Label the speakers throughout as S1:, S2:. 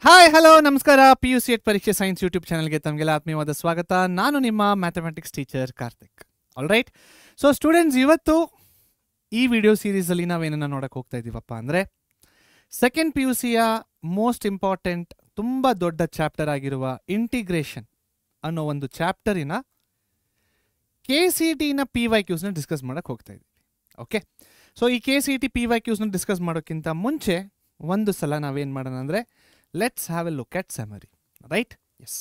S1: Hi hello ನಮಸ್ಕಾರ PUC ಎಟ್ ಪರೀಕ್ಷೆ science YouTube ಚಾನಲ್ಗೆ ತಮಗೆಲ್ಲ ಆತ್ಮೀಯವಾದ ಸ್ವಾಗತ. ನಾನು ನಿಮ್ಮ mathematics teacher Karthik. All right. So students, ಇವತ್ತು ಈ ವಿಡಿಯೋ ಸೀರೀಸಲ್ಲಿ ನಾವೇನನ್ನ ನೋಡಕ್ಕೆ ಹೋಗ್ತಾ ಇದ್ದೀವಪ್ಪ ಅಂದರೆ ಸೆಕೆಂಡ್ PUCಯ ಮೋಸ್ಟ್ ಇಂಪಾರ್ಟೆಂಟ್ ತುಂಬ ದೊಡ್ಡ ಚಾಪ್ಟರ್ ಆಗಿರುವ ಇಂಟಿಗ್ರೇಷನ್ ಅನ್ನೋ ಒಂದು ಚಾಪ್ಟರಿನ KCETನ PYQsನ ಡಿಸ್ಕಸ್ ಮಾಡೋಕ್ಕೆ ಹೋಗ್ತಾ ಇದ್ದೀವಿ. ಓಕೆ, ಸೊ ಈ KCET PYQsನ ಡಿಸ್ಕಸ್ ಮಾಡೋಕ್ಕಿಂತ ಮುಂಚೆ ಒಂದು ಸಲ ನಾವೇನು ಮಾಡೋಣ ಅಂದರೆ let's have a look at summary, right? Yes.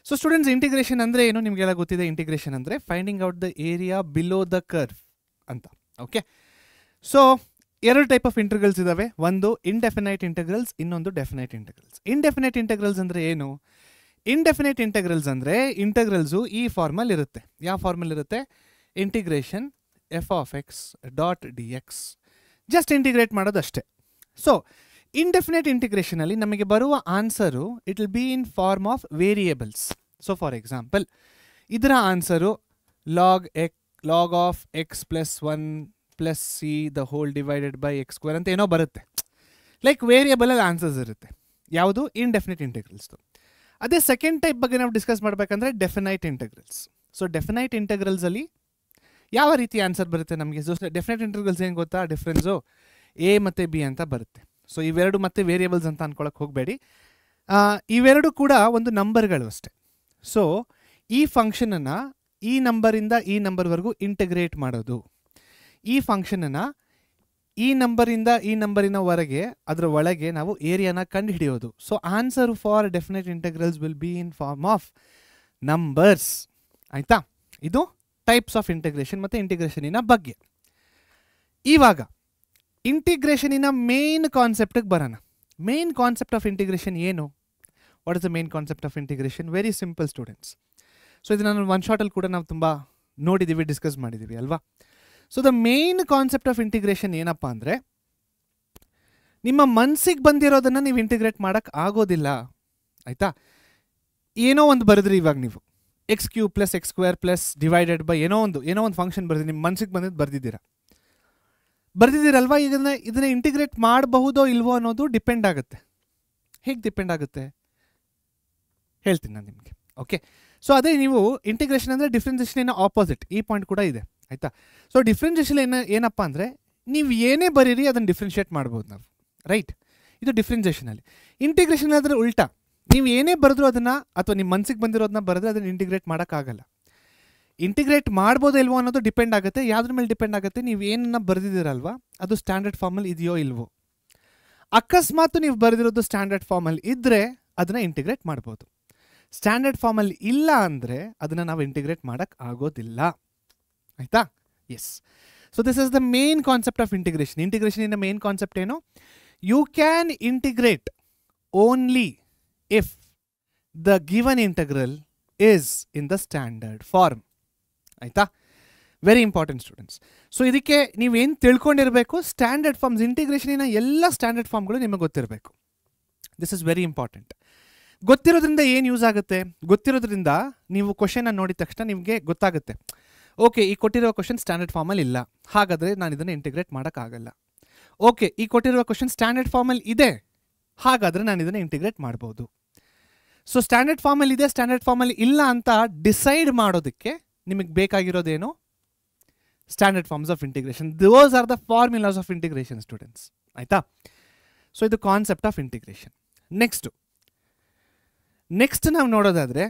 S1: So students, integration ಅಂದರೆ ಏನು ನಿಮಗೆಲ್ಲ ಗೊತ್ತಿದೆ. ಇಂಟಿಗ್ರೇಷನ್ ಅಂದರೆ finding out the area below the curve ಅಂತ. ಓಕೆ, ಸೊ ಎರಡು ಟೈಪ್ ಆಫ್ ಇಂಟಗ್ರಲ್ಸ್ ಇದಾವೆ. ಒಂದು ಇಂಡೆಫಿನೈಟ್ ಇಂಟಗ್ರಲ್ಸ್, ಇನ್ನೊಂದು ಡೆಫಿನೈಟ್ ಇಂಟಗ್ರಲ್ಸ್. ಇಂಡೆಫಿನೈಟ್ ಇಂಟಗ್ರಲ್ಸ್ ಅಂದರೆ ಏನು? ಇಂಡೆಫಿನೈಟ್ ಇಂಟಗ್ರಲ್ಸ್ ಅಂದರೆ ಇಂಟಗ್ರಲ್ಸು ಈ ಫಾರ್ಮಲ್ ಇರುತ್ತೆ. ಯಾವ ಫಾರ್ಮಲ್ ಇರುತ್ತೆ? Integration f(x) .dx. Just integrate ಮಾಡೋದಷ್ಟೇ. ಸೊ ಇಂಡೆಫಿನೈಟ್ ಇಂಟಿಗ್ರೇಷನಲ್ಲಿ ನಮಗೆ ಬರುವ answer it will be in form of variables. So for example, ಇದರ answer log of x plus 1 plus c the whole divided by x² ಅಂತ ಏನೋ ಬರುತ್ತೆ. ಲೈಕ್ ವೇರಿಯೇಬಲಲ್ಲಿ ಆನ್ಸರ್ಸ್ ಇರುತ್ತೆ. ಯಾವುದು? ಇಂಡೆಫಿನೈಟ್ ಇಂಟಿಗ್ರಲ್ಸ್ದು. ಅದೇ ಸೆಕೆಂಡ್ ಟೈಪ್ ಬಗ್ಗೆ ನಾವು ಡಿಸ್ಕಸ್ ಮಾಡಬೇಕಂದ್ರೆ ಡೆಫಿನೈಟ್ ಇಂಟಿಗ್ರಲ್ಸ್. ಸೊ ಡೆಫಿನೈಟ್ ಇಂಟಿಗ್ರಲ್ಸಲ್ಲಿ ಯಾವ ರೀತಿ ಆನ್ಸರ್ ಬರುತ್ತೆ ನಮಗೆ? ಸೊ ಡೆಫಿನೈಟ್ ಇಂಟಿಗ್ರಲ್ಸ್ ಏನು ಗೊತ್ತಾ? ಡಿಫ್ರೆನ್ಸು a ಮತ್ತು b ಅಂತ ಬರುತ್ತೆ. ಸೊ ಇವೆರಡು ಮತ್ತೆ ವೇರಿಯೇಬಲ್ಸ್ ಅಂತ ಅನ್ಕೊಳಕ್ಕೆ ಹೋಗಬೇಡಿ. ಇವೆರಡು ಕೂಡ ಒಂದು ನಂಬರ್ಗಳು ಅಷ್ಟೆ. ಸೊ ಈ ಫಂಕ್ಷನನ್ನು ಈ ನಂಬರಿಂದ ಈ ನಂಬರ್ವರೆಗೂ ಇಂಟಿಗ್ರೇಟ್ ಮಾಡೋದು, ಈ ಫಂಕ್ಷನನ್ನು ಈ ನಂಬರಿಂದ ಈ ನಂಬರಿನವರೆಗೆ ಅದರ ಒಳಗೆ ನಾವು ಏರಿಯಾನ ಕಂಡು ಹಿಡಿಯೋದು. So answer for definite integrals will be in form of numbers. ಆಯಿತಾ? ಇದು ಟೈಪ್ಸ್ ಆಫ್ ಇಂಟಿಗ್ರೇಷನ್ ಮತ್ತು ಇಂಟಿಗ್ರೇಷನಿನ ಬಗ್ಗೆ. ಇವಾಗ ಇಂಟಿಗ್ರೇಷನಿನ ಮೇನ್ ಕಾನ್ಸೆಪ್ಟಿಗೆ ಬರೋಣ. ಮೇನ್ ಕಾನ್ಸೆಪ್ಟ್ ಆಫ್ ಇಂಟಿಗ್ರೇಷನ್ ಏನು? What is the main concept of integration? Very simple students. So ಇದು ನಾನು ಒನ್ ಶಾರ್ಟಲ್ಲಿ ಕೂಡ ನಾವು ತುಂಬ ನೋಡಿದ್ದೀವಿ, ಡಿಸ್ಕಸ್ ಮಾಡಿದ್ದೀವಿ ಅಲ್ವಾ? So the main concept of integration ಏನಪ್ಪ ಅಂದರೆ, ನಿಮ್ಮ ಮನಸ್ಸಿಗೆ ಬಂದಿರೋದನ್ನು ನೀವು ಇಂಟಿಗ್ರೇಟ್ ಮಾಡೋಕ್ಕೆ ಆಗೋದಿಲ್ಲ. ಆಯಿತಾ? ಏನೋ ಒಂದು ಬರೆದ್ರಿ ಇವಾಗ ನೀವು x³ plus x² plus divided by ಏನೋ ಒಂದು ಫಂಕ್ಷನ್ ಬರೆದ್ರಿ, ನಿಮ್ಮ ಮನಸ್ಸಿಗೆ ಬಂದಿದ್ದು ಬರ್ದಿದ್ದೀರಲ್ವಾ? ಇದನ್ನ ಇಂಟಿಗ್ರೇಟ್ ಮಾಡಬಹುದೋ ಇಲ್ವೋ ಅನ್ನೋದು ಡಿಪೆಂಡ್ ಆಗುತ್ತೆ. ಹೇಗೆ ಡಿಪೆಂಡ್ ಆಗುತ್ತೆ ಹೇಳ್ತೀನಿ ನಾನು ನಿಮಗೆ. ಓಕೆ, ಸೊ ಅದೇ ನೀವು ಇಂಟಿಗ್ರೇಷನ್ ಅಂದರೆ ಡಿಫ್ರೆನ್ಸಿಯೇಷನ್ ಆಪೋಸಿಟ್. ಈ ಪಾಯಿಂಟ್ ಕೂಡ ಇದೆ. ಆಯಿತಾ? ಸೊ ಡಿಫ್ರೆನ್ಸಿಯೇಷನ್ ಏನಪ್ಪ ಅಂದರೆ, ನೀವು ಏನೇ ಬರೀರಿ ಅದನ್ನು ಡಿಫ್ರೆನ್ಷಿಯೇಟ್ ಮಾಡ್ಬೋದು ನಾವು, ರೈಟ್? ಇದು ಡಿಫ್ರೆನ್ಸಿಯೇಷನಲ್ಲಿ. ಇಂಟಿಗ್ರೇಷನ್ ಆದರೆ ಉಲ್ಟಾ, ನೀವು ಏನೇ ಬರೆದ್ರು ಅದನ್ನು, ಅಥವಾ ನಿಮ್ಮ ಮನಸ್ಸಿಗೆ ಬಂದಿರೋದನ್ನ ಬರೆದ್ರೆ ಅದನ್ನು ಇಂಟಿಗ್ರೇಟ್ ಮಾಡೋಕ್ಕಾಗಲ್ಲ. ಇಂಟಿಗ್ರೇಟ್ ಮಾಡ್ಬೋದೋ ಇಲ್ವೋ ಅನ್ನೋದು ಡಿಪೆಂಡ್ ಆಗುತ್ತೆ. ಯಾವುದ್ರ ಮೇಲೆ ಡಿಪೆಂಡ್ ಆಗುತ್ತೆ? ನೀವು ಏನನ್ನ ಬರೆದಿದ್ದೀರಲ್ವಾ ಅದು ಸ್ಟ್ಯಾಂಡರ್ಡ್ ಫಾರ್ಮಲ್ಲಿ ಇದೆಯೋ ಇಲ್ವೋ. ಅಕಸ್ಮಾತ್ ನೀವು ಬರೆದಿರೋದು ಸ್ಟ್ಯಾಂಡರ್ಡ್ ಫಾರ್ಮಲ್ಲಿ ಇದ್ದರೆ ಅದನ್ನು ಇಂಟಿಗ್ರೇಟ್ ಮಾಡ್ಬೋದು. ಸ್ಟ್ಯಾಂಡರ್ಡ್ ಫಾರ್ಮಲ್ಲಿ ಇಲ್ಲ ಅಂದರೆ ಅದನ್ನು ನಾವು ಇಂಟಿಗ್ರೇಟ್ ಮಾಡೋಕ್ಕೆ ಆಗೋದಿಲ್ಲ. ಆಯಿತಾ? Yes. So this is the main concept of integration. ಇಂಟಿಗ್ರೇಷನಿನ ಮೇನ್ ಕಾನ್ಸೆಪ್ಟ್ ಏನು? You can integrate only if the given integral is in the standard form. ಆಯಿತಾ? Very important students. ಸೊ ಇದಕ್ಕೆ ನೀವೇನು ತಿಳ್ಕೊಂಡಿರಬೇಕು? ಸ್ಟ್ಯಾಂಡರ್ಡ್ ಫಾರ್ಮ್ಸ್, ಇಂಟಿಗ್ರೇಷನಿನ ಎಲ್ಲ ಸ್ಟ್ಯಾಂಡರ್ಡ್ ಫಾರ್ಮ್ಗಳು ನಿಮಗೆ ಗೊತ್ತಿರಬೇಕು. This is very important. ಗೊತ್ತಿರೋದ್ರಿಂದ ಏನು ಯೂಸ್ ಆಗುತ್ತೆ? ಗೊತ್ತಿರೋದ್ರಿಂದ ನೀವು ಕ್ವಶನ್ನ ನೋಡಿದ ತಕ್ಷಣ ನಿಮಗೆ ಗೊತ್ತಾಗುತ್ತೆ, ಓಕೆ ಈ ಕೊಟ್ಟಿರೋ ಕ್ವಶನ್ ಸ್ಟ್ಯಾಂಡರ್ಡ್ ಫಾರ್ಮಲ್ಲಿ ಇಲ್ಲ, ಹಾಗಾದರೆ ನಾನು ಇದನ್ನು ಇಂಟಿಗ್ರೇಟ್ ಮಾಡೋಕ್ಕಾಗಲ್ಲ. ಓಕೆ, ಈ ಕೊಟ್ಟಿರುವ ಕ್ವಶನ್ ಸ್ಟ್ಯಾಂಡರ್ಡ್ ಫಾರ್ಮಲ್ಲಿ ಇದೆ, ಹಾಗಾದರೆ ನಾನು ಇದನ್ನು ಇಂಟಿಗ್ರೇಟ್ ಮಾಡ್ಬೋದು. ಸೊ ಸ್ಟ್ಯಾಂಡರ್ಡ್ ಫಾರ್ಮಲ್ಲಿ ಇದೆ, ಸ್ಟ್ಯಾಂಡರ್ಡ್ ಫಾರ್ಮಲ್ಲಿ ಇಲ್ಲ ಅಂತ ಡಿಸೈಡ್ ಮಾಡೋದಕ್ಕೆ ನಿಮಗೆ ಬೇಕಾಗಿರೋದೇನು? Standard forms of integration. Those are the formulas of integration students. ಆಯಿತಾ? ಸೊ ಇದು ಕಾನ್ಸೆಪ್ಟ್ ಆಫ್ ಇಂಟಿಗ್ರೇಷನ್. ನೆಕ್ಸ್ಟ್ ನಾವು ನೋಡೋದಾದರೆ,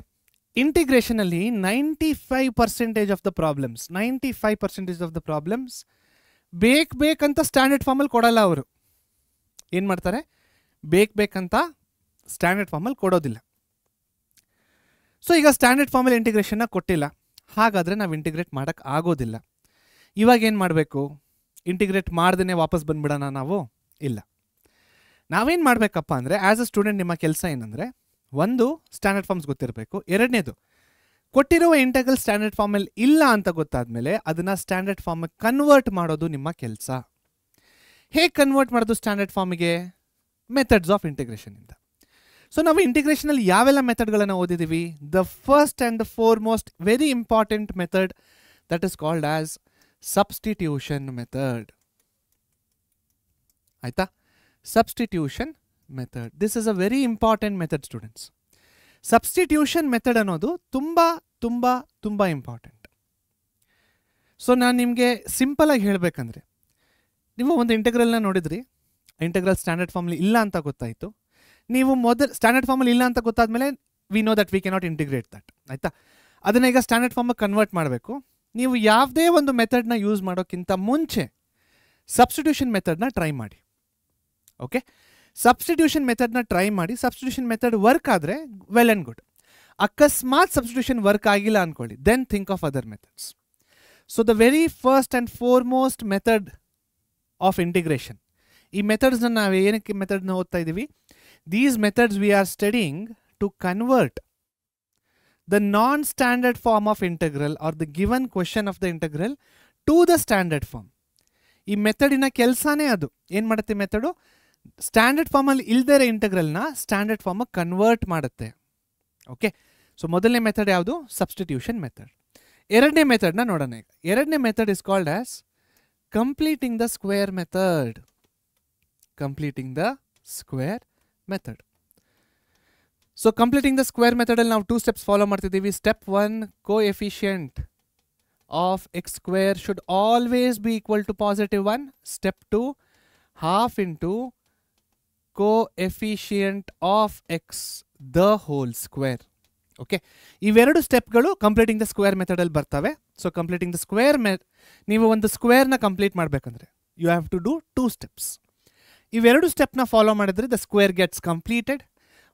S1: ಇಂಟಿಗ್ರೇಷನಲ್ಲಿ 95% of the problems 95% of the problems ಬೇಕಂತ ಸ್ಟ್ಯಾಂಡರ್ಡ್ ಫಾರ್ಮಲ್ಲಿ ಕೊಡಲ್ಲ. ಅವರು ಏನು ಮಾಡ್ತಾರೆ? ಬೇಕಂತ ಸ್ಟ್ಯಾಂಡರ್ಡ್ ಫಾರ್ಮಲ್ಲಿ ಕೊಡೋದಿಲ್ಲ. ಸೊ ಈಗ ಸ್ಟ್ಯಾಂಡರ್ಡ್ ಫಾರ್ಮಲ್ಲಿ ಇಂಟಿಗ್ರೇಷನ್ನ ಕೊಟ್ಟಿಲ್ಲ, ಹಾಗಾದರೆ ನಾವು ಇಂಟಿಗ್ರೇಟ್ ಮಾಡೋಕ್ಕೆ ಆಗೋದಿಲ್ಲ. ಇವಾಗ ಏನು ಮಾಡಬೇಕು? ಇಂಟಿಗ್ರೇಟ್ ಮಾಡ್ದೇ ವಾಪಸ್ ಬಂದುಬಿಡೋಣ ನಾವು? ಇಲ್ಲ. ನಾವೇನು ಮಾಡಬೇಕಪ್ಪ ಅಂದರೆ, ಆ್ಯಸ್ ಅ ಸ್ಟೂಡೆಂಟ್ ನಿಮ್ಮ ಕೆಲಸ ಏನಂದರೆ, ಒಂದು ಸ್ಟ್ಯಾಂಡರ್ಡ್ ಫಾರ್ಮ್ಸ್ ಗೊತ್ತಿರಬೇಕು. ಎರಡನೇದು, ಕೊಟ್ಟಿರುವ ಇಂಟಗ್ರಲ್ ಸ್ಟ್ಯಾಂಡರ್ಡ್ ಫಾರ್ಮಲ್ಲಿ ಇಲ್ಲ ಅಂತ ಗೊತ್ತಾದಮೇಲೆ ಅದನ್ನು ಸ್ಟ್ಯಾಂಡರ್ಡ್ ಫಾರ್ಮಿಗೆ ಕನ್ವರ್ಟ್ ಮಾಡೋದು ನಿಮ್ಮ ಕೆಲಸ. ಹೇಗೆ ಕನ್ವರ್ಟ್ ಮಾಡೋದು ಸ್ಟ್ಯಾಂಡರ್ಡ್ ಫಾರ್ಮಿಗೆ? ಮೆಥಡ್ಸ್ ಆಫ್ ಇಂಟಿಗ್ರೇಷನಿಂದ. ಸೊ ನಾವು ಇಂಟಿಗ್ರೇಷನಲ್ಲಿ ಯಾವೆಲ್ಲ ಮೆಥಡ್ಗಳನ್ನು ಓದಿದ್ದೀವಿ? The first and the foremost very important method that is called as substitution method. ಆಯಿತಾ? Substitution method. This is a very important method students. Substitution method ಅನ್ನೋದು ತುಂಬ ತುಂಬ ತುಂಬ ಇಂಪಾರ್ಟೆಂಟ್. ಸೊ ನಾನು ನಿಮಗೆ ಸಿಂಪಲಾಗಿ ಹೇಳಬೇಕಂದ್ರೆ, ನೀವು ಒಂದು ಇಂಟೆಗ್ರಲ್ನ ನೋಡಿದ್ರಿ, ಇಂಟೆಗ್ರಲ್ ಸ್ಟ್ಯಾಂಡರ್ಡ್ ಫಾರ್ಮಲ್ಲಿ ಇಲ್ಲ ಅಂತ ಗೊತ್ತಾಯಿತು. ನೀವು ಸ್ಟ್ಯಾಂಡರ್ಡ್ ಫಾರ್ಮಲ್ಲಿ ಇಲ್ಲ ಅಂತ ಗೊತ್ತಾದ್ಮೇಲೆ we know that we cannot integrate that, ಆಯಿತಾ. ಅದನ್ನ ಈಗ ಸ್ಟ್ಯಾಂಡರ್ಡ್ ಫಾರ್ಮಿಗೆ ಕನ್ವರ್ಟ್ ಮಾಡಬೇಕು. ನೀವು ಯಾವುದೇ ಒಂದು ಮೆಥಡ್ನ ಯೂಸ್ ಮಾಡೋಕ್ಕಿಂತ ಮುಂಚೆ ಸಬ್ಸ್ಟಿಟ್ಯೂಷನ್ ಮೆಥಡ್ನ ಟ್ರೈ ಮಾಡಿ. ಓಕೆ, ಸಬ್ಸ್ಟಿಟ್ಯೂಷನ್ ಮೆಥಡ್ನ ಟ್ರೈ ಮಾಡಿ. ಸಬ್ಸ್ಟಿಟ್ಯೂಷನ್ ಮೆಥಡ್ ವರ್ಕ್ ಆದರೆ ವೆಲ್ ಆ್ಯಂಡ್ ಗುಡ್. ಅಕಸ್ಮಾತ್ ಸಬ್ಸ್ಟಿಟ್ಯೂಷನ್ ವರ್ಕ್ ಆಗಿಲ್ಲ ಅಂದ್ಕೊಳ್ಳಿ, then think of other methods. So the very first and foremost method of integration, ಈ ಮೆಥಡ್ಸ್ನ ನಾವು ಏನಕ್ಕೆ ಮೆಥಡ್ನ ಓದ್ತಾ ಇದ್ದೀವಿ? These methods we are studying to convert the non-standard form of integral or the given question of the integral to the standard form. ಈ ಮೆಥಡಿನ ಕೆಲಸನೇ ಅದು. ಏನು ಮಾಡುತ್ತೆ ಮೆಥಡು? ಸ್ಟ್ಯಾಂಡರ್ಡ್ ಫಾರ್ಮಲ್ಲಿ ಇಲ್ದಿರೋ ಇಂಟೆಗ್ರಲ್ನ ಸ್ಟ್ಯಾಂಡರ್ಡ್ ಫಾರ್ಮಿಗೆ ಕನ್ವರ್ಟ್ ಮಾಡುತ್ತೆ. ಓಕೆ, ಸೊ ಮೊದಲನೇ ಮೆಥಡ್ ಯಾವುದು? Substitution method. ಎರಡನೇ ಮೆಥಡ್ನ ನೋಡೋಣ ಈಗ. ಎರಡನೇ method is called as completing the square method. Completing the square method. So completing the square ಮೆಥಡಲ್ಲಿ ನಾವು 2 steps ಫಾಲೋ ಮಾಡ್ತಿದ್ದೀವಿ. Step 1, coefficient of X square should always be equal to +1. Step 2, half into coefficient of X the whole square. Okay, ಇವೆರಡು ಸ್ಟೆಪ್ಗಳು completing the square ಮೆಥಡಲ್ಲಿ ಬರ್ತವೆ. So completing the square ನೀವು ಒಂದು ಸ್ಕ್ವೇರ್ನ ಕಂಪ್ಲೀಟ್ ಮಾಡಬೇಕಂದ್ರೆ you have to do 2 steps. ಇವೆರಡು ಸ್ಟೆಪ್ನ ಫಾಲೋ ಮಾಡಿದ್ರೆ the square gets completed.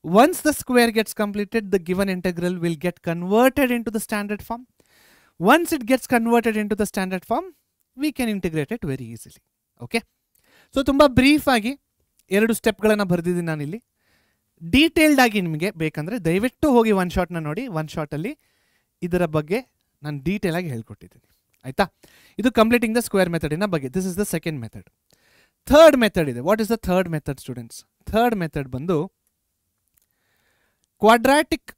S1: Once the square gets completed, the given integral will get converted into the standard form. Once it gets converted into the standard form, we can integrate it very easily. Okay? So, ತುಂಬಾ brief ಆಗಿ 2 ಸ್ಟೆಪ್ಗಳನ್ನು ಬರೆದಿದ್ದೀನಿ ನಾನಿಲ್ಲಿ. Detailed ಆಗಿ ನಿಮಗೆ ಬೇಕಂದ್ರೆ ದಯವಿಟ್ಟು ಹೋಗಿ one ಶಾಟ್ನ ನೋಡಿ. ಒನ್ ಶಾಟಲ್ಲಿ ಇದರ ಬಗ್ಗೆ ನಾನು ಡೀಟೇಲ್ ಆಗಿ ಹೇಳ್ಕೊಟ್ಟಿದ್ದೀನಿ, ಆಯಿತಾ. ಇದು ಕಂಪ್ಲೀಟಿಂಗ್ ದ ಸ್ಕ್ವೇರ್ ಮೆಥಡಿನ ಬಗ್ಗೆ. This is the second method. Third method ಇದೆ. What is the third method students? Third method ಬಂದು ಕ್ವಾಡ್ರಾಟಿಕ್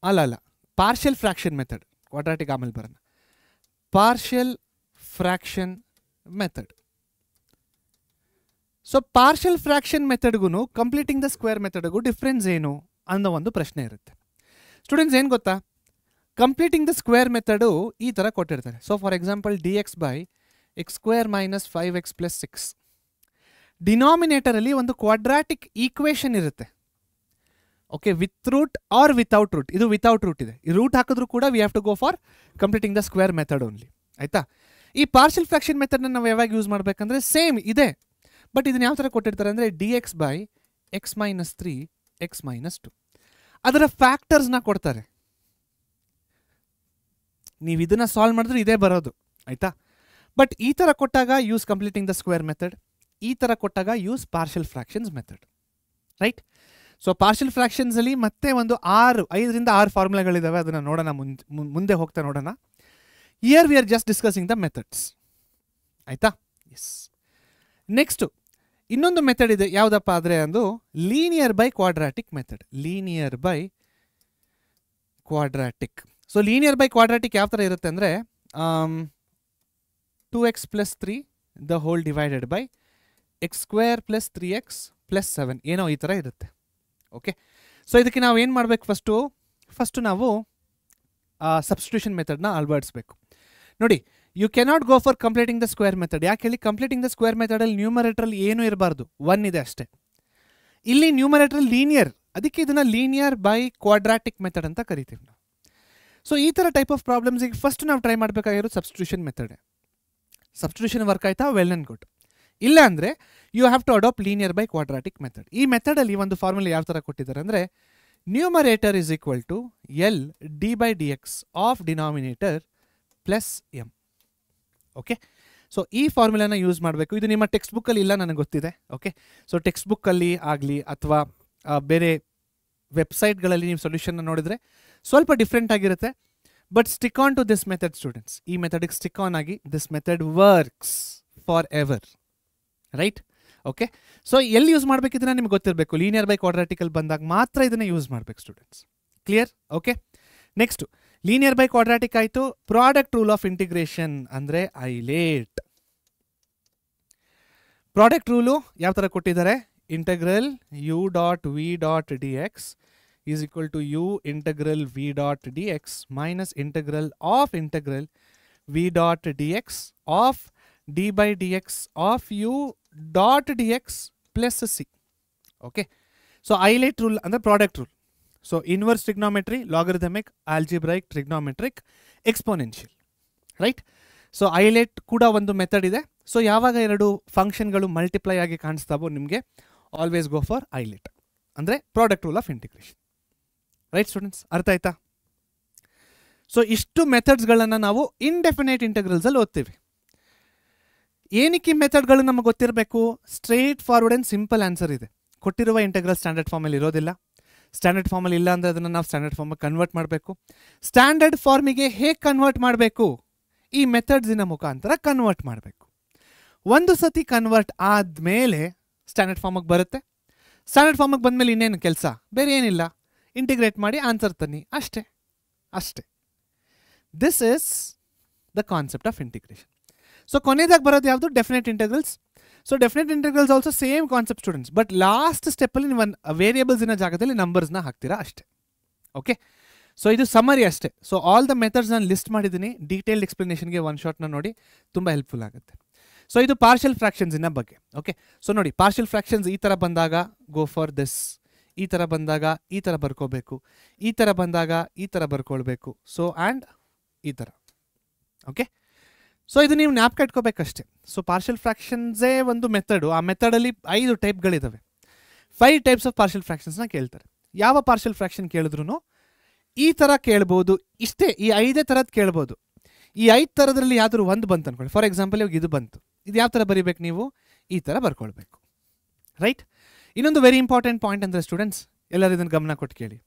S1: ಅಲ್ಲ ಪಾರ್ಷಿಯಲ್ ಫ್ರಾಕ್ಷನ್ ಮೆಥಡ್. ಕ್ವಾಡ್ರಾಟಿಕ್ ಆಮೇಲೆ ಬರೋಣ. Partial fraction method. So partial fraction ಮೆಥಡ್ಗೂ ಕಂಪ್ಲೀಟಿಂಗ್ ದ ಸ್ಕ್ವೇರ್ ಮೆಥಡ್ಗೂ difference ಏನು ಅನ್ನೋ ಒಂದು ಪ್ರಶ್ನೆ ಇರುತ್ತೆ. ಸ್ಟೂಡೆಂಟ್ಸ್ ಏನು ಗೊತ್ತಾ, ಕಂಪ್ಲೀಟಿಂಗ್ ದ ಸ್ಕ್ವೇರ್ ಮೆಥಡು ಈ ಥರ ಕೊಟ್ಟಿರ್ತಾರೆ. So for example dx/x² - 5x + 6. ಡಿನಾಮಿನೇಟರಲ್ಲಿ ಒಂದು ಕ್ವಾಡ್ರಾಟಿಕ್ ಈಕ್ವೇಷನ್ ಇರುತ್ತೆ. Okay, with root or without root. ಇದು ವಿತೌಟ್ ರೂಟ್ ಇದೆ. ಈ ರೂಟ್ ಹಾಕಿದ್ರು ಕೂಡ we have to go for completing the square method only, ಆಯಿತಾ. ಈ ಪಾರ್ಷಿಯಲ್ ಫ್ರಾಕ್ಷನ್ ಮೆಥಡ್ನ ನಾವು ಯಾವಾಗ ಯೂಸ್ ಮಾಡಬೇಕಂದ್ರೆ ಸೇಮ್ ಇದೆ, ಬಟ್ ಇದನ್ನ ಯಾವ ಥರ ಕೊಟ್ಟಿರ್ತಾರೆ ಅಂದರೆ dx/x - 3 x - 2. ಅದರ ಫ್ಯಾಕ್ಟರ್ಸ್ನ ಕೊಡ್ತಾರೆ. ನೀವು ಇದನ್ನು ಸಾಲ್ವ್ ಮಾಡಿದ್ರೆ ಇದೇ ಬರೋದು, ಆಯಿತಾ. ಬಟ್ ಈ ಥರ ಕೊಟ್ಟಾಗ use completing the square method, ಈ ಥರ ಕೊಟ್ಟಾಗ use partial fractions method, right. So partial ಫ್ರಾಕ್ಷನ್ಸಲ್ಲಿ ಮತ್ತೆ ಒಂದು 5 ರಿಂದ 6 ಫಾರ್ಮುಲಾಗಳಿದ್ದಾವೆ. ಅದನ್ನು ನೋಡೋಣ, ಮುಂದೆ ಹೋಗ್ತಾ ನೋಡೋಣ. Here we are just discussing the methods, ಆಯಿತಾ. ಎಸ್, ನೆಕ್ಸ್ಟು ಇನ್ನೊಂದು ಮೆಥಡ್ ಇದೆ. ಯಾವುದಪ್ಪ ಆದರೆ ಅದು linear by quadratic method. Linear by quadratic. So linear by quadratic ಯಾವ ಥರ ಇರುತ್ತೆ ಅಂದರೆ 2x + 3 the whole divided by x² + 3x + 7 ಏನೋ ಈ ಥರ ಇರುತ್ತೆ. ಓಕೆ, ಸೊ ಇದಕ್ಕೆ ನಾವು ಏನು ಮಾಡಬೇಕು? ಫಸ್ಟು ನಾವು ಸಬ್ಸ್ಟಿಟ್ಯೂಷನ್ ಮೆಥಡ್ನ ಅಳವಡಿಸಬೇಕು. ನೋಡಿ, you cannot go for completing the square method. ಯಾಕೆ ಹೇಳಿ? ಕಂಪ್ಲೀಟಿಂಗ್ ದ ಸ್ಕ್ವೇರ್ ಮೆಥಡಲ್ಲಿ ನ್ಯೂಮರೇಟ್ರಲ್ಲಿ ಏನೂ ಇರಬಾರ್ದು, 1 ಇದೆ ಅಷ್ಟೇ. ಇಲ್ಲಿ ನ್ಯೂಮರೇಟ್ರಲ್ಲಿ ಲೀನಿಯರ್, ಅದಕ್ಕೆ ಇದನ್ನು ಲೀನಿಯರ್ ಬೈ ಕ್ವಾಡ್ರಾಟಿಕ್ ಮೆಥಡ್ ಅಂತ ಕರಿತೀವಿ ನಾವು. ಸೊ ಈ ಥರ ಟೈಪ್ ಆಫ್ ಪ್ರಾಬ್ಲಮ್ಸಿಗೆ ಫಸ್ಟ್ ನಾವು ಟ್ರೈ ಮಾಡಬೇಕಾಗಿರೋದು ಸಬ್ಸ್ಟಿಟ್ಯೂಷನ್ ಮೆಥಡ್. ಸಬ್ಸ್ಟಿಟ್ಯೂಷನ್ ವರ್ಕ್ ಆಯ್ತಾ? Well and good. ಇಲ್ಲ ಅಂದರೆ you have to adapt linear by quadratic method. ಈ ಮೆಥಡಲ್ಲಿ ಒಂದು ಫಾರ್ಮುಲಾ ಯಾವ ಥರ ಕೊಟ್ಟಿದ್ದಾರೆ ಅಂದರೆ numerator is equal to L d/dx of denominator plus m. Okay, so ಈ ಫಾರ್ಮುಲಾನ ಯೂಸ್ ಮಾಡಬೇಕು. ಇದು ನಿಮ್ಮ ಟೆಕ್ಸ್ಟ್ ಬುಕ್ಕಲ್ಲಿ ಇಲ್ಲ, ನನಗೆ ಗೊತ್ತಿದೆ. ಓಕೆ, ಸೊ ಟೆಕ್ಸ್ಟ್ ಬುಕ್ಕಲ್ಲಿ ಆಗಲಿ ಅಥವಾ ಬೇರೆ ವೆಬ್ಸೈಟ್ಗಳಲ್ಲಿ ನೀವು ಸೊಲ್ಯೂಷನ್ನ ನೋಡಿದರೆ ಸ್ವಲ್ಪ ಡಿಫ್ರೆಂಟ್ ಆಗಿರುತ್ತೆ. But stick on to this method students. ಈ ಮೆಥಡಿಗೆ ಸ್ಟಿಕ್ ಆನ್ ಆಗಿ. This method works for ever, right. Okay, so ಎಲ್ಲಿ ಯೂಸ್ ಮಾಡಬೇಕಿದ್ರೆ ನಿಮ್ಗೆ ಗೊತ್ತಿರಬೇಕು. ಲೀನಿಯರ್ ಬೈ ಕ್ವಾಡ್ರಾಟಿಕಲ್ ಬಂದಾಗ ಮಾತ್ರ ಇದನ್ನು ಯೂಸ್ ಮಾಡಬೇಕು students. Clear? Okay, next linear by quadratic ಆಯಿತು. ಪ್ರಾಡಕ್ಟ್ ರೂಲ್ ಆಫ್ ಇಂಟಿಗ್ರೇಷನ್ ಅಂದರೆ ಐಲೇಟ್. ಪ್ರಾಡಕ್ಟ್ ರೂಲು ಯಾವ ಥರ ಕೊಟ್ಟಿದ್ದಾರೆ? integral u dot v dot dx is equal to u integral v dot dx minus integral v dot dx of d by dx of u dot dx plus c. Okay. So isolate rule and the product rule. So inverse trigonometry, logarithmic, algebraic, trigonometric, exponential. Right. So ILATE ಕೂಡ ಒಂದು method ಇದೆ. So ಯಾವಾಗ ಎರಡು ಫಂಕ್ಷನ್ಗಳು multiply ಆಗಿ ಕಾಣಿಸ್ತಾವೋ ನಿಮಗೆ always go for ಐಲೇಟ್, ಅಂದರೆ product rule of integration. Right students, ಅರ್ಥ ಆಯ್ತಾ? ಸೊ ಇಷ್ಟು ಮೆಥಡ್ಸ್ಗಳನ್ನು ನಾವು ಇಂಡೆಫಿನೈಟ್ ಇಂಟೆಗ್ರಲ್ಸಲ್ಲಿ ಓದ್ತೀವಿ. ಏನಕ್ಕೆ ಮೆಥಡ್ಗಳು ನಮಗೆ ಗೊತ್ತಿರಬೇಕು? Straight forward and simple answer ಇದೆ. ಕೊಟ್ಟಿರುವ ಇಂಟೆಗ್ರಲ್ ಸ್ಟ್ಯಾಂಡರ್ಡ್ ಫಾರ್ಮಲ್ಲಿ ಇರೋದಿಲ್ಲ. ಸ್ಟ್ಯಾಂಡರ್ಡ್ ಫಾರ್ಮಲ್ಲಿ ಇಲ್ಲ ಅಂದರೆ ಅದನ್ನು ನಾವು ಸ್ಟ್ಯಾಂಡರ್ಡ್ ಫಾರ್ಮಿಗೆ ಕನ್ವರ್ಟ್ ಮಾಡಬೇಕು. ಸ್ಟ್ಯಾಂಡರ್ಡ್ ಫಾರ್ಮಿಗೆ ಹೇಗೆ ಕನ್ವರ್ಟ್ ಮಾಡಬೇಕು? ಈ ಮೆಥಡ್ಸಿನ ಮುಖಾಂತರ ಕನ್ವರ್ಟ್ ಮಾಡಬೇಕು. ಒಂದು ಸತಿ ಕನ್ವರ್ಟ್ ಆದಮೇಲೆ ಸ್ಟ್ಯಾಂಡರ್ಡ್ ಫಾರ್ಮಿಗೆ ಬರುತ್ತೆ. ಸ್ಟ್ಯಾಂಡರ್ಡ್ ಫಾರ್ಮಿಗೆ ಬಂದಮೇಲೆ ಇನ್ನೇನು ಕೆಲಸ? ಬೇರೆ ಏನಿಲ್ಲ, ಇಂಟಿಗ್ರೇಟ್ ಮಾಡಿ ಆನ್ಸರ್ ತನ್ನಿ, ಅಷ್ಟೇ ಅಷ್ಟೇ. This is the concept of integration. So ಕೊನೆಯದಾಗಿ ಬರೋದು ಯಾವುದು? Definite integrals. So definite integrals also same concept students, but last ಸ್ಟೆಪ್ಪಲ್ಲಿ ನೀವು ವೇರಿಯೇಬಲ್ಸಿನ ಜಾಗದಲ್ಲಿ ನಂಬರ್ಸ್ನ ಹಾಕ್ತೀರಾ ಅಷ್ಟೇ. ಓಕೆ, ಸೊ ಇದು ಸಮರಿ ಅಷ್ಟೇ. ಸೊ ಆಲ್ ದ ಮೆಥಡ್ಸ್ ನಾನು ಲಿಸ್ಟ್ ಮಾಡಿದ್ದೀನಿ. ಡೀಟೇಲ್ಡ್ ಎಕ್ಸ್ಪ್ಲನೇಷನ್ಗೆ ಒನ್ ಶಾಟ್ನ ನೋಡಿ, ತುಂಬ ಹೆಲ್ಪ್ಫುಲ್ ಆಗುತ್ತೆ. ಸೊ ಇದು ಪಾರ್ಷಿಯಲ್ ಫ್ರಾಕ್ಷನ್ಸಿನ ಬಗ್ಗೆ. ಓಕೆ, ಸೊ ನೋಡಿ, ಪಾರ್ಷಿಯಲ್ ಫ್ರಾಕ್ಷನ್ಸ್ ಈ ಥರ ಬಂದಾಗ ಗೋ ಫಾರ್ ದಿಸ್, ಈ ಥರ ಬಂದಾಗ ಈ ಥರ ಬರ್ಕೋಬೇಕು, ಈ ಥರ ಬಂದಾಗ ಈ ಥರ ಬರ್ಕೊಳ್ಬೇಕು. ಸೊ ಆ್ಯಂಡ್ ಈ ಥರ. ಓಕೆ, ಸೊ ಇದು ನೀವು ಜ್ಞಾಪಕ ಇಟ್ಕೋಬೇಕಷ್ಟೇ. ಸೊ ಪಾರ್ಷಿಯಲ್ ಫ್ರಾಕ್ಷನ್ಸೇ ಒಂದು ಮೆಥಡು. ಆ ಮೆಥಡಲ್ಲಿ 5 ಟೈಪ್ಗಳಿದ್ದಾವೆ. 5 ಟೈಪ್ಸ್ ಆಫ್ ಪಾರ್ಷಿಯಲ್ ಫ್ರಾಕ್ಷನ್ಸ್ನ ಕೇಳ್ತಾರೆ. ಯಾವ ಪಾರ್ಷಿಯಲ್ ಫ್ರಾಕ್ಷನ್ ಕೇಳಿದ್ರು ಈ ಥರ ಕೇಳ್ಬೋದು, ಇಷ್ಟೇ, ಈ 5 ಥರದ್ದು ಕೇಳ್ಬೋದು. ಈ 5 ಥರದ್ರಲ್ಲಿ ಯಾವ್ದಾದ್ರು ಒಂದು ಬಂತು ಅಂದ್ಕೊಳ್ಳಿ. ಫಾರ್ ಎಕ್ಸಾಂಪಲ್ ಇವಾಗ ಇದು ಬಂತು, ಇದು ಯಾವ ಥರ ಬರೀಬೇಕು? ನೀವು ಈ ಥರ ಬರ್ಕೊಳ್ಬೇಕು. ರೈಟ್. ಇನ್ನೊಂದು ವೆರಿ ಇಂಪಾರ್ಟೆಂಟ್ ಪಾಯಿಂಟ್ ಅಂದರೆ ಸ್ಟೂಡೆಂಟ್ಸ್, ಎಲ್ಲರೂ ಇದನ್ನು ಗಮನ ಕೊಟ್ಟು ಕೇಳಿ.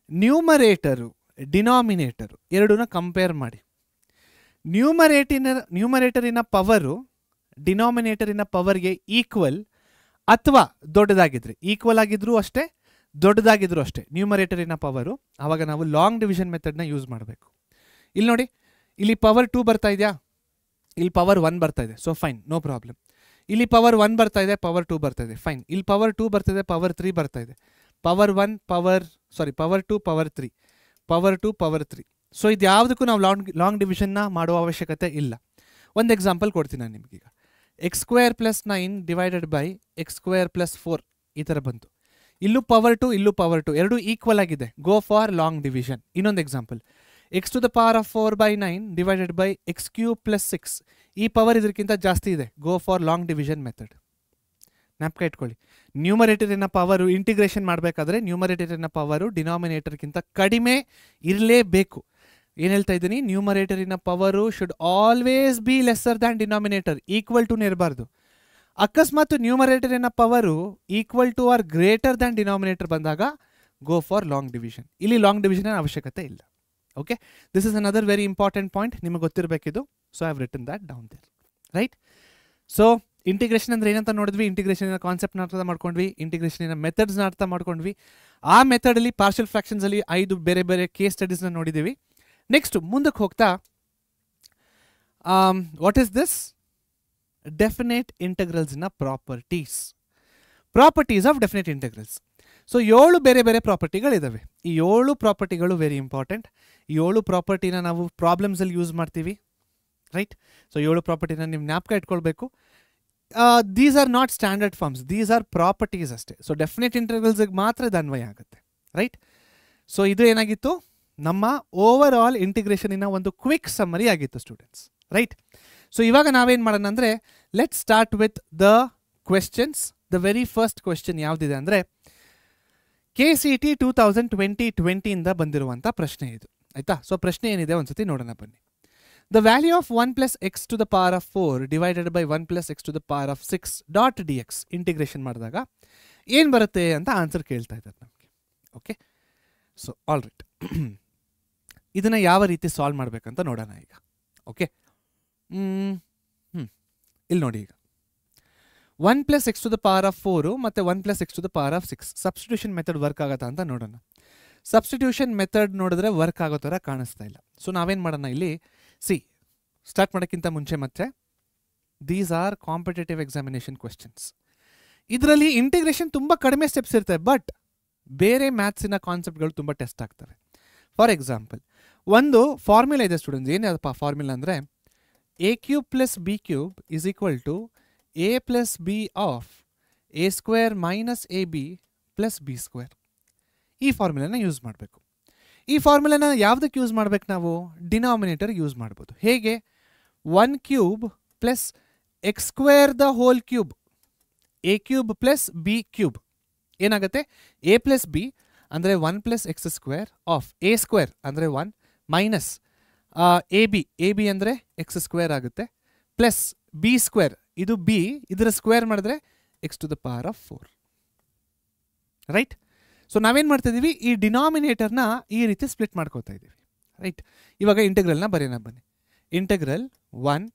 S1: ನ್ಯೂಮರೇಟರು ಡಿನಾಮಿನೇಟರು ಎರಡನ್ನ ಕಂಪೇರ್ ಮಾಡಿ. ನ್ಯೂಮರೇಟರಿನ ಪವರು ಡಿನಾಮಿನೇಟರಿನ ಪವರ್ಗೆ ಈಕ್ವಲ್ ಅಥವಾ ದೊಡ್ಡದಾಗಿದ್ರೆ, ಈಕ್ವಲ್ ಆಗಿದ್ರೂ ಅಷ್ಟೇ, ದೊಡ್ಡದಾಗಿದ್ರು ಅಷ್ಟೇ ನ್ಯೂಮರೇಟರಿನ ಪವರು, ಆವಾಗ ನಾವು ಲಾಂಗ್ ಡಿವಿಷನ್ ಮೆಥಡ್ನ ಯೂಸ್ ಮಾಡಬೇಕು. ಇಲ್ಲಿ ನೋಡಿ, ಇಲ್ಲಿ ಪವರ್ 2 ಬರ್ತಾ ಇದೆಯಾ, ಇಲ್ಲಿ ಪವರ್ 1 ಬರ್ತಾ ಇದೆ, ಸೊ ಫೈನ್, ನೋ ಪ್ರಾಬ್ಲಮ್. ಇಲ್ಲಿ ಪವರ್ 1 ಬರ್ತಾ ಇದೆ, ಪವರ್ 2 ಬರ್ತಾ ಇದೆ, ಫೈನ್. ಇಲ್ಲಿ ಪವರ್ 2 ಬರ್ತಾ ಇದೆ, ಪವರ್ 3 ಬರ್ತಾ ಇದೆ, power 1 power 2 power 3, power 2 power 3. So ಇದು ಯಾವುದಕ್ಕೂ ನಾವು ಲಾಂಗ್ ಡಿವಿಷನ್ನ ಮಾಡುವ ಅವಶ್ಯಕತೆ ಇಲ್ಲ. ಒಂದು ಎಕ್ಸಾಂಪಲ್ ಕೊಡ್ತೀನಿ ನಾನು ನಿಮಗೀಗ. x² + 9 ಡಿವೈಡೆಡ್ ಬೈ x² + 4 ಈ ಥರ ಬಂತು. ಇಲ್ಲೂ ಪವರ್ 2, ಇಲ್ಲೂ ಪವರ್ 2, ಎರಡೂ ಈಕ್ವಲ್ ಆಗಿದೆ, ಗೋ ಫಾರ್ ಲಾಂಗ್ ಡಿವಿಷನ್. ಇನ್ನೊಂದು example, x⁴/9 divided by x³ + 6, ಈ ಪವರ್ ಇದಕ್ಕಿಂತ ಜಾಸ್ತಿ ಇದೆ, ಗೋ ಫಾರ್ ಲಾಂಗ್ ಡಿವಿಷನ್ ಮೆಥಡ್. ಜ್ಞಾಪಕ ಇಟ್ಕೊಳ್ಳಿ, ನ್ಯೂಮರೇಟರಿನ ಪವರು ಇಂಟಿಗ್ರೇಷನ್ ಮಾಡಬೇಕಾದ್ರೆ ನ್ಯೂಮರೇಟರಿನ ಪವರು ಡಿನಾಮಿನೇಟರ್ಗಿಂತ ಕಡಿಮೆ ಇರಲೇಬೇಕು. ಏನು ಹೇಳ್ತಾ ಇದ್ದೀನಿ? ನ್ಯೂಮರೇಟರಿನ power should always be lesser than denominator, equal to ಇರಬಾರ್ದು. ಅಕಸ್ಮಾತ್ ನ್ಯೂಮರೇಟರಿನ power equal to or greater than denominator ಬಂದಾಗ ಗೋ ಫಾರ್ ಲಾಂಗ್ ಡಿವಿಷನ್. ಇಲ್ಲಿ ಲಾಂಗ್ ಡಿವಿಷನ್ ಅವಶ್ಯಕತೆ ಇಲ್ಲ. Okay, this is another very important point, ನಿಮಗೆ ಗೊತ್ತಿರಬೇಕಿದು. So I have written that down there. Right. So integration ಅಂದರೆ ಏನಂತ ನೋಡಿದ್ವಿ, ಇಂಟಿಗ್ರೇಷನಿನ ಕಾನ್ಸೆಪ್ಟ್ನ ಅರ್ಥ ಮಾಡ್ಕೊಂಡ್ವಿ, ಇಂಟಿಗ್ರೇಷನಿನ ಮೆಥಡ್ಸ್ನ ಅರ್ಥ ಮಾಡ್ಕೊಂಡ್ವಿ. ಆ ಮೆಥಡಲ್ಲಿ ಪಾರ್ಷಿಯಲ್ ಫ್ರಾಕ್ಷನ್ಸಲ್ಲಿ 5 ಬೇರೆ ಬೇರೆ ಕೇಸ್ ಸ್ಟಡೀಸ್ನ ನೋಡಿದ್ದೀವಿ. ನೆಕ್ಸ್ಟ್ ಮುಂದಕ್ಕೆ ಹೋಗ್ತಾ, ವಾಟ್ ಈಸ್ ದಿಸ್? ಡೆಫಿನೆಟ್ ಇಂಟೆಗ್ರಲ್ಸ್ನ properties of definite integrals. So 7 ಬೇರೆ ಬೇರೆ ಪ್ರಾಪರ್ಟಿಗಳಿದ್ದಾವೆ. ಈ 7 ಪ್ರಾಪರ್ಟಿಗಳು ವೆರಿ ಇಂಪಾರ್ಟೆಂಟ್. ಈ 7 ಪ್ರಾಪರ್ಟಿನ ನಾವು ಪ್ರಾಬ್ಲಮ್ಸಲ್ಲಿ ಯೂಸ್ ಮಾಡ್ತೀವಿ. ರೈಟ್. ಸೊ 7 ಪ್ರಾಪರ್ಟಿನ ನೀವು ಜ್ಞಾಪಕ ಇಟ್ಕೊಳ್ಬೇಕು. These are not standard forms, these are properties ಅಷ್ಟೇ. ಸೊ ಡೆಫಿನೆಟ್ ಇಂಟೆಗ್ರಲ್ಸ್ಗೆ ಮಾತ್ರ ಇದು ಅನ್ವಯ ಆಗುತ್ತೆ. ರೈಟ್. ಸೊ ಇದು ಏನಾಗಿತ್ತು? ನಮ್ಮ ಓವರ್ ಆಲ್ ಇಂಟಿಗ್ರೇಷನಿನ ಒಂದು ಕ್ವಿಕ್ ಸಮ್ಮರಿ ಆಗಿತ್ತು ಸ್ಟೂಡೆಂಟ್ಸ್. ರೈಟ್. ಸೊ ಇವಾಗ ನಾವೇನು ಮಾಡೋಣ ಅಂದರೆ, let start with the questions. The very first question ಯಾವುದಿದೆ ಅಂದರೆ, KCET 2020 ಬಂದಿರುವಂಥ ಪ್ರಶ್ನೆ ಇದು. ಆಯಿತಾ? ಸೊ ಪ್ರಶ್ನೆ ಏನಿದೆ ಒಂದ್ಸತಿ ನೋಡೋಣ ಬನ್ನಿ. The value of 1 + x⁴ divided by 1 + x⁴ dot dx integration ಮಾಡಿದಾಗ ಏನು ಬರುತ್ತೆ ಅಂತ ಆನ್ಸರ್ ಕೇಳ್ತಾ ಇದ್ದಾರೆ ನಮಗೆ. Okay, so all right. ಇದನ್ನು ಯಾವ ರೀತಿ ಸಾಲ್ವ್ ಮಾಡಬೇಕಂತ ನೋಡೋಣ ಈಗ. ಓಕೆ, ಇಲ್ಲಿ ನೋಡಿ, ಈಗ 1 + x⁴ ಮತ್ತು 1 + x⁴ ಸಬ್ಸ್ಟಿಟ್ಯೂಷನ್ ಮೆಥಡ್ ವರ್ಕ್ ಆಗುತ್ತಾ ಅಂತ ನೋಡೋಣ. ಸಬ್ಸ್ಟಿಟ್ಯೂಷನ್ ಮೆಥಡ್ ನೋಡಿದ್ರೆ ವರ್ಕ್ ಆಗೋ ಥರ ಕಾಣಿಸ್ತಾ ಇಲ್ಲ. ಸೊ ನಾವೇನು ಮಾಡೋಣ ಇಲ್ಲಿ, ಸ್ಟಾರ್ಟ್ ಮಾಡೋಕ್ಕಿಂತ ಮುಂಚೆ ಮತ್ತೆ, these are competitive examination questions. ಇದರಲ್ಲಿ ಇಂಟಿಗ್ರೇಷನ್ ತುಂಬ ಕಡಿಮೆ ಸ್ಟೆಪ್ಸ್ ಇರ್ತವೆ, ಬಟ್ ಬೇರೆ ಮ್ಯಾಥ್ಸಿನ ಕಾನ್ಸೆಪ್ಟ್ಗಳು ತುಂಬ ಟೆಸ್ಟ್ ಆಗ್ತವೆ. ಫಾರ್ ಎಕ್ಸಾಂಪಲ್, ಒಂದು ಫಾರ್ಮುಲಾ ಇದೆ ಸ್ಟೂಡೆಂಟ್ಸ್. ಏನಪ್ಪ ಫಾರ್ಮುಲಾ ಅಂದರೆ A cube plus B cube is equal to A plus B of A square minus A B plus B square. ಈ ಫಾರ್ಮುಲಾನ ಯೂಸ್ ಮಾಡಬೇಕು. ಈ ಫಾರ್ಮುಲಾನ ಯಾವುದಕ್ಕೆ ಯೂಸ್ ಮಾಡಬೇಕು ನಾವು? ಡಿನಾಮಿನೇಟರ್ ಯೂಸ್ ಮಾಡ್ಬೋದು. ಹೇಗೆ? 1 cube plus X square the whole cube, A cube plus B cube ಏನಾಗುತ್ತೆ? ಎ ಪ್ಲಸ್ ಬಿ ಅಂದರೆ 1 plus X square of A square ಅಂದರೆ 1 ಮೈನಸ್ ಎ ಬಿ ಅಂದರೆ ಎಕ್ಸ್ ಸ್ಕ್ವೇರ್ ಆಗುತ್ತೆ, ಪ್ಲಸ್ ಬಿ ಸ್ಕ್ವೇರ್, ಇದು B, ಇದರ square ಮಾಡಿದ್ರೆ X to the power of 4. Right? So ನಾವೇನು ಮಾಡ್ತಾ ಇದ್ದೀವಿ? ಈ ಡಿನಾಮಿನೇಟರ್ನ ಈ ರೀತಿ ಸ್ಪ್ಲಿಟ್ ಮಾಡ್ಕೋತಾ ಇದ್ದೀವಿ. ರೈಟ್? ಇವಾಗ ಇಂಟೆಗ್ರಲ್ನ ಬರೆಯೋಣ ಬನ್ನಿ. Integral 1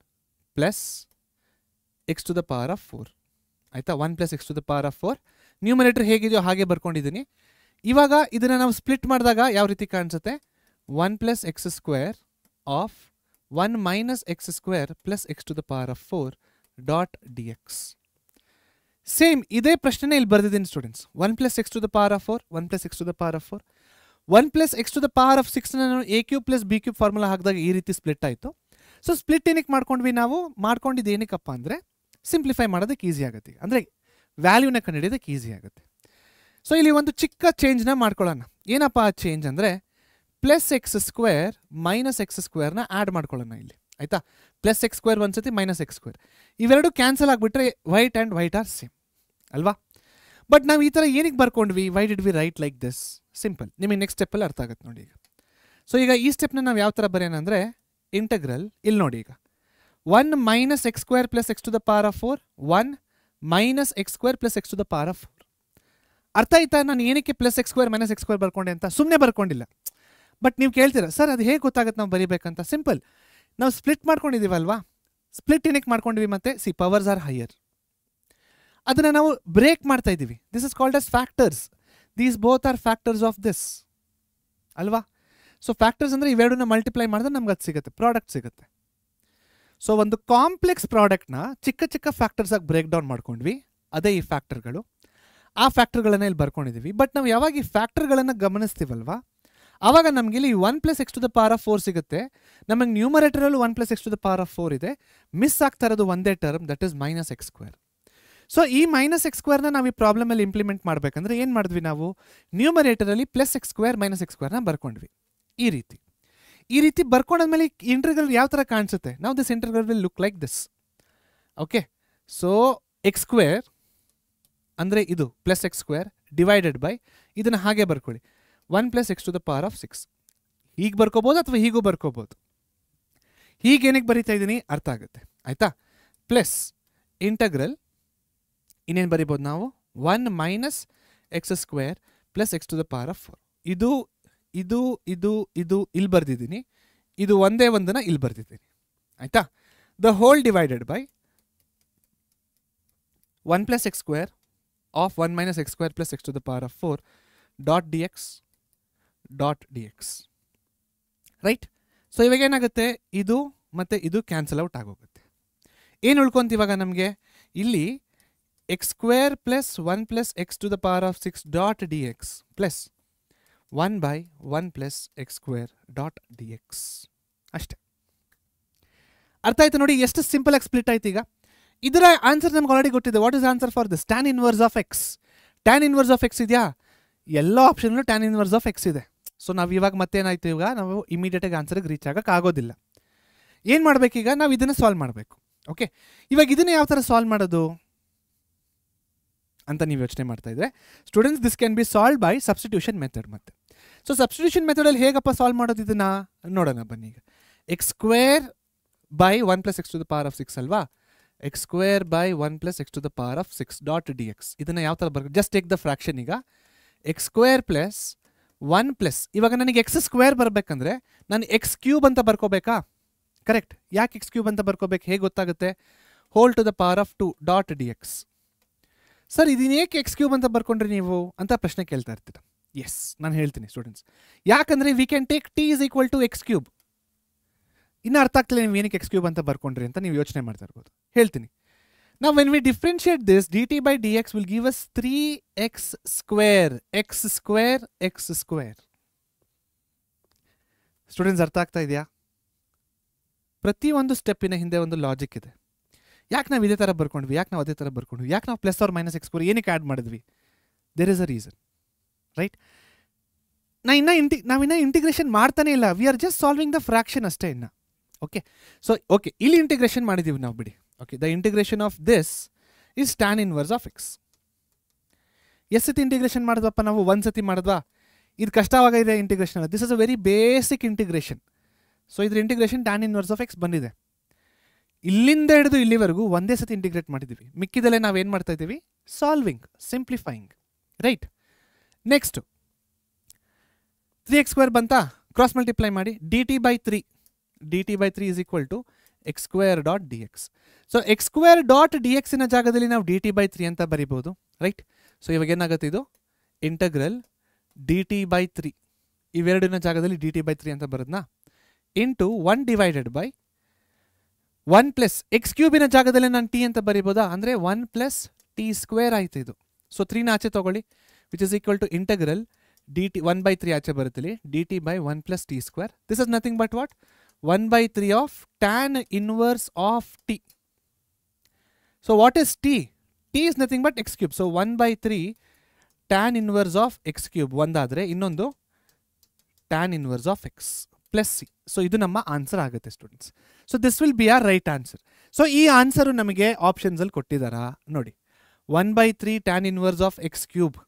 S1: plus X to the power of 4. ಆಯಿತಾ? 1 plus X to the power of 4. Numerator ಹೇಗಿದೆಯೋ ಹಾಗೆ ಬರ್ಕೊಂಡಿದ್ದೀನಿ. ಇವಾಗ ಇದನ್ನು ನಾವು ಸ್ಪ್ಲಿಟ್ ಮಾಡಿದಾಗ ಯಾವ ರೀತಿ ಕಾಣಿಸುತ್ತೆ? 1 plus X square of 1 minus X square plus X to the power of 4 dot D X. Same ಇದೇ ಪ್ರಶ್ನೆ ಇಲ್ಲಿ ಬರೆದಿದ್ದೀನಿ students. 1 plus X to the power of 4, 1 plus X to the power of 4, 1 plus X to the power of 6 ನಾನು A cube plus B cube formula ಹಾಕಿದಾಗ ಈ ರೀತಿ split ಆಯಿತು. So split ಏನಕ್ಕೆ ಮಾಡ್ಕೊಂಡ್ವಿ ನಾವು? ಮಾಡ್ಕೊಂಡಿದ್ದು ಏನಕ್ಕಪ್ಪ ಅಂದರೆ ಸಿಂಪ್ಲಿಫೈ ಮಾಡೋದಕ್ಕೆ ಈಸಿ ಆಗುತ್ತೆ, ಅಂದರೆ ವ್ಯಾಲ್ಯೂನ ಕಂಡುಹಿಡಿಯೋದಕ್ಕೆ ಈಸಿ ಆಗುತ್ತೆ. ಸೊ ಇಲ್ಲಿ ಒಂದು ಚಿಕ್ಕ ಚೇಂಜ್ನ ಮಾಡ್ಕೊಳ್ಳೋಣ. ಏನಪ್ಪ ಆ ಚೇಂಜ್ ಅಂದರೆ plus X square minus x ಸ್ಕ್ವೇರ್ನ ಆ್ಯಡ್ ಮಾಡ್ಕೊಳ್ಳೋಣ ಇಲ್ಲಿ. ಆಯಿತಾ? ಪ್ಲಸ್ ಎಕ್ಸ್ ಸ್ಕ್ವೇರ್ ಒಂದ್ಸತಿ ಮೈನಸ್ ಎಕ್ಸ್ ಸ್ಕ್ವೇರ್, ಇವೆರಡು ಕ್ಯಾನ್ಸಲ್ ಆಗಿಬಿಟ್ರೆ white and white are same ಅಲ್ವಾ? ಬಟ್ ನಾವು ಈ ಥರ ಏನಕ್ಕೆ ಬರ್ಕೊಂಡ್ವಿ? Why did we write like this? Simple, ನಿಮಗೆ ನೆಕ್ಸ್ಟ್ ಸ್ಟೆಪ್ಪಲ್ಲಿ ಅರ್ಥ ಆಗುತ್ತೆ ನೋಡಿ ಈಗ. ಸೊ ಈಗ ಈ ಸ್ಟೆಪ್ನ ನಾವು ಯಾವ ಥರ ಬರೆಯೋಣ ಅಂದರೆ ಇಂಟೆಗ್ರಲ್ ಇಲ್ಲಿ ನೋಡಿ ಈಗ 1 minus X square plus X to the power of 4, 1 minus X square plus X to the power of 4. ಅರ್ಥ ಆಯ್ತಾ ನಾನು ಏನಕ್ಕೆ plus X square minus X square ಬರ್ಕೊಂಡೆ ಅಂತ? ಸುಮ್ಮನೆ ಬರ್ಕೊಂಡಿಲ್ಲ. ಬಟ್ ನೀವು ಕೇಳ್ತೀರಾ ಸರ್ ಅದು ಹೇಗೆ ಗೊತ್ತಾಗುತ್ತೆ ನಾವು ಬರೀಬೇಕಂತ? ಸಿಂಪಲ್, ನಾವು ಸ್ಪ್ಲಿಟ್ ಮಾಡ್ಕೊಂಡಿದ್ದೀವಲ್ವಾ? ಸ್ಪ್ಲಿಟ್ ಏನಕ್ಕೆ ಮಾಡ್ಕೊಂಡಿವಿ? ಮತ್ತೆ ಸಿ ಪವರ್ಸ್ ಆರ್ ಹೈಯರ್, ಅದನ್ನು ನಾವು ಬ್ರೇಕ್ ಮಾಡ್ತಾ ಇದ್ದೀವಿ. This is called as factors. These both are factors of this ಅಲ್ವಾ? ಸೊ ಫ್ಯಾಕ್ಟರ್ಸ್ ಅಂದರೆ ಇವೆರಡನ್ನ ಮಲ್ಟಿಪ್ಲೈ ಮಾಡಿದ್ರೆ ನಮ್ಗೆ ಅದು ಸಿಗುತ್ತೆ, ಪ್ರಾಡಕ್ಟ್ ಸಿಗುತ್ತೆ. ಸೊ ಒಂದು ಕಾಂಪ್ಲೆಕ್ಸ್ ಪ್ರಾಡಕ್ಟ್ನ ಚಿಕ್ಕ ಚಿಕ್ಕ ಫ್ಯಾಕ್ಟರ್ಸ್ ಆಗಿ ಬ್ರೇಕ್ ಡೌನ್ ಮಾಡ್ಕೊಂಡ್ವಿ, ಅದೇ ಈ ಫ್ಯಾಕ್ಟರ್ಗಳು. ಆ ಫ್ಯಾಕ್ಟರ್ಗಳನ್ನು ಇಲ್ಲಿ ಬರ್ಕೊಂಡಿದ್ದೀವಿ. ಬಟ್ ನಾವು ಯಾವಾಗ ಈ ಫ್ಯಾಕ್ಟರ್ಗಳನ್ನು ಗಮನಿಸ್ತೀವಲ್ವಾ, ಆವಾಗ ನಮಗೆ ಇಲ್ಲಿ 1 plus X to the power of 4 ಸಿಗುತ್ತೆ. ನಮಗೆ ನ್ಯೂಮರೇಟರಲ್ಲೂ 1 plus X to the power of 4 ಇದೆ. ಮಿಸ್ ಆಗ್ತಾ ಇರೋದು ಒಂದೇ term, that is minus X square. So ಈ ಮೈನಸ್ ಎಕ್ಸ್ ಸ್ಕ್ವೇರ್ನ ನಾವು ಈ ಪ್ರಾಬ್ಲಮಲ್ಲಿ ಇಂಪ್ಲಿಮೆಂಟ್ ಮಾಡಬೇಕಂದ್ರೆ ಏನು ಮಾಡಿದ್ವಿ ನಾವು? ನ್ಯೂಮರೇಟರಲ್ಲಿ plus X square minus x ಸ್ಕ್ವೇರ್ನ ಬರ್ಕೊಂಡ್ವಿ. ಈ ರೀತಿ ಬರ್ಕೊಂಡಾದ್ಮೇಲೆ ಇಂಟರ್ಗ್ರಲ್ ಯಾವ ಥರ ಕಾಣಿಸುತ್ತೆ? ನಾವು this integral will look like this. Okay, so X square ಅಂದರೆ ಇದು plus X square divided by ಇದನ್ನು ಹಾಗೆ ಬರ್ಕೊಳ್ಳಿ 1 plus X to the power of 6. ಹೀಗೆ ಬರ್ಕೋಬೋದು ಅಥವಾ ಹೀಗೂ ಬರ್ಕೋಬೋದು. ಹೀಗೇನಕ್ಕೆ ಬರೀತಾ ಇದ್ದೀನಿ ಅರ್ಥ ಆಗುತ್ತೆ ಆಯಿತಾ? ಪ್ಲಸ್ ಇಂಟಗ್ರಲ್ ಇನ್ನೇನು ಬರಿಬೋದು ನಾವು? 1 minus X square plus X to the power of 4. ಇದು ಇದು ಇದು ಇದು ಇಲ್ಲಿ ಬರ್ದಿದ್ದೀನಿ, ಇದು ಒಂದೇ ಒಂದನ್ನು ಇಲ್ಲಿ ಬರ್ದಿದ್ದೀನಿ ಆಯಿತಾ? The whole divided by 1 plus X square of 1 minus X square plus X to the power of 4 dot D X dot D X. Right? So ಇವಾಗ ಏನಾಗುತ್ತೆ? ಇದು ಮತ್ತು ಇದು ಕ್ಯಾನ್ಸಲ್ ಔಟ್ ಆಗೋಗುತ್ತೆ. ಏನು ಉಳ್ಕೊಂತ ಇವಾಗ ನಮಗೆ? ಇಲ್ಲಿ X square plus 1 plus X to the power of 6 dot D X plus 1 by 1 plus X square dot D X. ಅಷ್ಟೇ. ಅರ್ಥ ಆಯ್ತು ನೋಡಿ, ಎಷ್ಟು ಸಿಂಪಲ್ ಆಗಿ ಸ್ಪ್ಲಿಟ್ ಆಯ್ತು. ಈಗ ಇದರ ಆನ್ಸರ್ ನಮ್ಗೆ ಆಲ್ರೆಡಿ ಗೊತ್ತಿದೆ. What is answer for this? Tan inverse of X. Tan inverse of x ಇದೆಯಾ? ಎಲ್ಲ ಆಪ್ಷನ್ಗಳು ಟ್ಯಾನ್ ಇನ್ವರ್ಸ್ ಆಫ್ ಎಕ್ಸ್ ಇದೆ. ಸೊ ನಾವು ಇವಾಗ ಮತ್ತೇನಾಯ್ತು? ಇವಾಗ ನಾವು ಇಮಿಡಿಯೇಟಾಗಿ ಆನ್ಸರ್ಗೆ ರೀಚ್ ಆಗೋಕ್ಕೆ ಆಗೋದಿಲ್ಲ. ಏನು ಮಾಡಬೇಕೀಗ? ನಾವು ಇದನ್ನು ಸಾಲ್ವ್ ಮಾಡಬೇಕು. ಓಕೆ, ಇವಾಗ ಇದನ್ನು ಯಾವ ಥರ ಸಾಲ್ವ್ ಮಾಡೋದು ಅಂತ ನೀವು ಯೋಚನೆ ಮಾಡ್ತಾ ಇದ್ರೆ students, this can be solve by substitution method. ಮತ್ತೆ ಸೊ ಸಬ್ಸ್ಟಿಟ್ಯೂಷನ್ ಮೆಥಡಲ್ಲಿ ಹೇಗಪ್ಪ ಸಾಲ್ವ್ ಮಾಡೋದು ಇದನ್ನು ನೋಡೋಣ ಬನ್ನಿ. ಈಗ x square by 1 plus X to the power of 6 ಅಲ್ವಾ? X square by 1 plus X to the power of 6 dot D X. ಇದನ್ನು ಯಾವ ಥರ ಬರ್ಬೇಕು? Just take the fraction. ಈಗ ಎಕ್ಸ್ ಸ್ಕ್ವೇರ್ ಪ್ಲಸ್ 1 ಪ್ಲಸ್, ಇವಾಗ ನನಗೆ ಎಕ್ಸ್ ಸ್ಕ್ವೇರ್ ಬರಬೇಕಂದ್ರೆ ನಾನು ಎಕ್ಸ್ ಕ್ಯೂಬ್ ಅಂತ ಬರ್ಕೋಬೇಕಾ? ಕರೆಕ್ಟ್. ಯಾಕೆ ಎಕ್ಸ್ ಕ್ಯೂಬ್ ಅಂತ ಬರ್ಕೋಬೇಕು? ಹೇಗೆ ಗೊತ್ತಾಗುತ್ತೆ? Whole to the power of 2 dot D x. Sir ಇದನ್ನ ಏಕೆ ಎಕ್ಸ್ ಕ್ಯೂಬ್ ಅಂತ ಬರ್ಕೊಂಡ್ರಿ ನೀವು ಅಂತ ಪ್ರಶ್ನೆ ಕೇಳ್ತಾ ಇರ್ತೀರ. ಎಸ್, ನಾನು ಹೇಳ್ತೀನಿ ಸ್ಟೂಡೆಂಟ್ಸ್. ಯಾಕಂದರೆ we can take t is equal to x cube. ಇನ್ನೂ ಅರ್ಥ ಆಗ್ತಿಲ್ಲ ನೀವು ಏನಕ್ಕೆ ಎಕ್ಸ್ ಕ್ಯೂಬ್ ಅಂತ ಬರ್ಕೊಂಡ್ರಿ ಅಂತ ನೀವು ಯೋಚನೆ ಮಾಡ್ತಾ ಇರ್ಬೋದು. ಹೇಳ್ತೀನಿ Now when we differentiate this, dt by dx will give us 3x square, x square, x square. Students ಅರ್ಥ ಆಗ್ತಾ ಇದೆಯಾ? ಪ್ರತಿಯೊಂದು ಸ್ಟೆಪ್ಪಿನ ಹಿಂದೆ ಒಂದು ಲಾಜಿಕ್ ಇದೆ. ಯಾಕೆ ನಾವು ಇದೇ ಥರ ಬರ್ಕೊಂಡ್ವಿ, ಯಾಕೆ ನಾವು ಅದೇ ಥರ ಬರ್ಕೊಂಡ್ವಿ, ಯಾಕೆ ನಾವು plus or minus X square ಏನಕ್ಕೆ ಆ್ಯಡ್ ಮಾಡಿದ್ವಿ? There is a reason, right? ನಾವಿನ್ನ ಇಂಟಿಗ್ರೇಷನ್ ಮಾಡ್ತಾನೆ ಇಲ್ಲ, we are just solving the fraction ಅಷ್ಟೇ ಇನ್ನು. ಓಕೆ, ಸೊ ಓಕೆ, ಇಲ್ಲಿ ಇಂಟಿಗ್ರೇಷನ್ ಮಾಡಿದ್ದೀವಿ ನಾವು, ಬಿಡಿ. Okay, the integration of this is tan inverse of x. ಎಷ್ಟು ಸತಿ ಇಂಟಿಗ್ರೇಷನ್ ಮಾಡಿದ್ವಪ್ಪ ನಾವು? ಒಂದು ಸತಿ ಮಾಡಿದ್ವಾ? ಇದು ಕಷ್ಟವಾಗಿದೆ integration. This is a very basic integration. So ಇದ್ರ integration tan inverse of x ಬಂದಿದೆ. ಇಲ್ಲಿಂದ ಹಿಡಿದು ಇಲ್ಲಿವರೆಗೂ ಒಂದೇ ಸತಿ ಇಂಟಿಗ್ರೇಟ್ ಮಾಡಿದ್ದೀವಿ. ಮಿಕ್ಕಿದಲ್ಲೇ ನಾವೇನು ಮಾಡ್ತಾ ಇದ್ದೀವಿ? Solving, simplifying, right? Next 3x square ಬಂತಾ? ಕ್ರಾಸ್ ಮಲ್ಟಿಪ್ಲೈ ಮಾಡಿ, dt by 3. dt by 3 is equal to x square dot dx. So x square dot dx ಇನ ಜಾಗದಲ್ಲಿ ನಾವು dt by 3 ಅಂತ ಬರಿಬೋದು, ರೈಟ್? ಸೊ ಇವಾಗ ಏನಾಗುತ್ತೆ ಇದು? ಇಂಟಗ್ರಲ್ dt by 3 ಇವೆರಡಿನ ಜಾಗದಲ್ಲಿ dt by 3 ಅಂತ ಬರೋದ್ನಾ into 1 divided by 1 plus x ಕ್ಯೂಬಿನ ಜಾಗದಲ್ಲಿ ನಾನು ಟಿ ಅಂತ ಬರಿಬೋದಾ? ಅಂದರೆ 1 ಪ್ಲಸ್ ಟಿ ಸ್ಕ್ವೇರ್ ಆಯ್ತು ಇದು. ಸೊ 3ನ ಆಚೆ ತಗೊಳ್ಳಿ, which is equal to integral dt 1 by 3 ಆಚೆ ಬರುತ್ತಲ್ಲಿ dt by 1 plus t square. This is nothing but what? 1 by 3 of tan inverse of t. So what is t? T is nothing but x cube. So 1 by 3 tan inverse of x cube ಒಂದಾದರೆ ಇನ್ನೊಂದು tan inverse of x plus c. So ಇದು ನಮ್ಮ answer ಆಗುತ್ತೆ students. So this will be our right answer. So ಈ answer ನಮಗೆ ಆಪ್ಷನ್ಸಲ್ಲಿ ಕೊಟ್ಟಿದ್ದಾರಾ ನೋಡಿ. 1 by 3 tan inverse of x cube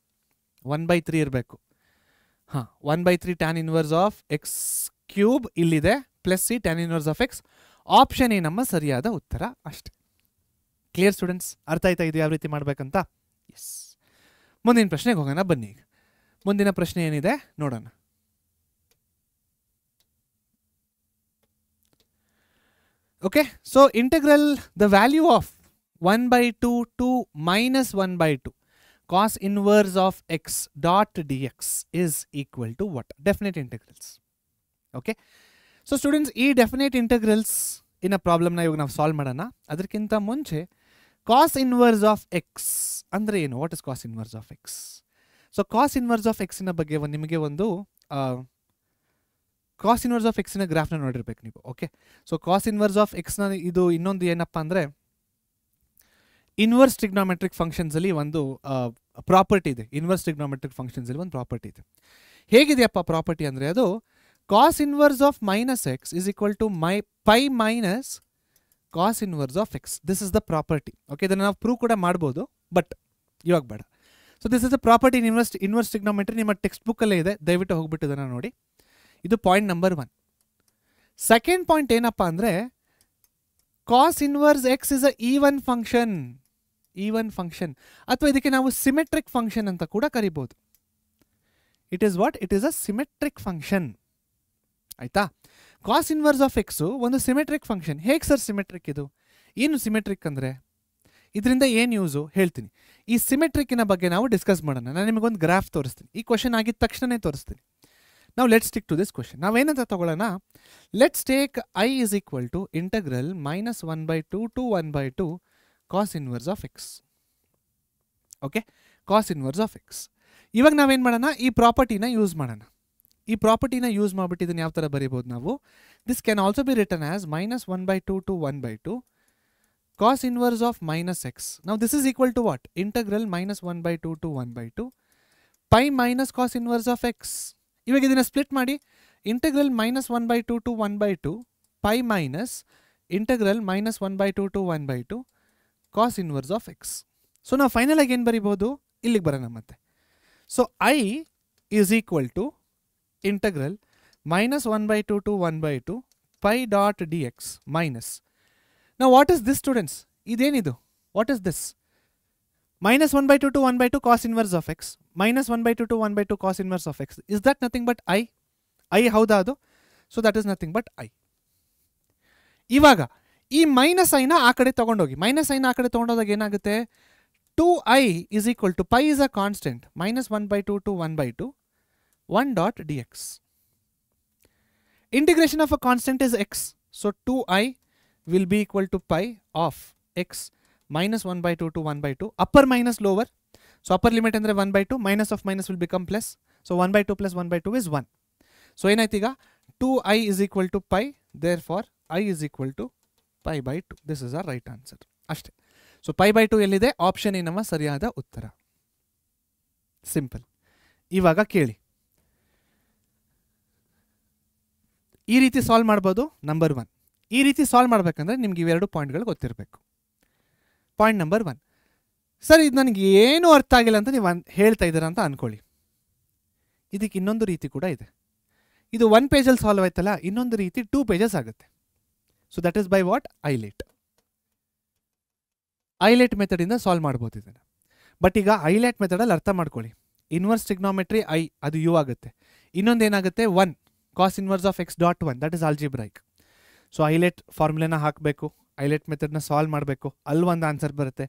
S1: 1 by 3 ಇರಬೇಕು. ಹಾಂ, 1 by 3 tan inverse of x cube ಇಲ್ಲಿದೆ, plus C tan inverse of x. Option A ನಮ್ಮ ಸರಿಯಾದ ಉತ್ತರ ಅಷ್ಟೆ. Clear students? ಅರ್ಥ ಆಯ್ತಾ ಇದು ಯಾವ ರೀತಿ ಮಾಡಬೇಕಂತ? ಎಸ್. ಮುಂದಿನ ಪ್ರಶ್ನೆಗೆ ಹೋಗೋಣ ಬನ್ನಿ. ಈಗ ಮುಂದಿನ ಪ್ರಶ್ನೆ ಏನಿದೆ ನೋಡೋಣ. Okay, so integral the value of 1 by 2 to minus 1 by 2 cos inverse of x dot dx is equal to what? Definite integrals. Okay, so students ಈ ಡೆಫಿನೆಟ್ ಇಂಟಗ್ರಲ್ಸ್ ಇನ್ನ ಪ್ರಾಬ್ಲಮ್ನ ಇವಾಗ ನಾವು ಸಾಲ್ವ್ ಮಾಡೋಣ. ಅದಕ್ಕಿಂತ ಮುಂಚೆ cos inverse of x ಅಂದರೆ ಏನು? What is cos inverse of x? So cos inverse of x ನ ಬಗ್ಗೆ ನಿಮಗೆ ಒಂದು cos inverse of x ನ ಗ್ರಾಫ್ನ ನೋಡಿರ್ಬೇಕು ನೀವು. Okay, so cos inverse of x ನ ಇದು ಇನ್ನೊಂದು ಏನಪ್ಪ ಅಂದರೆ ಇನ್ವರ್ಸ್ ಟ್ರಿಗ್ನೋಮೆಟ್ರಿಕ್ ಫಂಕ್ಷನ್ಸ್ ಅಲ್ಲಿ ಒಂದು ಪ್ರಾಪರ್ಟಿ ಇದೆ. ಇನ್ವರ್ಸ್ ಟ್ರಿಗ್ನೋಮೆಟ್ರಿಕ್ ಫಂಕ್ಷನ್ಸ್ ಅಲ್ಲಿ ಒಂದು ಪ್ರಾಪರ್ಟಿ ಇದೆ. ಹೇಗಿದೆಯಪ್ಪ ಪ್ರಾಪರ್ಟಿ ಅಂದರೆ ಅದು cos inverse of minus x is equal to pi minus cos inverse of x. This is the property. Okay, ಇದನ್ನು ನಾವು ಪ್ರೂವ್ ಕೂಡ ಮಾಡ್ಬೋದು, ಬಟ್ ಇವಾಗ ಬೇಡ. So this is the property in inverse trigonometry. ನಿಮ್ಮ ಟೆಕ್ಸ್ಟ್ ಬುಕ್ಕಲ್ಲೇ ಇದೆ, ದಯವಿಟ್ಟು ಹೋಗ್ಬಿಟ್ಟು ಇದನ್ನು ನೋಡಿ. ಇದು ಪಾಯಿಂಟ್ ನಂಬರ್ 1. ಸೆಕೆಂಡ್ ಪಾಯಿಂಟ್ ಏನಪ್ಪ ಅಂದರೆ cos inverse x is a even function. Even function ಅಥವಾ ಇದಕ್ಕೆ ನಾವು ಸಿಮೆಟ್ರಿಕ್ ಫಂಕ್ಷನ್ ಅಂತ ಕೂಡ ಕರಿಬೋದು. It is what? It is a symmetric function. ಆಯ್ತಾ? ಕಾಸ್ ಇನ್ವರ್ಸ್ ಆಫ್ ಎಕ್ಸು ಒಂದು ಸಿಮೆಟ್ರಿಕ್ ಫಂಕ್ಷನ್. ಹೇಗೆ ಸರ್ ಸಿಮೆಟ್ರಿಕ್ ಇದು? ಏನು ಸಿಮೆಟ್ರಿಕ್ ಅಂದರೆ ಇದರಿಂದ ಏನು ಯೂಸು ಹೇಳ್ತೀನಿ. ಈ ಸಿಮೆಟ್ರಿಕ್ಕಿನ ಬಗ್ಗೆ ನಾವು ಡಿಸ್ಕಸ್ ಮಾಡೋಣ. ನಾನು ನಿಮಗೊಂದು ಗ್ರಾಫ್ ತೋರಿಸ್ತೀನಿ. ಈ ಕ್ವಶನ್ ಆಗಿದ ತಕ್ಷಣನೇ ತೋರಿಸ್ತೀನಿ. ನಾವು let's stick to this question. ನಾವೇನಂತ ತಗೊಳ್ಳೋಣ? Let's take I is equal to integral minus 1 by 2 to 1 by 2 cos inverse of x. Okay, cos inverse of x. ಇವಾಗ ನಾವೇನು ಮಾಡೋಣ? ಈ ಪ್ರಾಪರ್ಟಿನ ಯೂಸ್ ಮಾಡೋಣ. ಈ ಪ್ರಾಪರ್ಟಿನ ಯೂಸ್ ಮಾಡಿಬಿಟ್ಟು ಇದನ್ನು ಯಾವ ಥರ ಬರೀಬೋದು ನಾವು? This can also be written as minus 1 by 2 to 1 by 2 cos inverse of minus x. Now this is equal to what? Integral minus 1 by 2 to 1 by 2 pi minus cos inverse of x. ಇವಾಗ ಇದನ್ನು split ಮಾಡಿ integral minus 1 by 2 to 1 by 2 pi minus integral minus 1 by 2 to 1 by 2 cos inverse of x. So ನಾವು final ಆಗಿ ಏನು ಬರಿಬೋದು? ಇಲ್ಲಿಗೆ ಬರೋಣ ಮತ್ತೆ. So I is equal to integral minus 1 by 2 to 1 by 2 pi dot D x minus. ನಾವು what is this students? ಇದೇನಿದು? What is this? Minus 1 by 2 to 1 by 2 cos inverse of x minus 1 by 2 to 1 by 2 cos inverse of x. Is that nothing but I? I ಹೌದಾ ಅದು? So that is nothing but I. ಇವಾಗ ಈ minus ಐನ ಆ ಕಡೆ ತೊಗೊಂಡೋಗಿ, minus ಐನ ಆ ಕಡೆ ತೊಗೊಂಡೋದಾಗ ಏನಾಗುತ್ತೆ? 2i is equal to pi is a constant minus 1 by 2 to 1 by 2 1 dot dx. Integration of a constant is x. So 2i will be equal to pi of x minus 1 by 2 to 1 by 2. Upper minus lower. So upper limit ಅಂದರೆ 1 by 2. Minus of minus will become plus. So 1 by 2 plus 1 by 2 is 1. So ಏನಾಯ್ತು ಈಗ 2i is equal to pi. Therefore I is equal to pi by 2. This is our right answer. ಅಷ್ಟೇ. So pi by 2 ಎಲ್ಲಿದೆ? Option A ನಮ್ಮ ಸರಿಯಾದ ಉತ್ತರ. Simple. ಇವಾಗ ಕೇಳಿ, ಈ ರೀತಿ ಸಾಲ್ವ್ ಮಾಡ್ಬೋದು. ನಂಬರ್ 1, ಈ ರೀತಿ ಸಾಲ್ವ್ ಮಾಡ್ಬೇಕಂದ್ರೆ ನಿಮ್ಗೆ ಇವೆರಡು ಪಾಯಿಂಟ್ಗಳು ಗೊತ್ತಿರಬೇಕು. ಪಾಯಿಂಟ್ ನಂಬರ್ 1, ಸರ್ ಇದು ನನಗೆ ಏನೂ ಅರ್ಥ ಆಗಿಲ್ಲ ಅಂತ ನೀವು ಹೇಳ್ತಾ ಇದ್ದೀರಾ ಅಂತ ಅನ್ಕೊಳ್ಳಿ. ಇದಕ್ಕೆ ಇನ್ನೊಂದು ರೀತಿ ಕೂಡ ಇದೆ. ಇದು 1 ಪೇಜಲ್ಲಿ ಸಾಲ್ವ್ ಆಯ್ತಲ್ಲ, ಇನ್ನೊಂದು ರೀತಿ 2 pages ಆಗುತ್ತೆ. So that is by what? ILATE ಮೆಥಡಿಂದ ಸಾಲ್ವ್ ಮಾಡ್ಬೋದು ಇದನ್ನು. ಬಟ್ ಈಗ ಐಲೇಟ್ ಮೆಥಡಲ್ಲಿ ಅರ್ಥ ಮಾಡ್ಕೊಳ್ಳಿ. ಇನ್ವರ್ಸ್ ಟ್ರಿಗ್ನೋಮೆಟ್ರಿ ಐ, ಅದು ಯು ಆಗುತ್ತೆ. ಇನ್ನೊಂದು ಏನಾಗುತ್ತೆ? 1 cos inverse of x dot 1, that is algebraic. So ILATE ಫಾರ್ಮುಲಾನ ಹಾಕಬೇಕು, ಐಲೇಟ್ ಮೆಥಡ್ನ ಸಾಲ್ವ್ ಮಾಡಬೇಕು, ಅಲ್ಲಿ ಒಂದು ಆನ್ಸರ್ ಬರುತ್ತೆ.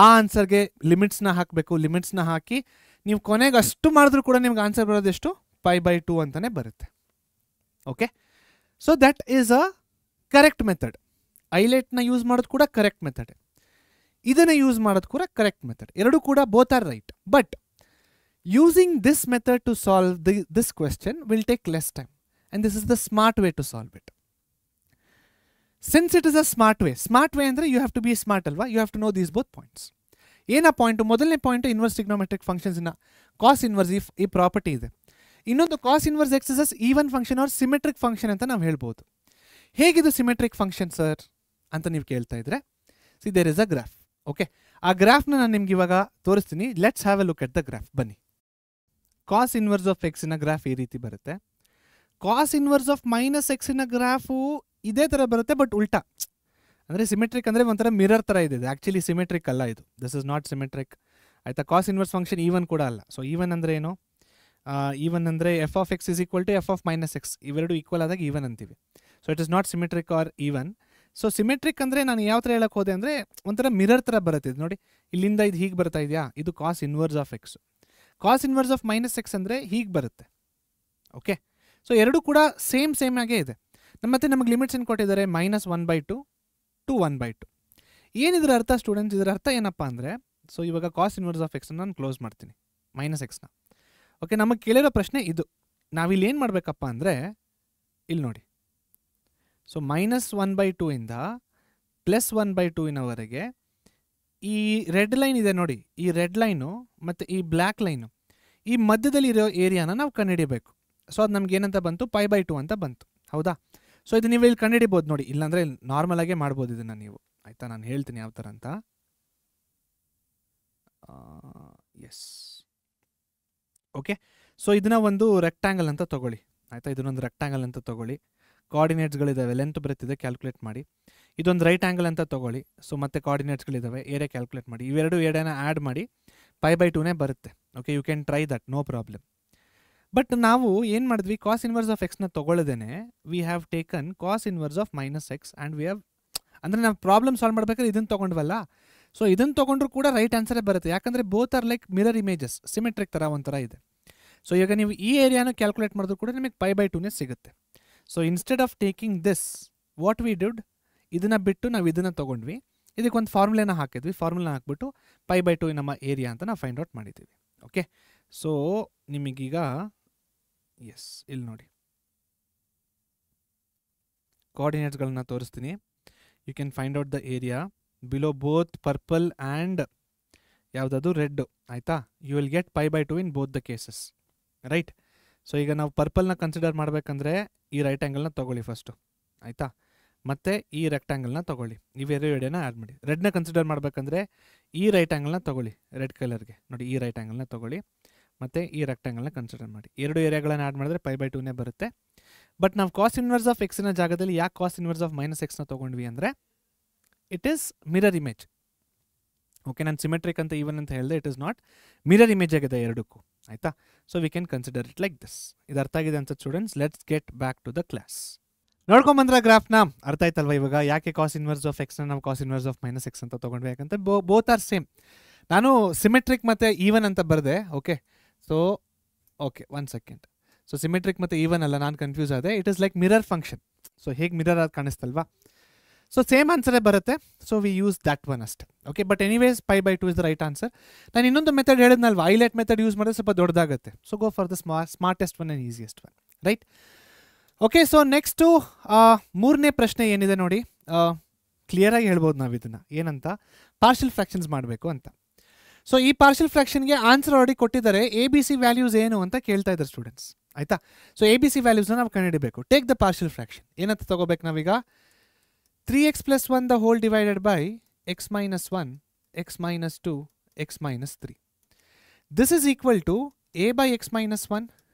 S1: ಆ ಆನ್ಸರ್ಗೆ ಲಿಮಿಟ್ಸ್ನ ಹಾಕಬೇಕು, ಲಿಮಿಟ್ಸ್ನ ಹಾಕಿ ನೀವು ಕೊನೆಗೆ ಅಷ್ಟು ಮಾಡಿದ್ರೂ ಕೂಡ ನಿಮ್ಗೆ ಆನ್ಸರ್ ಬರೋದು ಎಷ್ಟು? pi by 2 ಅಂತಲೇ ಬರುತ್ತೆ. Okay, so that is a correct method. ಐಲೇಟ್ನ ಯೂಸ್ ಮಾಡೋದು ಕೂಡ ಕರೆಕ್ಟ್ ಮೆಥಡ್, ಇದನ್ನು ಯೂಸ್ ಮಾಡೋದು ಕೂಡ ಕರೆಕ್ಟ್ ಮೆಥಡ್. ಎರಡೂ ಕೂಡ both are right. But using this method to solve this question will take less time, and this is the smart way to solve it. Since it is a smart way andre you have to be smart alva, you have to know these both points. Ena point modalne point inverse trigonometric functions ina cos inverse if ee property ide. Innondu cos inverse x is a even function or symmetric function anta ನಾವು ಹೇಳ್ಬೋದು. ಹೇಗಿದು symmetric function sir ಅಂತ ನೀವು ಕೇಳ್ತಾ ಇದ್ರೆ, see there is a graph. Okay, ಆ ಗ್ರಾಫ್ನ ನಾನು ನಿಮ್ಗೆ ಇವಾಗ ತೋರಿಸ್ತೀನಿ. Let's have a look at the graph. ಬನ್ನಿ, ಕಾಸ್ ಇನ್ವರ್ಸ್ ಆಫ್ ಎಕ್ಸಿನ ಗ್ರಾಫ್ ಈ ರೀತಿ ಬರುತ್ತೆ. ಕಾಸ್ ಇನ್ವರ್ಸ್ ಆಫ್ ಮೈನಸ್ ಎಕ್ಸಿನ ಗ್ರಾಫು ಇದೇ ಥರ ಬರುತ್ತೆ, ಬಟ್ ಉಲ್ಟಾ. ಅಂದರೆ ಸಿಮೆಟ್ರಿಕ್ ಅಂದರೆ ಒಂಥರ ಮಿರರ್ ಥರ ಇದೆ. ಆ್ಯಕ್ಚುಲಿ ಸಿಮೆಟ್ರಿಕ್ ಅಲ್ಲ ಇದು. This is not symmetric. ಆಯಿತಾ? ಕಾಸ್ ಇನ್ವರ್ಸ್ ಫಂಕ್ಷನ್ ಈವನ್ ಕೂಡ ಅಲ್ಲ. ಸೊ ಈವನ್ ಅಂದರೆ ಏನು? ಈವನ್ ಅಂದರೆ f of x is equal to f of minus x. ಇವೆರಡು ಈಕ್ವಲ್ ಆದಾಗ ಈವನ್ ಅಂತೀವಿ. So it is not symmetric or even. So symmetric ಅಂದರೆ ನಾನು ಯಾವ ಥರ ಹೇಳಕ್ಕೆ ಹೋದೆ ಅಂದರೆ ಒಂಥರ ಮಿರರ್ ಥರ ಬರುತ್ತೆ. ಇದು ನೋಡಿ, ಇಲ್ಲಿಂದ ಇದು ಹೀಗೆ ಬರ್ತಾ ಇದೆಯಾ, ಇದು cos inverse of x. Cos inverse of minus x ಅಂದರೆ ಹೀಗೆ ಬರುತ್ತೆ. ಓಕೆ, ಸೊ ಎರಡೂ ಕೂಡ ಸೇಮ್ ಆಗೇ ಇದೆ. ಮತ್ತೆ ನಮಗೆ ಲಿಮಿಟ್ಸ್ ಏನು ಕೊಟ್ಟಿದ್ದಾರೆ? -1 by 2 to 1 by 2. ಏನಿದ್ರ ಅರ್ಥ ಸ್ಟೂಡೆಂಟ್ಸ್? ಇದರ ಅರ್ಥ ಏನಪ್ಪ ಅಂದರೆ, ಸೊ ಇವಾಗ ಕಾಸ್ ಇನ್ವರ್ಸ್ ಆಫ್ ಎಕ್ಸ್ನ ನಾನು ಕ್ಲೋಸ್ ಮಾಡ್ತೀನಿ, ಮೈನಸ್ ಎಕ್ಸ್ನ. ಓಕೆ, ನಮಗೆ ಕೇಳಿರೋ ಪ್ರಶ್ನೆ ಇದು. ನಾವಿಲ್ಲಿ ಏನು ಮಾಡಬೇಕಪ್ಪ ಅಂದರೆ, ಇಲ್ಲಿ ನೋಡಿ, ಸೊ -1 by 2 ಇಂದ +1 by 2 ವರೆಗೆ ಈ ರೆಡ್ ಲೈನ್ ಇದೆ ನೋಡಿ, ಈ ರೆಡ್ ಲೈನು ಮತ್ತು ಈ ಬ್ಲ್ಯಾಕ್ ಲೈನು, ಈ ಮಧ್ಯದಲ್ಲಿ ಇರೋ ಏರಿಯಾನ ನಾವು ಕಂಡುಹಿಡಿಯಬೇಕು. ಸೊ ಅದು ನಮ್ಗೆ ಏನಂತ ಬಂತು? pi by 2 ಅಂತ ಬಂತು. ಹೌದಾ? ಸೊ ಇದು ನೀವು ಇಲ್ಲಿ ಕಂಡುಹಿಡಿಬೋದು ನೋಡಿ, ಇಲ್ಲಾಂದರೆ ನಾರ್ಮಲ್ ಆಗೇ ಮಾಡ್ಬೋದು ಇದನ್ನು ನೀವು. ಆಯಿತಾ? ನಾನು ಹೇಳ್ತೀನಿ ಯಾವ ಥರ ಅಂತ. S, okay. ಸೊ ಇದನ್ನ ಒಂದು ರೆಕ್ಟ್ಯಾಂಗಲ್ ಅಂತ ತೊಗೊಳ್ಳಿ. ಆಯಿತಾ? ಇದನ್ನೊಂದು ರೆಕ್ಟ್ಯಾಂಗಲ್ ಅಂತ ತೊಗೊಳ್ಳಿ. ಕೋಆರ್ಡಿನೇಟ್ಸ್ಗಳಿದ್ದಾವೆ, ಲೆಂತ್ ಬರುತ್ತಿದೆ, ಕ್ಯಾಲ್ಕುಲೇಟ್ ಮಾಡಿ. ಇದೊಂದು ರೈಟ್ ಆ್ಯಂಗಲ್ ಅಂತ ತೊಗೊಳ್ಳಿ. ಸೊ ಮತ್ತೆ ಕೋಆರ್ಡಿನೇಟ್ಸ್ಗಳಿದ್ದಾವೆ, ಏರಿಯಾ ಕ್ಯಾಲ್ಕುಲೇಟ್ ಮಾಡಿ. ಇವೆರಡು ಏರಿಯಾನ ಆ್ಯಡ್ ಮಾಡಿ pi by 2 ಬರುತ್ತೆ. Okay, you can try that, no problem. But ನಾವು ಏನು ಮಾಡಿದ್ವಿ? ಕಾಸ್ ಇನ್ವರ್ಸ್ ಆಫ್ ಎಕ್ಸ್ನ ತೊಗೊಳ್ಳದೇನೆ we have taken cos inverse of minus x and we have, ಅಂದರೆ ನಾವು ಪ್ರಾಬ್ಲಮ್ ಸಾಲ್ವ್ ಮಾಡ್ಬೇಕಾದ್ರೆ ಇದನ್ನು ತೊಗೊಂಡ್ವಲ್ಲ. ಸೊ ಇದನ್ನು ತೊಗೊಂಡ್ರು ಕೂಡ ರೈಟ್ ಆನ್ಸರೇ ಬರುತ್ತೆ. ಯಾಕಂದರೆ both are like mirror images, symmetric ಥರ ಒಂಥರ ಇದೆ. ಸೊ ಈಗ ನೀವು ಈ ಏರಿಯಾನ ಕ್ಯಾಲ್ಕುಲೇಟ್ ಮಾಡಿದ್ರು ಕೂಡ ನಿಮಗೆ pi by 2 ಸಿಗುತ್ತೆ. So instead of taking this, what we did, ಇದನ್ನು ಬಿಟ್ಟು ನಾವು ಇದನ್ನು ತೊಗೊಂಡ್ವಿ, ಇದಕ್ಕೊಂದು ಫಾರ್ಮುಲಾನ ಹಾಕಿದ್ವಿ. ಫಾರ್ಮುಲಾ ಹಾಕ್ಬಿಟ್ಟು pi by 2 ನಮ್ಮ ಏರಿಯಾ ಅಂತ ನಾವು ಫೈಂಡ್ ಔಟ್ ಮಾಡಿದ್ದೀವಿ. ಓಕೆ, ಸೊ ನಿಮಗೀಗ ಎಸ್ ಇಲ್ಲಿ ನೋಡಿ, ಕೋಆರ್ಡಿನೇಟ್ಸ್ಗಳನ್ನ ತೋರಿಸ್ತೀನಿ. You can find out the area below both purple and ಯಾವುದದು ರೆಡ್. ಆಯಿತಾ? You will get pi by 2 in both the cases, right? So ಈಗ ನಾವು ಪರ್ಪಲ್ನ ಕನ್ಸಿಡರ್ ಮಾಡಬೇಕಂದ್ರೆ ಈ ರೈಟ್ ಆ್ಯಂಗಲ್ನ ತೊಗೊಳ್ಳಿ ಫಸ್ಟು. ಆಯಿತಾ? ಮತ್ತು ಈ ರೆಕ್ಟ್ಯಾಂಗಲ್ನ ತೊಗೊಳ್ಳಿ, ಇವೆರಡು ಏರಿಯಾನ ಆ್ಯಡ್ ಮಾಡಿ. ರೆಡ್ನ ಕನ್ಸಿಡರ್ ಮಾಡಬೇಕಂದ್ರೆ ಈ ರೈಟ್ ಆ್ಯಂಗಲ್ನ ತೊಗೊಳ್ಳಿ, ರೆಡ್ ಕಲರ್ಗೆ ನೋಡಿ, ಈ ರೈಟ್ ಆ್ಯಂಗಲ್ನ ತೊಗೊಳ್ಳಿ, ಮತ್ತು ಈ ರೆಕ್ಟ್ಯಾಂಗಲ್ನ ಕನ್ಸಿಡರ್ ಮಾಡಿ. ಎರಡು ಏರಿಯಾಗಳನ್ನ ಆ್ಯಡ್ ಮಾಡಿದ್ರೆ pi by 2 ಬರುತ್ತೆ. ಬಟ್ ನಾವು ಕಾಸ್ ಇನ್ವರ್ಸ್ ಆಫ್ ಎಕ್ಸ್ನ ಜಾಗದಲ್ಲಿ ಯಾಕೆ ಕಾಸ್ ಇನ್ವರ್ಸ್ ಆಫ್ ಮೈನಸ್ ಎಕ್ಸ್ನ ತೊಗೊಂಡ್ವಿ ಅಂದರೆ it is mirror image. Okay, ನಾನು ಸಿಮೆಟ್ರಿಕ್ ಅಂತ ಈವನ್ ಅಂತ ಹೇಳಿದೆ, it is not, mirror image ಆಗಿದೆ ಎರಡಕ್ಕೂ. ಆಯಿತಾ? So we can consider it like this. ಇದು ಅರ್ಥ ಆಗಿದೆ ಅಂತ students. Let's get back to the class. ನೋಡ್ಕೊಂಬಂದ್ರ ಗ್ರಾಫ್ನ? ಅರ್ಥ ಆಯ್ತಲ್ವ ಇವಾಗ ಯಾಕೆ ಕಾಸ್ ಇನ್ವರ್ಸ್ ಆಫ್ ಎಕ್ಸ್ನ ನಾವು cos inverse of minus x ಅಂತ ತೊಗೊಂಡ್ವಿ? ಯಾಕಂತ ಬೋತ್ ಆರ್ ಸೇಮ್. ನಾನು ಸಿಮೆಟ್ರಿಕ್ ಮತ್ತು ಈವನ್ ಅಂತ ಬರೆದೆ. Okay, so okay, 1 second. So symmetric ಮತ್ತು ಈವನ್ ಅಲ್ಲ, ನಾನು ಕನ್ಫ್ಯೂಸ್ ಆದೆ. It is like mirror function. So ಹೇಗೆ ಮಿರರ್ ಆಗಿ ಕಾಣಿಸ್ತಲ್ವಾ? ಸೊ ಸೇಮ್ ಆನ್ಸರೇ ಬರುತ್ತೆ. So we use that one ಅಷ್ಟೇ. Okay, but anyways π/2 is the right answer. ನಾನು ಇನ್ನೊಂದು ಮೆಥಡ್ ಹೇಳಿದ್ನಲ್ವಾ, ಐಲೆಟ್ ಮೆಥಡ್ ಯೂಸ್ ಮಾಡಿದ್ರೆ ಸ್ವಲ್ಪ ದೊಡ್ಡದಾಗುತ್ತೆ. So go for the smartest one and easiest one, right? Okay, so next ಮೂರನೇ ಪ್ರಶ್ನೆ ಏನಿದೆ ನೋಡಿ, ಕ್ಲಿಯರಾಗಿ ಹೇಳ್ಬೋದು ನಾವು ಇದನ್ನು ಏನಂತ, ಪಾರ್ಷಿಯಲ್ ಫ್ರ್ಯಾಕ್ಷನ್ಸ್ ಮಾಡಬೇಕು ಅಂತ. ಸೊ ಈ ಪಾರ್ಷಿಯಲ್ ಫ್ರ್ಯಾಕ್ಷನ್ಗೆ ಆನ್ಸರ್ ಆಲ್ರೆಡಿ ಕೊಟ್ಟಿದ್ದಾರೆ. ABC ವ್ಯಾಲ್ಯೂಸ್ ಏನು ಅಂತ ಕೇಳ್ತಾ ಇದ್ದಾರೆ ಸ್ಟೂಡೆಂಟ್ಸ್, ಆಯಿತಾ? ಸೊ ABC ವ್ಯಾಲ್ಯೂಸ್ನ ನಾವು ಕಂಡುಹಿಡಬೇಕು. ಟೇಕ್ ದ ಪಾರ್ಷಿಯಲ್ ಫ್ರ್ಯಾಕ್ಷನ್ ಏನಂತ ತಗೋಬೇಕು ನಾವೀಗ, 3x + 1 the whole divided by x - 1, x - 2, x - 3. This is equal to a by x - 1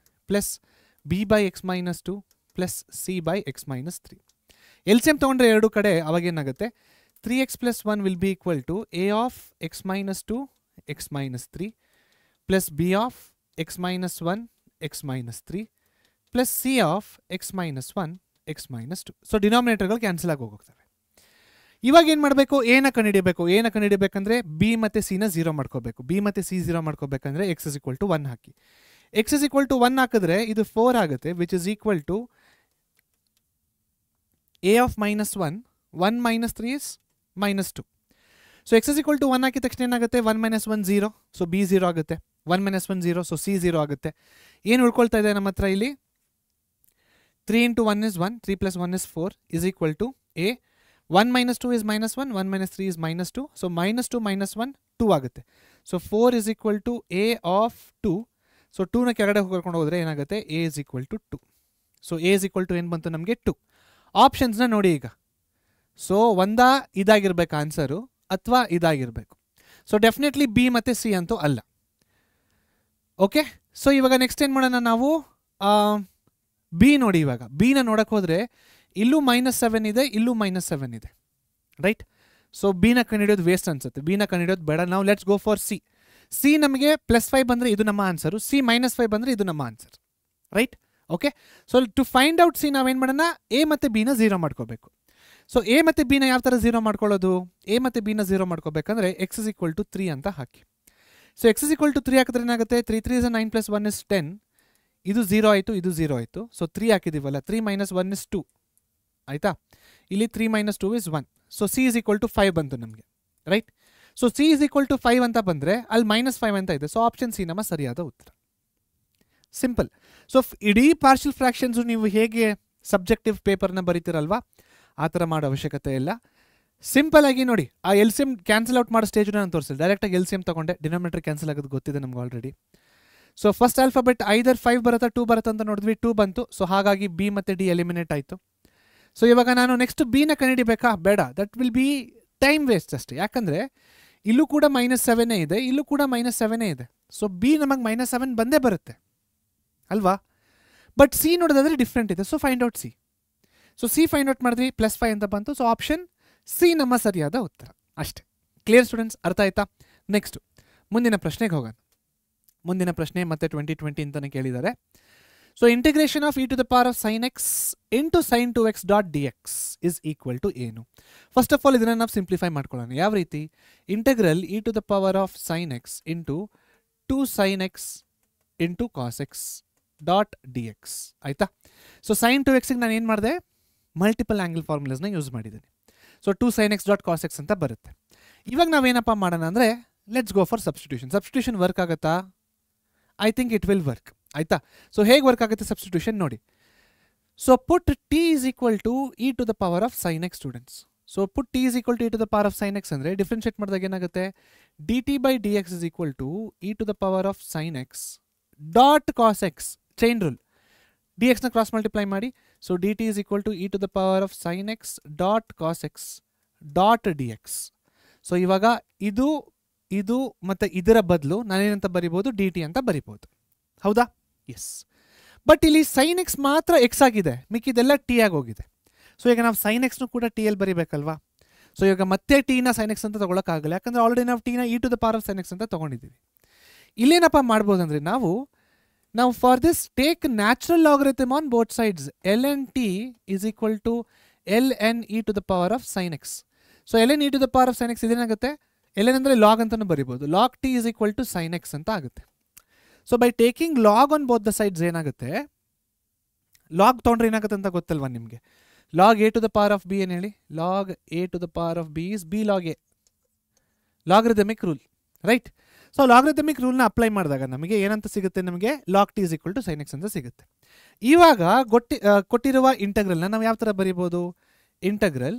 S1: plus b by x - 2 plus c by x - 3. LCM ತಗೊಂಡ್ರೆ ಎರಡು ಕಡೆ ಅವಾಗೇನಾಗುತ್ತೆ, 3x + 1 will be equal to a of x - 2, x - 3 plus b of x - 1, x - 3 plus c of x - 1, x - 2. So ಡಿನಾಮಿನೇಟರ್ಗಳು cancel ಆಗಿ ಹೋಗ್ತವೆ. ಇವಾಗ ಏನು ಮಾಡಬೇಕು, ಏನ ಕಂಡುಹಿಡಿಯಬೇಕು. ಏನ ಕಂಡುಹಿಡಿಯಬೇಕಂದ್ರೆ ಬಿ ಮತ್ತು ಸಿನ 0 ಮಾಡ್ಕೋಬೇಕು. ಬಿ ಮತ್ತು ಸಿ 0 ಮಾಡ್ಕೋಬೇಕಂದ್ರೆ x = 1 ಹಾಕಿ. x = 1 ಹಾಕಿದ್ರೆ ಇದು 4 ಆಗುತ್ತೆ, which is equal to a of -1, 1 - 3 is -2. So x = 1 ಹಾಕಿದ ತಕ್ಷಣ ಏನಾಗುತ್ತೆ, 1 - 1 0, ಸೊ b 0 ಆಗುತ್ತೆ. 1 - 1 0, ಸೊ c 0 ಆಗುತ್ತೆ. ಏನು ಉಳ್ಕೊಳ್ತಾ ಇದೆ ನಮ್ಮ ಹತ್ರ ಇಲ್ಲಿ, 3 × 1 is 1, 3 + 1 is 4 is equal to a. 1 - 2 is -1, 1 - 3 is -2, so -2 - 1 2 ಆಗುತ್ತೆ. So 4 is equal to a of 2. So 2ನ ಕೆಳಗಡೆ ಕರ್ಕೊಂಡು ಹೋದರೆ ಏನಾಗುತ್ತೆ, a is equal to 2. So a is equal to ಏನು ಬಂತು ನಮಗೆ, 2. ಆಪ್ಷನ್ಸ್ನ ನೋಡಿ ಈಗ. ಸೊ ಒಂದಾ ಇದಾಗಿರ್ಬೇಕು ಆನ್ಸರು ಅಥವಾ ಇದಾಗಿರಬೇಕು. ಸೊ ಡೆಫಿನೆಟ್ಲಿ ಬಿ ಮತ್ತು ಸಿ ಅಂತೂ ಅಲ್ಲ. ಓಕೆ, ಸೊ ಇವಾಗ ನೆಕ್ಸ್ಟ್ ಏನು ಮಾಡೋಣ ನಾವು, ಬಿ ನೋಡಿ. ಇವಾಗ ಬಿನ ನೋಡಕ್ಕೆ ಹೋದರೆ ಇಲ್ಲೂ -7 ಇದೆ, ಇಲ್ಲೂ -7 ಇದೆ, ರೈಟ್? ಸೊ ಬಿನ ಕಂಡುಹಿಡಿಯೋದು ವೇಸ್ಟ್ ಅನ್ಸುತ್ತೆ, ಬಿನ ಕಂಡುಹಿಡಿಯೋದು ಬೇಡ. ನಾವು let's go for C. C ನಮಗೆ +5 ಬಂದರೆ ಇದು ನಮ್ಮ ಆನ್ಸರು, ಸಿ -5 ಬಂದರೆ ಇದು ನಮ್ಮ answer, right? Okay, so to find out c ನಾವೇನು ಮಾಡೋಣ, ಎ ಮತ್ತು ಬಿನ 0 ಮಾಡ್ಕೋಬೇಕು. ಸೊ ಎ ಮತ್ತು ಬಿನ ಯಾವ ಥರ 0 ಮಾಡ್ಕೊಳ್ಳೋದು, ಎ ಮತ್ತು ಬಿನ 0 ಮಾಡ್ಕೋಬೇಕಂದ್ರೆ x = 3 ಅಂತ ಹಾಕಿ. ಸೊ x = 3 ಹಾಕಿದ್ರೆ ಏನಾಗುತ್ತೆ, 3 3 is 9 + 1 is 10. ಇದು 0 ಆಯಿತು, ಇದು 0 ಆಯಿತು. ಸೊ 3 ಹಾಕಿದ್ದೀವಲ್ಲ, 3 - 1 is 2, ಆಯಿತಾ? ಇಲ್ಲಿ 3 - 2 is 1. ಸೊ c = 5 ಬಂತು ನಮಗೆ, ರೈಟ್? ಸೊ c = 5 ಅಂತ ಬಂದರೆ ಅಲ್ಲಿ -5 ಅಂತ ಇದೆ. ಸೊ ಆಪ್ಷನ್ ಸಿ ನಮ್ಮ ಸರಿಯಾದ ಉತ್ತರ. ಸಿಂಪಲ್. ಸೊ ಇಡೀ ಪಾರ್ಷಿಯಲ್ ಫ್ರ್ಯಾಕ್ಷನ್ಸು ನೀವು ಹೇಗೆ ಸಬ್ಜೆಕ್ಟಿವ್ ಪೇಪರ್ನ ಬರೀತಿರಲ್ವಾ, ಆ ಥರ ಮಾಡೋ ಅವಶ್ಯಕತೆ ಇಲ್ಲ. ಸಿಂಪಲ್ ಆಗಿ ನೋಡಿ, ಆ LCM ಕ್ಯಾನ್ಸಲ್ ಔಟ್ ಮಾಡೋ ಸ್ಟೇಜ್ ನಾನು ತೋರಿಸಿದೆ. ಡೈರೆಕ್ಟಾಗಿ LCM ತಗೊಂಡೆ, ಡಿನಾಮಿನೇಟರ್ ಕ್ಯಾನ್ಸಲ್ ಆಗೋದು ಗೊತ್ತಿದೆ ನಮ್ಗೆ ಆಲ್ರೆಡಿ. ಸೊ ಫಸ್ಟ್ ಆಲ್ಫಾಬೆಟ್ ಐದರ್ 5 ಬರುತ್ತಾ 2 ಬರುತ್ತಾ ಅಂತ ನೋಡಿದ್ವಿ, 2 ಬಂತು. ಸೊ ಹಾಗಾಗಿ ಬಿ ಮತ್ತು ಡಿ ಎಲಿಮಿನೇಟ್ ಆಯಿತು. ಸೊ ಇವಾಗ ನಾನು ನೆಕ್ಸ್ಟ್ ಬಿನ ಕಂಡುಹಿಡಿಬೇಕಾ, ಬೇಡ, that will B time waste ಅಷ್ಟೇ. ಯಾಕಂದರೆ ಇಲ್ಲೂ ಕೂಡ -7 ಇದೆ, ಇಲ್ಲೂ ಕೂಡ -7 ಇದೆ. ಸೊ ಬಿ ನಮಗೆ -7 ಬಂದೇ ಬರುತ್ತೆ ಅಲ್ವಾ? ಬಟ್ ಸಿ ನೋಡೋದಾದ್ರೆ ಡಿಫ್ರೆಂಟ್ ಇದೆ. So find out C. So C find out ಮಾಡಿದ್ವಿ, +5 ಅಂತ ಬಂತು. ಸೊ ಆಪ್ಷನ್ ಸಿ ನಮ್ಮ ಸರಿಯಾದ ಉತ್ತರ ಅಷ್ಟೇ. ಕ್ಲಿಯರ್ ಸ್ಟೂಡೆಂಟ್ಸ್, ಅರ್ಥ ಆಯ್ತಾ? ನೆಕ್ಸ್ಟು ಮುಂದಿನ ಪ್ರಶ್ನೆಗೆ ಹೋಗೋಣ. ಮುಂದಿನ ಪ್ರಶ್ನೆ ಮತ್ತೆ 2020 ಅಂತಲೇ ಕೇಳಿದ್ದಾರೆ. So integration of e to the power of sin x into sin 2x dot dx is equal to ಏನು? ಫಸ್ಟ್ ಆಫ್ ಆಲ್ ಇದನ್ನು ನಾವು ಸಿಂಪ್ಲಿಫೈ ಮಾಡ್ಕೊಳ್ಳೋಣ. ಯಾವ ರೀತಿ? Integral e to the power of sin x into 2 sin x into cos x dot dx, ಆಯಿತಾ? So sin 2xಗೆ ನಾನು ಏನು ಮಾಡಿದೆ, ಮಲ್ಟಿಪಲ್ ಆ್ಯಂಗಲ್ ಫಾರ್ಮುಲಾಸ್ನ ಯೂಸ್ ಮಾಡಿದ್ದೀನಿ. So 2 sin x dot cos x ಅಂತ ಬರುತ್ತೆ. ಇವಾಗ ನಾವೇನಪ್ಪ ಮಾಡೋಣ ಅಂದರೆ, let's go for substitution. Substitution work ಆಗುತ್ತಾ? I think it will work, ಆಯಿತಾ? ಸೊ ಹೇಗೆ ವರ್ಕ್ ಆಗುತ್ತೆ ಸಬ್ಸ್ಟಿಟ್ಯೂಷನ್ ನೋಡಿ. So put t is equal to e to the power of sin x students. So put t is equal to e to the power of sin x ಅಂದರೆ differentiate ಮಾಡಿದಾಗ ಏನಾಗುತ್ತೆ, dt by dx is equal to e to the power of sin x dot cos x, chain rule. dxನ cross multiply ಮಾಡಿ. So dt is equal to e to the power of sin x dot cos x dot dx. So ಇವಾಗ ಇದು ಇದು ಮತ್ತು ಇದರ ಬದಲು ನಾನೇನಂತ ಬರಿಬೋದು, dt ಅಂತ ಬರಿಬೋದು, ಹೌದಾ? ಎಸ್. ಬಟ್ ಇಲ್ಲಿ sin x ಮಾತ್ರ x ಆಗಿದೆ, ಮಿಕ್ಕಿದೆಲ್ಲ t ಆಗಿ ಹೋಗಿದೆ. ಸೊ ಈಗ ನಾವು sin xನು ಕೂಡ t ಅಲ್ಲಿ ಬರಿಬೇಕಲ್ವಾ? ಸೊ ಇವಾಗ ಮತ್ತೆ ಟಿನ sin x ಅಂತ ತೊಗೊಳಕ್ಕಾಗಲ್ಲ, ಯಾಕಂದರೆ ಆಲ್ರೆಡಿ ನಾವು ಟಿನ e to the power of sin x ಅಂತ ತೊಗೊಂಡಿದ್ದೀವಿ. ಇಲ್ಲೇನಪ್ಪ ಮಾಡ್ಬೋದಂದರೆ ನಾವು for this take natural logarithm on both sides. ln t is equal to ln e to the power of sin x. So ln e to the power of sin x ಇದೇನಾಗುತ್ತೆ, ln ಅಂದರೆ log ಅಂತಲೂ ಬರಿಬೋದು. log t is equal to sin x ಅಂತ ಆಗುತ್ತೆ. So by taking log on both the sides ಏನಾಗುತ್ತೆ, log ತೊಗೊಂಡ್ರೆ ಏನಾಗುತ್ತೆ ಅಂತ ಗೊತ್ತಲ್ವಾ ನಿಮಗೆ? Log a to the power of b ಏನು ಹೇಳಿ, log a to the power of b is b log a, logarithmic rule, right. So logarithmic ರೂಲ್ನ apply ಮಾಡಿದಾಗ ನಮಗೆ ಏನಂತ ಸಿಗುತ್ತೆ, ನಮಗೆ log t is equal to sine x ಅಂತ ಸಿಗುತ್ತೆ. ಇವಾಗ ಕೊಟ್ಟಿರುವ ಇಂಟಗ್ರಲ್ನ ನಾವು ಯಾವ ಥರ ಬರೀಬೋದು, ಇಂಟಗ್ರಲ್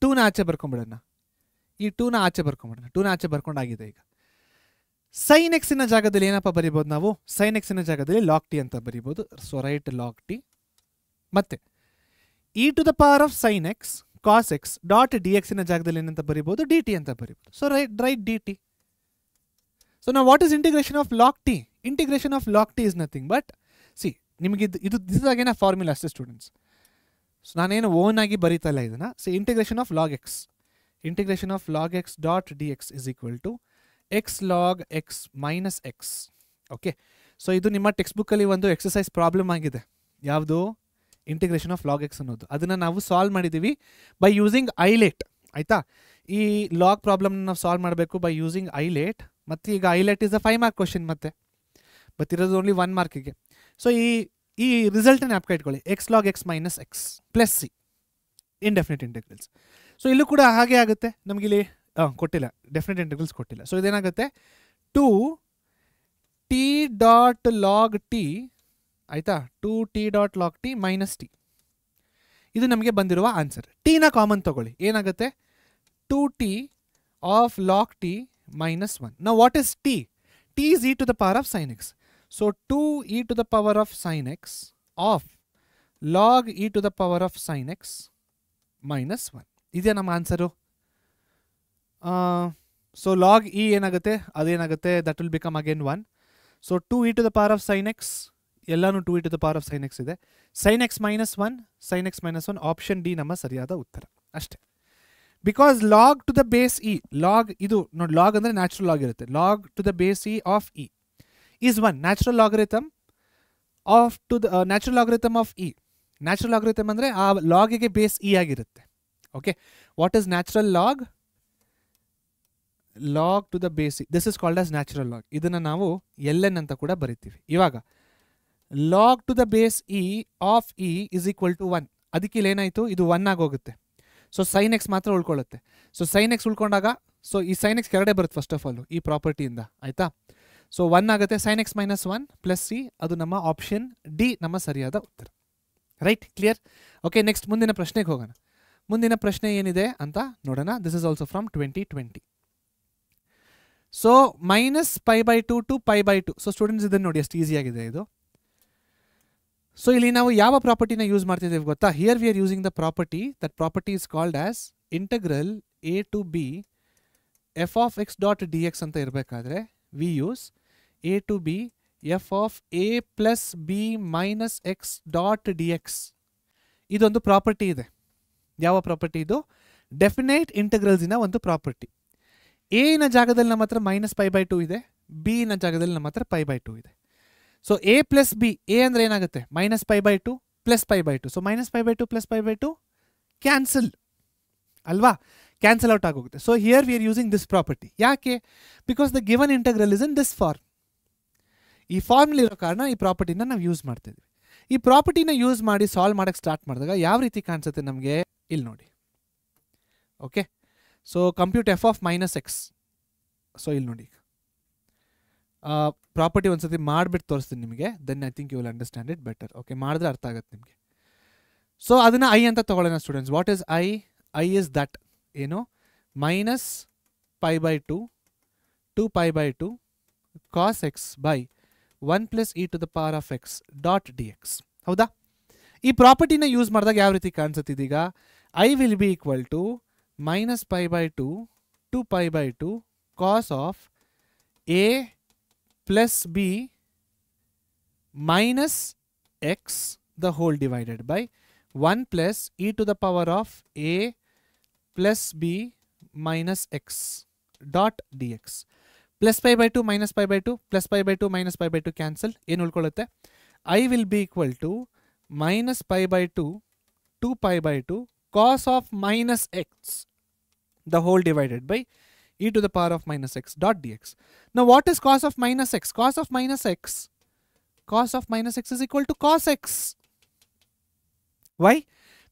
S1: ಟೂನ ಆಚೆ ಬರ್ಕೊಂಬಿಡೋಣ, ಈ ಟೂನ ಆಚೆ ಬರ್ಕೊಂಬಿಡೋಣ, ಟೂನ ಆಚೆ ಬರ್ಕೊಂಡಾಗಿದೆ. ಈಗ ಸೈನ್ ಎಕ್ಸಿನ ಜಾಗದಲ್ಲಿ ಏನಪ್ಪ ಬರಿಬೋದು ನಾವು, ಸೈನ್ ಎಕ್ಸಿನ ಜಾಗದಲ್ಲಿ ಲಾಗ್ ಟಿ ಅಂತ ಬರಿಬೋದು. ಸೊ ರೈಟ್ ಲಾಗ್ ಟಿ, ಮತ್ತೆ e to the power of sine x cos x dot d ಎಕ್ಸಿನ ಜಾಗದಲ್ಲಿ ಏನಂತ ಬರಿಬೋದು, ಡಿ ಟಿ ಅಂತ ಬರಿಬೋದು. So write d t. So ನಾವು what is integration of log t, integration of log t is nothing but see, ನಿಮಗೆ ಇದು ದಿಸಾಗೇನ ಫಾರ್ಮುಲಾ ಅಷ್ಟೇ ಸ್ಟೂಡೆಂಟ್ಸ್. ಸೊ ನಾನೇನು ಓನ್ ಆಗಿ ಬರೀತಾ ಇಲ್ಲ ಇದನ್ನು. See integration of log x, integration of log X dot D x is equal to x log x minus x. Okay, so ಇದು ನಿಮ್ಮ ಟೆಕ್ಸ್ಟ್ ಬುಕ್ಕಲ್ಲಿ ಒಂದು ಎಕ್ಸಸೈಸ್ ಪ್ರಾಬ್ಲಮ್ ಆಗಿದೆ, ಯಾವುದು, ಇಂಟಿಗ್ರೇಷನ್ ಆಫ್ ಲಾಗ್ ಎಕ್ಸ್ ಅನ್ನೋದು. ಅದನ್ನು ನಾವು ಸಾಲ್ವ್ ಮಾಡಿದ್ದೀವಿ ಬೈ ಯೂಸಿಂಗ್ ಐಲೇಟ್, ಆಯಿತಾ. ಈ ಲಾಗ್ ಪ್ರಾಬ್ಲಮ್ನ ನಾವು ಸಾಲ್ವ್ ಮಾಡಬೇಕು ಬೈ ಯೂಸಿಂಗ್ ಐಲೇಟ್. ಮತ್ತು ಈಗ ಐಲೇಟ್ ಇಸ್ ಅ 5 ಮಾರ್ಕ್ ಕ್ವಶನ್, ಮತ್ತೆ ಬತ್ತಿರೋದು ಓನ್ಲಿ 1 ಮಾರ್ಕಿಗೆ. ಸೊ ಈ ರಿಸಲ್ಟನ್ನು ಜ್ಞಾಪಕ ಇಟ್ಕೊಳ್ಳಿ, x log x minus x plus C indefinite integrals. So ಇಲ್ಲೂ ಕೂಡ ಹಾಗೆ ಆಗುತ್ತೆ, ನಮಗಿಲ್ಲಿ ಕೊಟ್ಟಿಲ್ಲ, ಡೆಫಿನೆಟ್ ಇಂಟಿಗ್ರಲ್ಸ್ ಕೊಟ್ಟಿಲ್ಲ. ಸೊ ಇದೇನಾಗುತ್ತೆ, 2t ಡಾಟ್ ಲಾಗ್ ಟಿ, ಆಯಿತಾ, 2t dot log t minus t, ಇದು ನಮಗೆ ಬಂದಿರುವ ಆನ್ಸರ್. ಟಿನ ಕಾಮನ್ ತಗೊಳ್ಳಿ, ಏನಾಗುತ್ತೆ, 2t of log t minus 1. Now what is t? T is e to the power of sin x. So 2e to the power of sin x of log e to the power of sin x minus 1. ಇದೆಯಾ ನಮ್ಮ answer. So log E ಏನಾಗುತ್ತೆ, ಅದೇನಾಗುತ್ತೆ, that will become again 1. So 2e to the power of sin x, ಎಲ್ಲಾನು 2e to the power of sin x ಇದೆ. sin x minus 1, sin x minus 1, option D ನಮ್ಮ ಸರಿಯಾದ ಉತ್ತರ ಅಷ್ಟೇ. Because log to the base e, log ಇದು ನೋಡಿ, log ಅಂದರೆ natural log ಇರುತ್ತೆ, log to the base e of e is 1, natural logarithm of to the natural logarithm of e. Natural logarithm ಅಂದರೆ ಆ ಲಾಗಿಗೆ ಬೇಸ್ ಇ ಆಗಿರುತ್ತೆ. Okay, what is natural log, log to the base e, this is called as natural log. ಇದನ್ನು ನಾವು L N ಅಂತ ಕೂಡ ಬರಿತೀವಿ. ಇವಾಗ log to the base e of e is equal to 1, ಅದಕ್ಕೆ ಇಲ್ಲಿ ಏನಾಯಿತು, ಇದು 1 ಆಗೋಗುತ್ತೆ. ಸೊ ಸೈನ್ ಎಕ್ಸ್ ಮಾತ್ರ ಉಳ್ಕೊಳ್ಳುತ್ತೆ. ಸೊ ಸೈನ್ ಎಕ್ಸ್ ಉಳ್ಕೊಂಡಾಗ, ಸೊ ಈ ಸೈನ್ ಎಕ್ಸ್ ಕೆಳಗಡೆ ಬರುತ್ತೆ ಫಸ್ಟ್ ಆಫ್ ಆಲ್ ಈ ಪ್ರಾಪರ್ಟಿಯಿಂದ, ಆಯಿತಾ. ಸೊ 1 ಆಗುತ್ತೆ, sine x minus 1 plus c, ಅದು ನಮ್ಮ ಆಪ್ಷನ್ ಡಿ ನಮ್ಮ ಸರಿಯಾದ ಉತ್ತರ. Right, clear. ಓಕೆ, ನೆಕ್ಸ್ಟ್ ಮುಂದಿನ ಪ್ರಶ್ನೆಗೆ ಹೋಗೋಣ. ಮುಂದಿನ ಪ್ರಶ್ನೆ ಏನಿದೆ ಅಂತ ನೋಡೋಣ. This is also from 2020. So minus π/2 to π/2. So students ಇದನ್ನು ನೋಡಿ ಎಷ್ಟು ಈಸಿಯಾಗಿದೆ ಇದು. ಸೊ ಇಲ್ಲಿ ನಾವು ಯಾವ ಪ್ರಾಪರ್ಟಿನ ಯೂಸ್ ಮಾಡ್ತಿದ್ದೇವೆ ಗೊತ್ತಾ, here we are using the property, that property is called as integral a to b f of x dot D x ಅಂತ ಇರಬೇಕಾದ್ರೆ we use a to b f of a plus b minus x dot D x. ಇದೊಂದು property ಇದೆ. ಯಾವ property ಇದು, definite ಇಂಟಗ್ರಲ್ಸಿನ ಒಂದು property. ಎನ ಜಾಗದಲ್ಲಿ ನಮ್ಮ ಹತ್ರ ಮೈನಸ್ π/2 ಇದೆ, ಬಿನ ಜಾಗದಲ್ಲಿ ನಮ್ಮ ಹತ್ರ π/2 ಇದೆ. So a plus b, a ಅಂದರೆ ಏನಾಗುತ್ತೆ, minus π/2 plus π/2. So minus π/2 plus π/2 cancel ಅಲ್ವಾ, ಕ್ಯಾನ್ಸಲ್ ಔಟ್ ಆಗೋಗುತ್ತೆ. So here we are using this property. ಯಾಕೆ, because the given integral is in this form. ಈ ಫಾರ್ಮ್ಲಿ ಇರೋ ಕಾರಣ ಈ ಪ್ರಾಪರ್ಟಿನ ನಾವು ಯೂಸ್ ಮಾಡ್ತಿದ್ವಿ. ಈ ಪ್ರಾಪರ್ಟಿನ ಯೂಸ್ ಮಾಡಿ ಸಾಲ್ವ್ ಮಾಡೋಕ್ಕೆ ಸ್ಟಾರ್ಟ್ ಮಾಡಿದಾಗ ಯಾವ ರೀತಿ ಕಾಣಿಸುತ್ತೆ ನಮಗೆ, ಇಲ್ಲಿ ನೋಡಿ. Okay, so compute f of minus x. So ಇಲ್ಲಿ ನೋಡಿ, ಪ್ರಾಪರ್ಟಿ ಒಂದ್ಸತಿ ಮಾಡಿಬಿಟ್ಟು ತೋರಿಸ್ತೀನಿ ನಿಮಗೆ, then I think you will understand it better. Okay, ಮಾಡಿದ್ರೆ ಅರ್ಥ ಆಗುತ್ತೆ ನಿಮಗೆ. ಸೊ ಅದನ್ನು ಐ ಅಂತ ತಗೊಳ್ಳೋಣ students. What is I, I is that ಏನು, minus π/2 to π/2 cos x by 1 plus e to the power of x dot D x. ಹೌದಾ, ಈ ಪ್ರಾಪರ್ಟಿನ ಯೂಸ್ ಮಾಡಿದಾಗ ಯಾವ ರೀತಿ ಕಾಣಿಸುತ್ತೆ ಇದೀಗ, I will be equal to minus π/2 to π/2 cos of a plus b minus x the whole divided by 1 plus e to the power of a plus b minus x dot dx. Plus π/2 minus π/2 plus π/2 minus π/2 cancel. ಏನು ಉಳ್ಕೊಳ್ಳುತ್ತೆ, I will be equal to minus π/2 to π/2 cos of minus x the whole divided by e to the power of minus x dot dx. Now what is cos of minus x? Cos of minus x is equal to cos x. Why?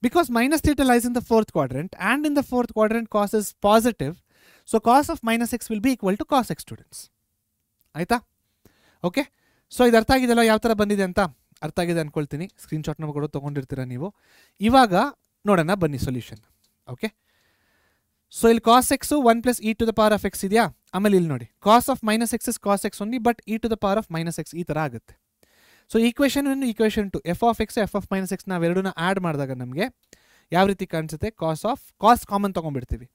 S1: Because minus theta lies in the fourth quadrant and in the fourth quadrant cos is positive. So cos of minus x will be equal to cos x students. ಆಯ್ತಾ? Okay, so ಇದು ಅರ್ಥ ಆಗಿದೆಯಲ್ಲ ಯಾವ ಥರ ಬಂದಿದೆ ಅಂತ? ಅರ್ಥ ಆಗಿದೆ ಅಂದ್ಕೊಳ್ತೀನಿ. ಸ್ಕ್ರೀನ್ಶಾಟ್ನ ಕೂಡ ತೊಗೊಂಡಿರ್ತೀರ ನೀವು. ಇವಾಗ ನೋಡೋಣ ಬನ್ನಿ ಸೊಲ್ಯೂಷನ್. ಓಕೆ, ಸೊ ಇಲ್ಲಿ cos x 1 plus e to the power of x ಇದೆಯಾ? ಆಮೇಲೆ ಇಲ್ಲಿ ನೋಡಿ cos of minus x is cos x only, but e to the power of minus x ಈ ಥರ ಆಗುತ್ತೆ. So equation 1 equation 2 f of x f of minus x ನಾವೆರಡನ್ನ add ಮಾಡಿದಾಗ ನಮಗೆ ಯಾವ ರೀತಿ ಕಾಣಿಸುತ್ತೆ? ಕಾಸ್ ಕಾಮನ್ ತೊಗೊಂಡ್ಬಿಡ್ತೀವಿ.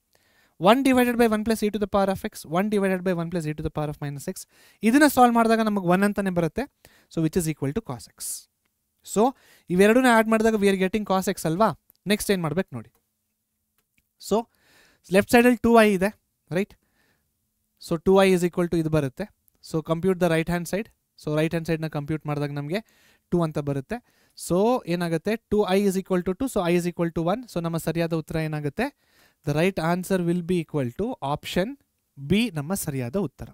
S1: 1 divided by 1 plus e to the power of X, 1 divided by 1 plus e to the power of minus x. ಇದನ್ನು solve ಮಾಡಿದಾಗ ನಮಗೆ 1 ಅಂತಲೇ ಬರುತ್ತೆ. So which is equal to cos x. So ಇವೆರಡನ್ನ ಆ್ಯಡ್ ಮಾಡಿದಾಗ we are getting cos x ಅಲ್ವಾ? Next ಏನು ಮಾಡ್ಬೇಕು ನೋಡಿ. ಸೊ ಲೆಫ್ಟ್ ಸೈಡಲ್ಲಿ 2i ಇದೆ, right? So 2i is equal to ಇದು ಬರುತ್ತೆ. So compute the right hand side. So right hand ಸೈಡ್ನ ಕಂಪ್ಯೂಟ್ ಮಾಡಿದಾಗ ನಮಗೆ 2 ಅಂತ ಬರುತ್ತೆ. ಸೊ ಏನಾಗುತ್ತೆ? 2i is equal to 2, so i is equal to 1. So ನಮ್ಮ ಸರಿಯಾದ ಉತ್ತರ ಏನಾಗುತ್ತೆ? The right answer will be equal to option B ನಮ್ಮ ಸರಿಯಾದ ಉತ್ತರ.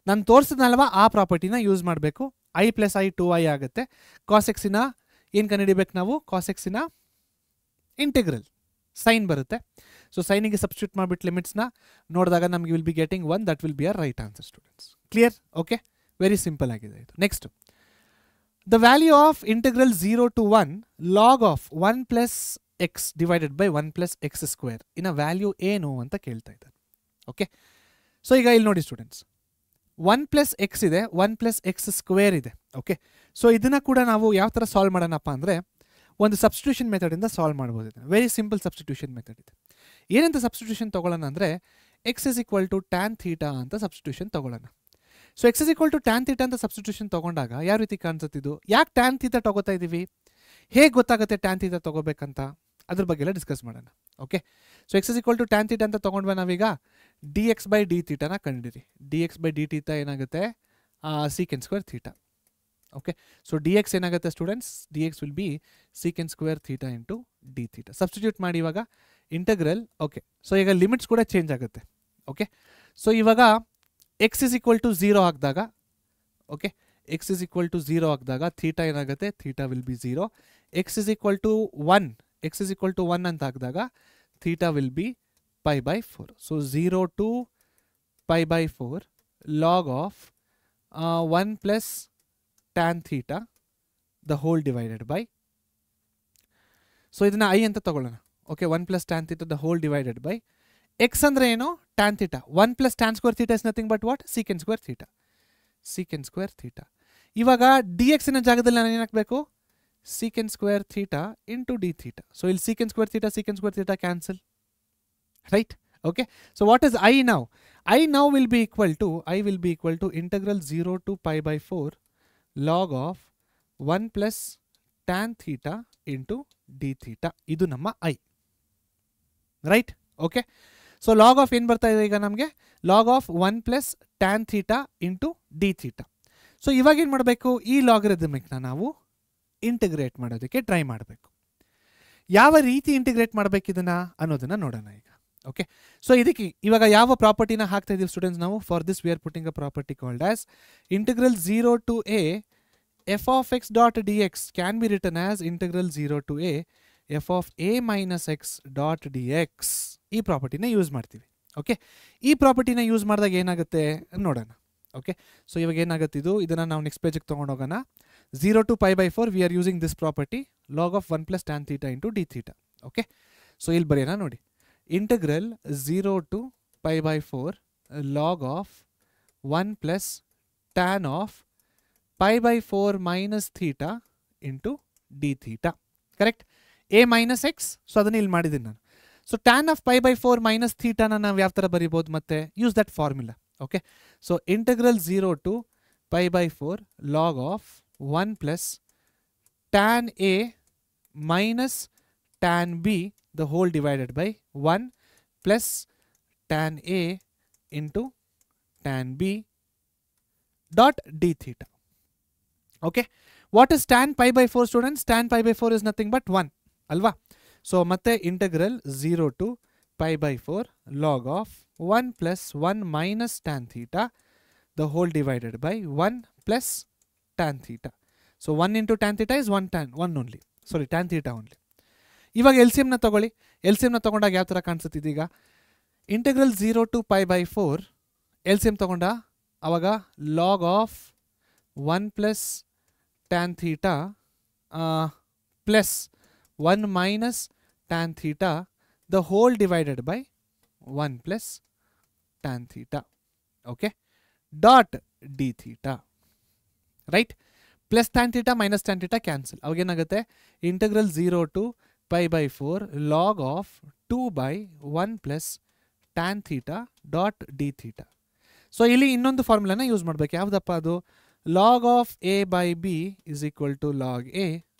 S1: ನಾನು ತೋರಿಸಿದ್ನಲ್ವಾ ಆ ಪ್ರಾಪರ್ಟಿನ ಯೂಸ್ ಮಾಡಬೇಕು. i ಪ್ಲಸ್ i 2i ಆಗುತ್ತೆ. ಕಾಸ್ ಎಕ್ಸಿನ ಏನು ಕಂಡುಹಿಡಿಬೇಕು ನಾವು? ಕಾಸ್ ಎಕ್ಸಿನ ಇಂಟಿಗ್ರಲ್ ಸೈನ್ ಬರುತ್ತೆ. ಸೊ ಸೈನಿಗೆ ಸಬ್ಸ್ಟಿಟ್ಯೂಟ್ ಮಾಡಿಬಿಟ್ಟು ಲಿಮಿಟ್ಸ್ನ ನೋಡಿದಾಗ ನಮಗೆ will be getting 1. That will be a right answer students. Clear? Okay, very simple ಆಗಿದೆ ಇದು. Next, the value of integral 0 to 1 log of 1 plus x divided by 1 plus X square ಇನ್ನ value ಏನು ಅಂತ ಕೇಳ್ತಾ ಇದ್ದಾರೆ. ಓಕೆ, ಸೊ ಈಗ ಇಲ್ಲಿ ನೋಡಿ ಸ್ಟೂಡೆಂಟ್ಸ್, 1 ಪ್ಲಸ್ ಎಕ್ಸ್ ಇದೆ, 1 ಪ್ಲಸ್ ಎಕ್ಸ್ ಸ್ಕ್ವೇರ್ ಇದೆ. ಓಕೆ, ಸೊ ಇದನ್ನು ಕೂಡ ನಾವು ಯಾವ ಥರ ಸಾಲ್ವ್ ಮಾಡೋಣಪ್ಪ ಅಂದರೆ ಒಂದು ಸಬ್ಸ್ಟಿಟ್ಯೂಷನ್ ಮೆಥಡಿಂದ ಸಾಲ್ವ್ ಮಾಡ್ಬೋದು. ಇದೆ ವೆರಿ ಸಿಂಪಲ್ ಸಬ್ಸ್ಟಿಟ್ಯೂಷನ್ ಮೆಥಡ್ ಇದೆ. ಏನಂತ ಸಬ್ಸ್ಟಿಟ್ಯೂಷನ್ ತೊಗೊಳ್ಳೋಣ ಅಂದರೆ x is equal to tan theta ಅಂತ ಸಬ್ಸ್ಟಿಟ್ಯೂಷನ್ ತೊಗೊಳ್ಳೋಣ. So x is equal to tan theta ಅಂತ ಸಬ್ಸ್ಟಿಟ್ಯೂಷನ್ ತೊಗೊಂಡಾಗ ಯಾವ ರೀತಿ ಕಾಣಿಸುತ್ತಿದ್ದು? ಯಾಕೆ ಟ್ಯಾನ್ ಥೀಟಾ ತೊಗೋತಾ ಇದ್ದೀವಿ? ಹೇಗೆ ಗೊತ್ತಾಗುತ್ತೆ ಟ್ಯಾನ್ ಥೀಟಾ ತೊಗೋಬೇಕಂತ? ಅದ್ರ ಬಗ್ಗೆ ಎಲ್ಲ ಡಿಸ್ಕಸ್ ಮಾಡೋಣ. Okay, so x is equal to tan theta ಅಂತ ತೊಗೊಂಡ್ವಿ ನಾವೀಗ. ಡಿ ಎಕ್ಸ್ ಬೈ ಡಿ ಥೀಟಾನ ಕಂಡಿರಿ. D x by d theta ಏನಾಗುತ್ತೆ? Secant square theta. Okay, so d x ಏನಾಗುತ್ತೆ students? D x will be secant square theta into d theta. Substitute ಮಾಡಿ ಇವಾಗ integral. Okay, so ಈಗ limits ಕೂಡ change ಆಗುತ್ತೆ. Okay, so ಇವಾಗ x is equal to 0 ಹಾಕಿದಾಗ, okay, x is equal to 0 ಹಾಕಿದಾಗ theta ಏನಾಗುತ್ತೆ? Theta will be 0. X is equal to 1, x is equal to 1 ಅಂತ ಹಾಕಿದಾಗ theta will be pi by 4. So 0 to pi by 4 log of 1 plus tan theta the whole divided by, so ಇದನ್ನ I ಅಂತ ತಗೊಳ್ಳೋಣ. Okay, 1 plus tan theta the whole divided by x ಅಂದರೆ ಏನು? Tan theta. 1 plus tan square theta is nothing but what? Secant square theta. Secant square theta. ಇವಾಗ d ಎಕ್ಸಿನ ಜಾಗದಲ್ಲಿ ನಾನು ಏನು ಹಾಕಬೇಕು? Secant square theta into d theta. So ಇಲ್ಲಿ secant square theta cancel, right? Okay, so what is I now? I now will be equal to integral 0 to pi by 4 log of 1 plus tan theta into d theta. ಇದು ನಮ್ಮ I, right? Okay, so log of ಏನು ಬರ್ತಾ ಇದೆ ಈಗ ನಮಗೆ? Log of 1 plus tan theta into d theta. So ಇವಾಗ ಏನು ಮಾಡಬೇಕು? ಈ ಲಾಗರಿದಮಿಕ್ನ ನಾವು ಇಂಟಿಗ್ರೇಟ್ ಮಾಡೋದಕ್ಕೆ ಟ್ರೈ ಮಾಡಬೇಕು. ಯಾವ ರೀತಿ ಇಂಟಿಗ್ರೇಟ್ ಮಾಡಬೇಕು ಇದನ್ನು ಅನ್ನೋದನ್ನು ನೋಡೋಣ ಈಗ. ಓಕೆ, ಸೊ ಇದಕ್ಕೆ ಇವಾಗ ಯಾವ ಪ್ರಾಪರ್ಟಿನ ಹಾಕ್ತಾ ಇದ್ದೀವಿ ಸ್ಟೂಡೆಂಟ್ಸ್ ನಾವು? For this we are putting a property called as integral 0 to a f of x dot D x can be written as integral 0 to a f of a minus x dot D x. ಈ ಪ್ರಾಪರ್ಟಿನ use ಮಾಡ್ತೀವಿ. Okay, ಈ ಪ್ರಾಪರ್ಟಿನ use ಮಾಡಿದಾಗ ಏನಾಗುತ್ತೆ ನೋಡೋಣ. Okay, so ಇವಾಗ ಏನಾಗುತ್ತೆ ಇದನ್ನು ನಾವು ನೆಕ್ಸ್ಟ್ ಪೇಜಿಗೆ ತೊಗೊಂಡೋಗೋಣ. 0 to pi by 4 we are using this property log of 1 plus tan theta into d theta. Okay, so ಇಲ್ಲಿ ಬರೆಯೋಣ ನೋಡಿ. Integral 0 to pi by 4 log of 1 plus tan of pi by 4 minus theta into d theta. Correct? A minus x. So ಅದನ್ನು ಇಲ್ಲಿ ಮಾಡಿದ್ದೀನಿ ನಾನು. So tan of pi by 4 minus ಥೀಟಾನ ನಾವು ಯಾವ ಥರ ಬರಿಬೋದು? ಮತ್ತೆ use that formula. Okay, so integral 0 to pi by 4 log of 1 plus tan a minus tan b the whole divided by 1 plus tan A into tan B dot d theta. Okay, what is tan pi by 4 students? Tan pi by 4 is nothing but 1 alva. So matte integral 0 to pi by 4 log of 1 plus 1 minus tan theta the whole divided by 1 plus tan theta. So 1 into tan theta is 1 only. Sorry, tan theta only. ಇವಾಗ L C ಎಮ್ನ ತೊಗೊಳ್ಳಿ. L C ಎಮ್ನ ತೊಗೊಂಡಾಗ ಯಾವ ಥರ ಕಾಣಿಸುತ್ತೆ ಇದೀಗ? Integral 0 to π/4 L C M ತೊಗೊಂಡ ಆವಾಗ log of 1 plus tan theta plus 1 minus tan theta the whole divided by 1 plus tan theta. Okay, dot d theta. Right, plus tan theta minus tan theta cancel. ಅವಾಗೇನಾಗುತ್ತೆ? Integral 0 to π/4 log of 2 by 1 plus tan theta dot d theta. So ಇಲ್ಲಿ ಇನ್ನೊಂದು ಫಾರ್ಮುಲಾನ use ಮಾಡಬೇಕು. ಯಾವುದಪ್ಪ ಅದು? Log of a by b is equal to log a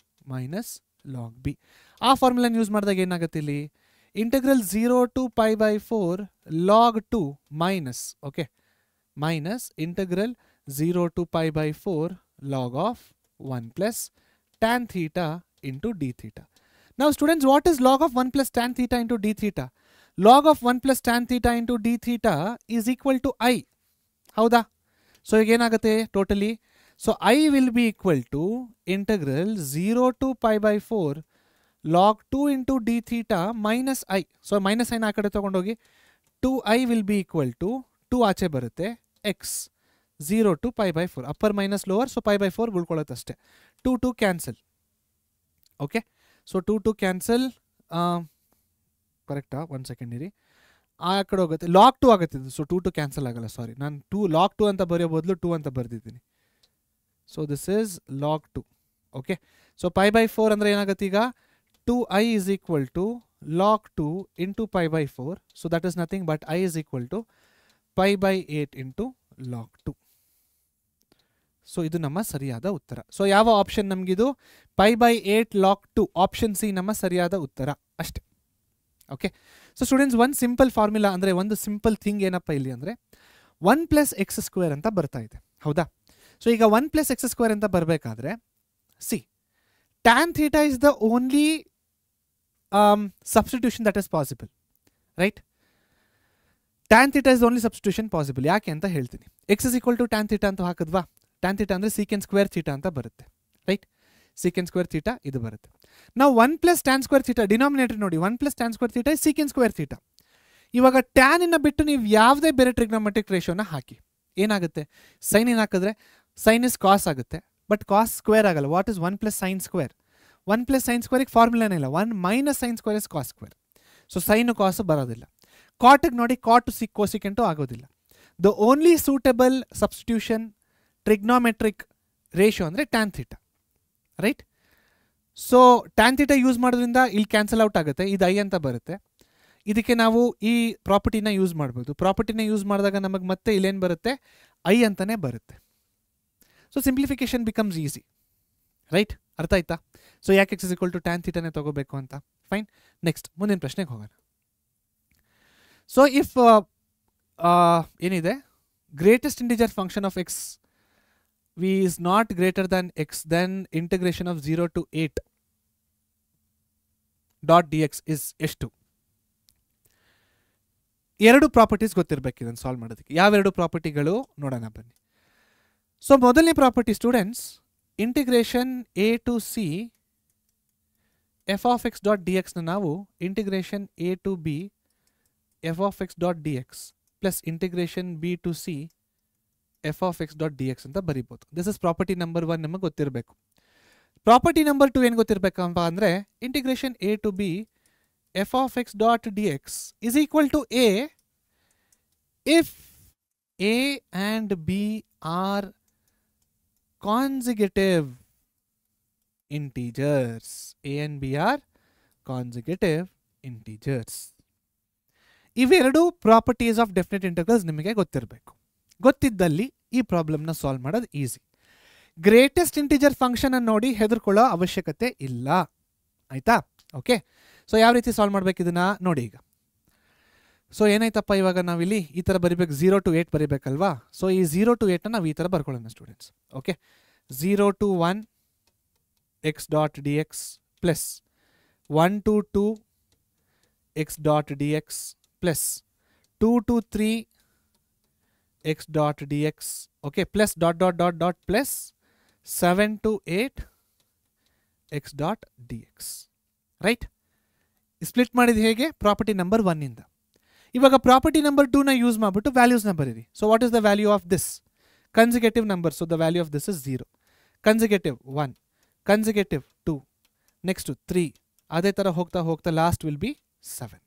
S1: minus log b. ಆ ಫಾರ್ಮುಲಾನ use ಮಾಡಿದಾಗ ಏನಾಗುತ್ತೆ ಇಲ್ಲಿ? Integral 0 to π/4 log 2 minus, okay, minus integral 0 to π/4 log of 1 plus tan theta into d theta. Now students, what is log of 1 plus tan theta into d theta? Log of 1 plus tan theta into d theta is equal to I. ಹೌದಾ? So ಈಗ ಏನಾಗುತ್ತೆ totally? So I will be equal to integral 0 to π/4 log 2 into d theta minus I. So minus ಐನ ಆ ಕಡೆ ತೊಗೊಂಡೋಗಿ 2I will be equal to 2 ಆಚೆ ಬರುತ್ತೆ x 0 to π/4 upper minus lower. So π/4 ಉಳ್ಕೊಳ್ಳುತ್ತೆ ಅಷ್ಟೇ. 2 ಕ್ಯಾನ್ಸಲ್. Okay, so 2 cancel. ಕರೆಕ್ಟಾ? 1 second ಇರಿ, ಆ ಕಡೆ ಹೋಗುತ್ತೆ. ಲಾಗ್ 2 ಆಗುತ್ತೆ ಇದು. ಸೊ 2 ಕ್ಯಾನ್ಸಲ್ ಆಗಲ್ಲ, ಸಾರಿ, ನಾನು ಲಾಗ್ 2 ಅಂತ ಬರೆಯೋ ಬದಲು 2 ಅಂತ ಬರೆದಿದ್ದೀನಿ. So this is log 2. Okay, so π/4 ಅಂದರೆ ಏನಾಗುತ್ತೆ ಈಗ? 2I is equal to log 2 into π/4. So that is nothing but I is equal to π/8 into log 2. ಸೊ ಇದು ನಮ್ಮ ಸರಿಯಾದ ಉತ್ತರ. ಸೊ ಯಾವ ಆಪ್ಷನ್ ನಮಗಿದು? π/8 log 2, ಆಪ್ಷನ್ ಸಿ ನಮ್ಮ ಸರಿಯಾದ ಉತ್ತರ ಅಷ್ಟೇ. ಓಕೆ, ಸೊ ಸ್ಟೂಡೆಂಟ್ಸ್, ಒಂದು ಸಿಂಪಲ್ ಫಾರ್ಮುಲಾ ಅಂದರೆ ಒಂದು ಸಿಂಪಲ್ ಥಿಂಗ್ ಏನಪ್ಪ ಇಲ್ಲಿ ಅಂದರೆ 1 ಪ್ಲಸ್ ಎಕ್ಸ್ ಸ್ಕ್ವೇರ್ ಅಂತ ಬರ್ತಾ ಇದೆ. ಹೌದಾ? ಸೊ ಈಗ 1 ಪ್ಲಸ್ ಎಕ್ಸ್ ಸ್ಕ್ವೇರ್ ಅಂತ ಬರಬೇಕಾದ್ರೆ c tan theta is the only substitution that is possible. Right, tan theta is only substitution possible. ಯಾಕೆ ಅಂತ ಹೇಳ್ತೀನಿ. X is equal to tan theta ಅಂತ ಹಾಕಿದ್ವಾ? ಟ್ಯಾನ್ ಥೀಟಾ ಅಂದರೆ ಸೀಕೆಂಡ್ ಸ್ಕ್ವೇರ್ ಥೀಟಾ ಅಂತ ಬರುತ್ತೆ. ರೈಟ್, ಸೀಕೆಂಡ್ ಸ್ಕ್ವೇರ್ ಥೀಟಾ ಇದು ಬರುತ್ತೆ. ನಾವು 1 plus tan square theta denominator ನೋಡಿ, 1 plus tan square theta is secant square theta. ಇವಾಗ ಟ್ಯಾನಿನ ಬಿಟ್ಟು ನೀವು ಯಾವುದೇ ಬೇರೆ ಟ್ರಿಗ್ನೋಮೆಟ್ರಿಕ್ ರೇಷಿಯೋನ ಹಾಕಿ ಏನಾಗುತ್ತೆ? ಸೈನ್ ಏನು ಹಾಕಿದ್ರೆ ಸೈನ್ ಇಸ್ ಕಾಸ್ ಆಗುತ್ತೆ, ಬಟ್ ಕಾಸ್ ಸ್ಕ್ವೇರ್ ಆಗಲ್ಲ. What is 1 plus sine square? 1 plus sine ಸ್ಕ್ವೇರಿಗೆ ಫಾರ್ಮುಲಾನೇ ಇಲ್ಲ. 1 minus sine square is cos square. So sine cos ಬರೋದಿಲ್ಲ. ಕಾಟಿಗೆ ನೋಡಿ, ಕಾಟು ಕೋಸಿಕೆಂಟು ಆಗೋದಿಲ್ಲ. The only suitable substitution trigonometric ratio ಅಂದರೆ tan theta. Right, so tan theta use ಮಾಡೋದ್ರಿಂದ ಇಲ್ಲಿ ಕ್ಯಾನ್ಸಲ್ ಔಟ್ ಆಗುತ್ತೆ, ಇದು ಐ ಅಂತ ಬರುತ್ತೆ. ಇದಕ್ಕೆ ನಾವು ಈ ಪ್ರಾಪರ್ಟಿನ ಯೂಸ್ ಮಾಡ್ಬೋದು. ಪ್ರಾಪರ್ಟಿನ ಯೂಸ್ ಮಾಡಿದಾಗ ನಮಗೆ ಮತ್ತೆ ಇಲ್ಲೇನು ಬರುತ್ತೆ? ಐ ಅಂತಲೇ ಬರುತ್ತೆ. So simplification becomes easy. Right, ಅರ್ಥ ಆಯ್ತಾ? ಸೊ ಯಾಕೆ x is equal to tan ಥೀಟಾನೇ ತಗೋಬೇಕು ಅಂತ. ಫೈನ್, ನೆಕ್ಸ್ಟ್ ಮುಂದಿನ ಪ್ರಶ್ನೆಗೆ ಹೋಗೋಣ. ಸೊ ಇಫ್ ಏನಿದೆ greatest integer function of x v is not greater than x, then integration of 0 to 8 dot dx is ಎಷ್ಟು? ಎರಡು ಪ್ರಾಪರ್ಟೀಸ್ ಗೊತ್ತಿರಬೇಕು ಇದನ್ನು ಸಾಲ್ವ್ ಮಾಡೋದಕ್ಕೆ. ಯಾವೆರಡು ಪ್ರಾಪರ್ಟಿಗಳು ನೋಡೋಣ ಬನ್ನಿ. ಸೊ ಮೊದಲನೇ property students, integration a to c f of x dot dx ನ ನಾವು integration a to b f of x dot dx plus integration b to c f of x dot dx ಅಂತ ಬರಿಬೋದು. This his property number 1 ನಮಗೆ ಗೊತ್ತಿರಬೇಕು. Property number 2 ಏನು ಗೊತ್ತಿರಬೇಕಪ್ಪ ಅಂದರೆ integration a to b f of x dot dx is equal to a if a and b are consecutive integers. a and b are consecutive integers. ಇವೆರಡು properties of definite integrals ನಿಮಗೆ ಗೊತ್ತಿರಬೇಕು. ಗೊತ್ತಿದ್ದಲ್ಲಿ ಈ ಪ್ರಾಬ್ಲಮ್ನ solve ಮಾಡೋದು easy. Greatest integer function ಅನ್ನು ನೋಡಿ ಹೆದರ್ಕೊಳ್ಳೋ ಅವಶ್ಯಕತೆ ಇಲ್ಲ. ಆಯ್ತಾ? ಓಕೆ, ಸೊ ಯಾವ ರೀತಿ ಸಾಲ್ವ್ ಮಾಡ್ಬೇಕು ಇದನ್ನ ನೋಡಿ. ಈಗ ಸೊ ಏನಾಯ್ತಪ್ಪ, ಇವಾಗ ನಾವಿಲ್ಲಿ ಈ ಥರ ಬರಿಬೇಕು, 0 to 8 ಬರಿಬೇಕಲ್ವಾ? ಸೊ ಈ 0 to 8 ನಾವು ಈ ಥರ ಬರ್ಕೊಳ್ಳೋಣ students. Okay, 0 to 1 x dot dx plus 1 to 2 x dot dx plus 2 to 3 x dot dx, okay, plus dot dot dot dot plus 7 to 8 x dot dx. Right? Split ಮಾಡಿದ ಹೇಗೆ property number 1 ಇಂದ. ಇವಾಗ property number 2 ನ use ಮಾಡಿಬಿಟ್ಟು values ನ ಬರೀರಿ. So what is the value of this consecutive number? So the value of this is 0, consecutive 1, consecutive 2, next 3, ಅದೇ ಥರ ಹೋಗ್ತಾ ಹೋಗ್ತಾ ಲಾಸ್ಟ್ ವಿಲ್ ಬಿ 7.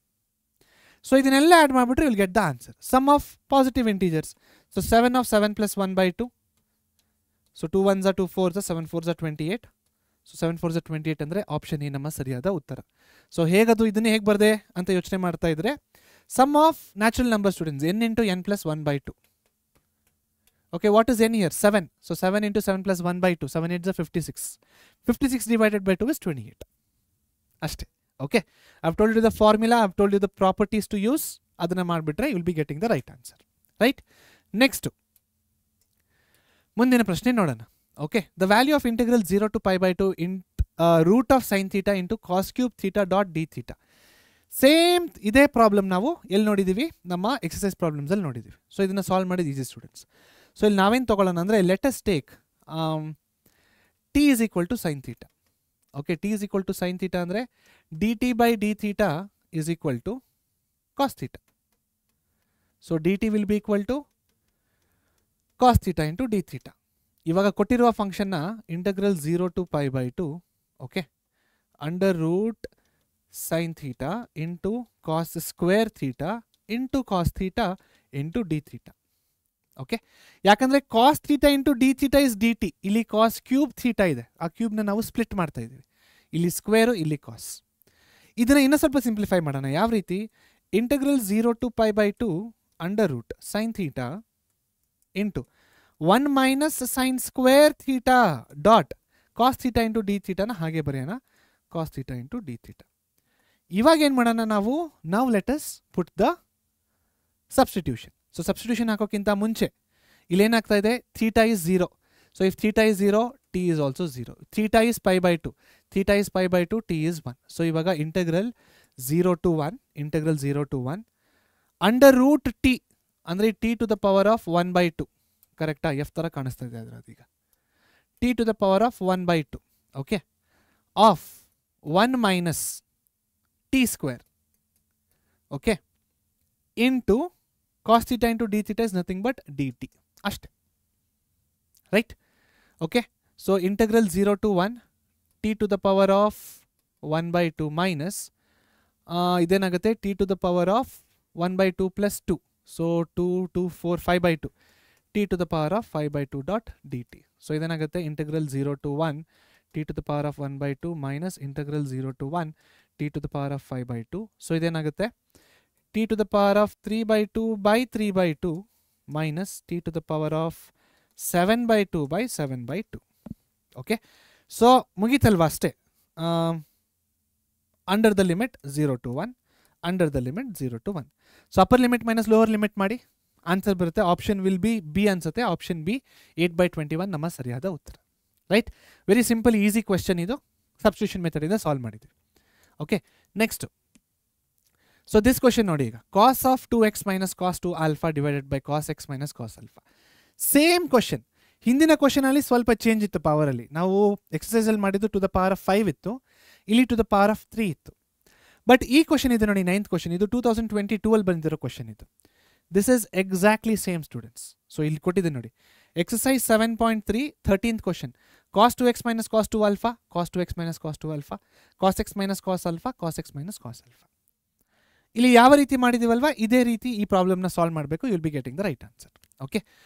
S1: ಸೊ ಇದನ್ನೆಲ್ಲ ಆ್ಯಡ್ ಮಾಡಿಬಿಟ್ರೆ will get the answer. Sum of positive integers. So 7 of 7 plus 1/2. ಸೊ 2 1s are 2 4s are 7 4s are 28. So 7 4s are 28 ಅಂದರೆ option A ನಮ್ಮ ಸರಿಯಾದ ಉತ್ತರ. ಸೊ ಹೇಗದು ಇದನ್ನೇ ಹೇಗೆ ಬರದೆ ಅಂತ ಯೋಚನೆ ಮಾಡ್ತಾ ಇದ್ರೆ, sum of natural number students n into n plus 1/2. Okay, what is n here? 7. So 7 into 7 plus 1/2. 7 8s are 56. 56 divided by 2 is 28. Ashte. Okay. I've told you the formula. I've told you the properties to use. Adana ಮಾಡ್ಬಿಟ್ರೆ you will be getting the right answer. Right? Next. ಮುಂದಿನ ಪ್ರಶ್ನೆ ನೋಡೋಣ. Okay. The value of integral 0 to pi by 2 root of sin theta into cos cube theta dot d theta. Same ಇದೇ problem ನಾವು ಎಲ್ಲಿ ನೋಡಿದ್ದೀವಿ? ನಮ್ಮ exercise ಪ್ರಾಬ್ಲಮ್ಸಲ್ಲಿ ನೋಡಿದ್ದೀವಿ. So ಇದನ್ನು ಸಾಲ್ವ್ ಮಾಡಿದ ಈಸಿ ಸ್ಟೂಡೆಂಟ್ಸ್. ಸೊ ಇಲ್ಲಿ ನಾವೇನು ತೊಗೊಳ್ಳೋಣ ಅಂದರೆ let us take t is equal to sine theta. Okay, t is equal to sine theta ಅಂದರೆ d t by d theta is equal to cos theta. So d t will be equal to cos theta into d theta. ಇವಾಗ ಕೊಟ್ಟಿರುವ ಫಂಕ್ಷನ್ನ integral 0 to pi by 2, okay, under root sin theta into cos square theta into cos theta into d theta. Okay, ಯಾಕಂದರೆ cos theta into d theta is d t. ಇಲ್ಲಿ cos cube theta ಇದೆ, ಆ ಕ್ಯೂಬ್ನ ನಾವು split ಮಾಡ್ತಾ ಇದ್ದೀವಿ. ಇಲ್ಲಿ square, ಇಲ್ಲಿ ಕಾಸ್. ಇದನ್ನು ಇನ್ನೂ ಸ್ವಲ್ಪ ಸಿಂಪ್ಲಿಫೈ ಮಾಡೋಣ. ಯಾವ ರೀತಿ? Integral 0 to pi by 2 under root sine theta into 1 minus sine square theta dot cos theta into d ಥೀಟಾನ ಹಾಗೆ ಬರೆಯೋಣ, cos theta into d theta. ಇವಾಗ ಏನು ಮಾಡೋಣ ನಾವು let us put the substitution. So substitution ಹಾಕೋಕ್ಕಿಂತ ಮುಂಚೆ ಇಲ್ಲೇನಾಗ್ತಾ ಇದೆ? Theta is 0. So if theta is 0, t is also 0. Theta is pi by 2, theta is pi by 2, T is 1. So ಇವಾಗ integral 0 to 1, integral 0 to 1 under root t ಅಂದರೆ t to the power of 1/2. ಕರೆಕ್ಟಾ? F ಥರ ಕಾಣಿಸ್ತಾ ಇದೆ ಅದರ ಅದೀಗ. T to the power of 1/2, okay, of 1 minus t square, okay, into cos theta into d theta is nothing but d t ಅಷ್ಟೇ. Right? Okay, so integral 0 to 1 t to the power of 1/2 minus ಇದೇನಾಗುತ್ತೆ t to the power of 1/2 plus 2. So 2 2 4 5/2 t to the power of 5/2 dot d t. So ಇದೇನಾಗುತ್ತೆ integral 0 to 1 t to the power of 1/2 minus integral 0 to 1 t to the power of 5/2. So ಇದೇನಾಗುತ್ತೆ t to the power of 3/2 by 3/2 minus t to the power of 7/2 by 7/2. Okay, so ಮುಗೀತಲ್ವಾ? ಅಷ್ಟೇ. Under the limit 0 to 1, under the limit 0 to 1. So upper limit minus lower limit ಮಾಡಿ answer ಬರುತ್ತೆ. Option will be B ಅನ್ಸುತ್ತೆ. Option B 8/21 ನಮ್ಮ ಸರಿಯಾದ ಉತ್ತರ. Right? Very simple easy question ಇದು. Substitution ಮೆಥಡಿಂದ ಸಾಲ್ವ್ ಮಾಡಿದ್ವಿ. Okay, next. So this question ನೋಡಿ ಈಗ, cos of 2x minus cos 2 alpha divided by cos x minus cos alpha. Same question. ಹಿಂದಿನ ಕ್ವೆಶ್ಚನಲ್ಲಿ ಸ್ವಲ್ಪ ಚೇಂಜ್ ಇತ್ತು ಪವರಲ್ಲಿ. ನಾವು ಎಕ್ಸಸೈಸಲ್ಲಿ ಮಾಡಿದ್ದು ಟು ದ ಪವರ್ ಆಫ್ 5 ಇತ್ತು, ಇಲ್ಲಿ ಟು ದ ಪವರ್ ಆಫ್ 3 ಇತ್ತು. ಬಟ್ ಈ ಕ್ವೆಶ್ಚನ್ ಇದೆ ನೋಡಿ, 9th ಕ್ವೆಶ್ಚನ್, ಇದು 2022 ಅಲ್ಲಿ ಬಂದಿರೋ ಕ್ವೆಶ್ಚನ್ ಇದು. This is exactly same students. So ಇಲ್ಲಿ ಕೊಟ್ಟಿದೆ ನೋಡಿ, exercise 7.3 13th question, cos 2x minus cos 2 alpha, cos 2x minus cos 2 alpha, cos x minus cos alpha, cos x minus cos alpha. ಇಲ್ಲಿ ಯಾವ ರೀತಿ ಮಾಡಿದೀವಲ್ವಾ ಇದೇ ರೀತಿ ಈ ಪ್ರಾಬ್ಲಮ್ನ ಸಾಲ್ವ್ ಮಾಡಬೇಕು. You will be getting the right answer. Okay,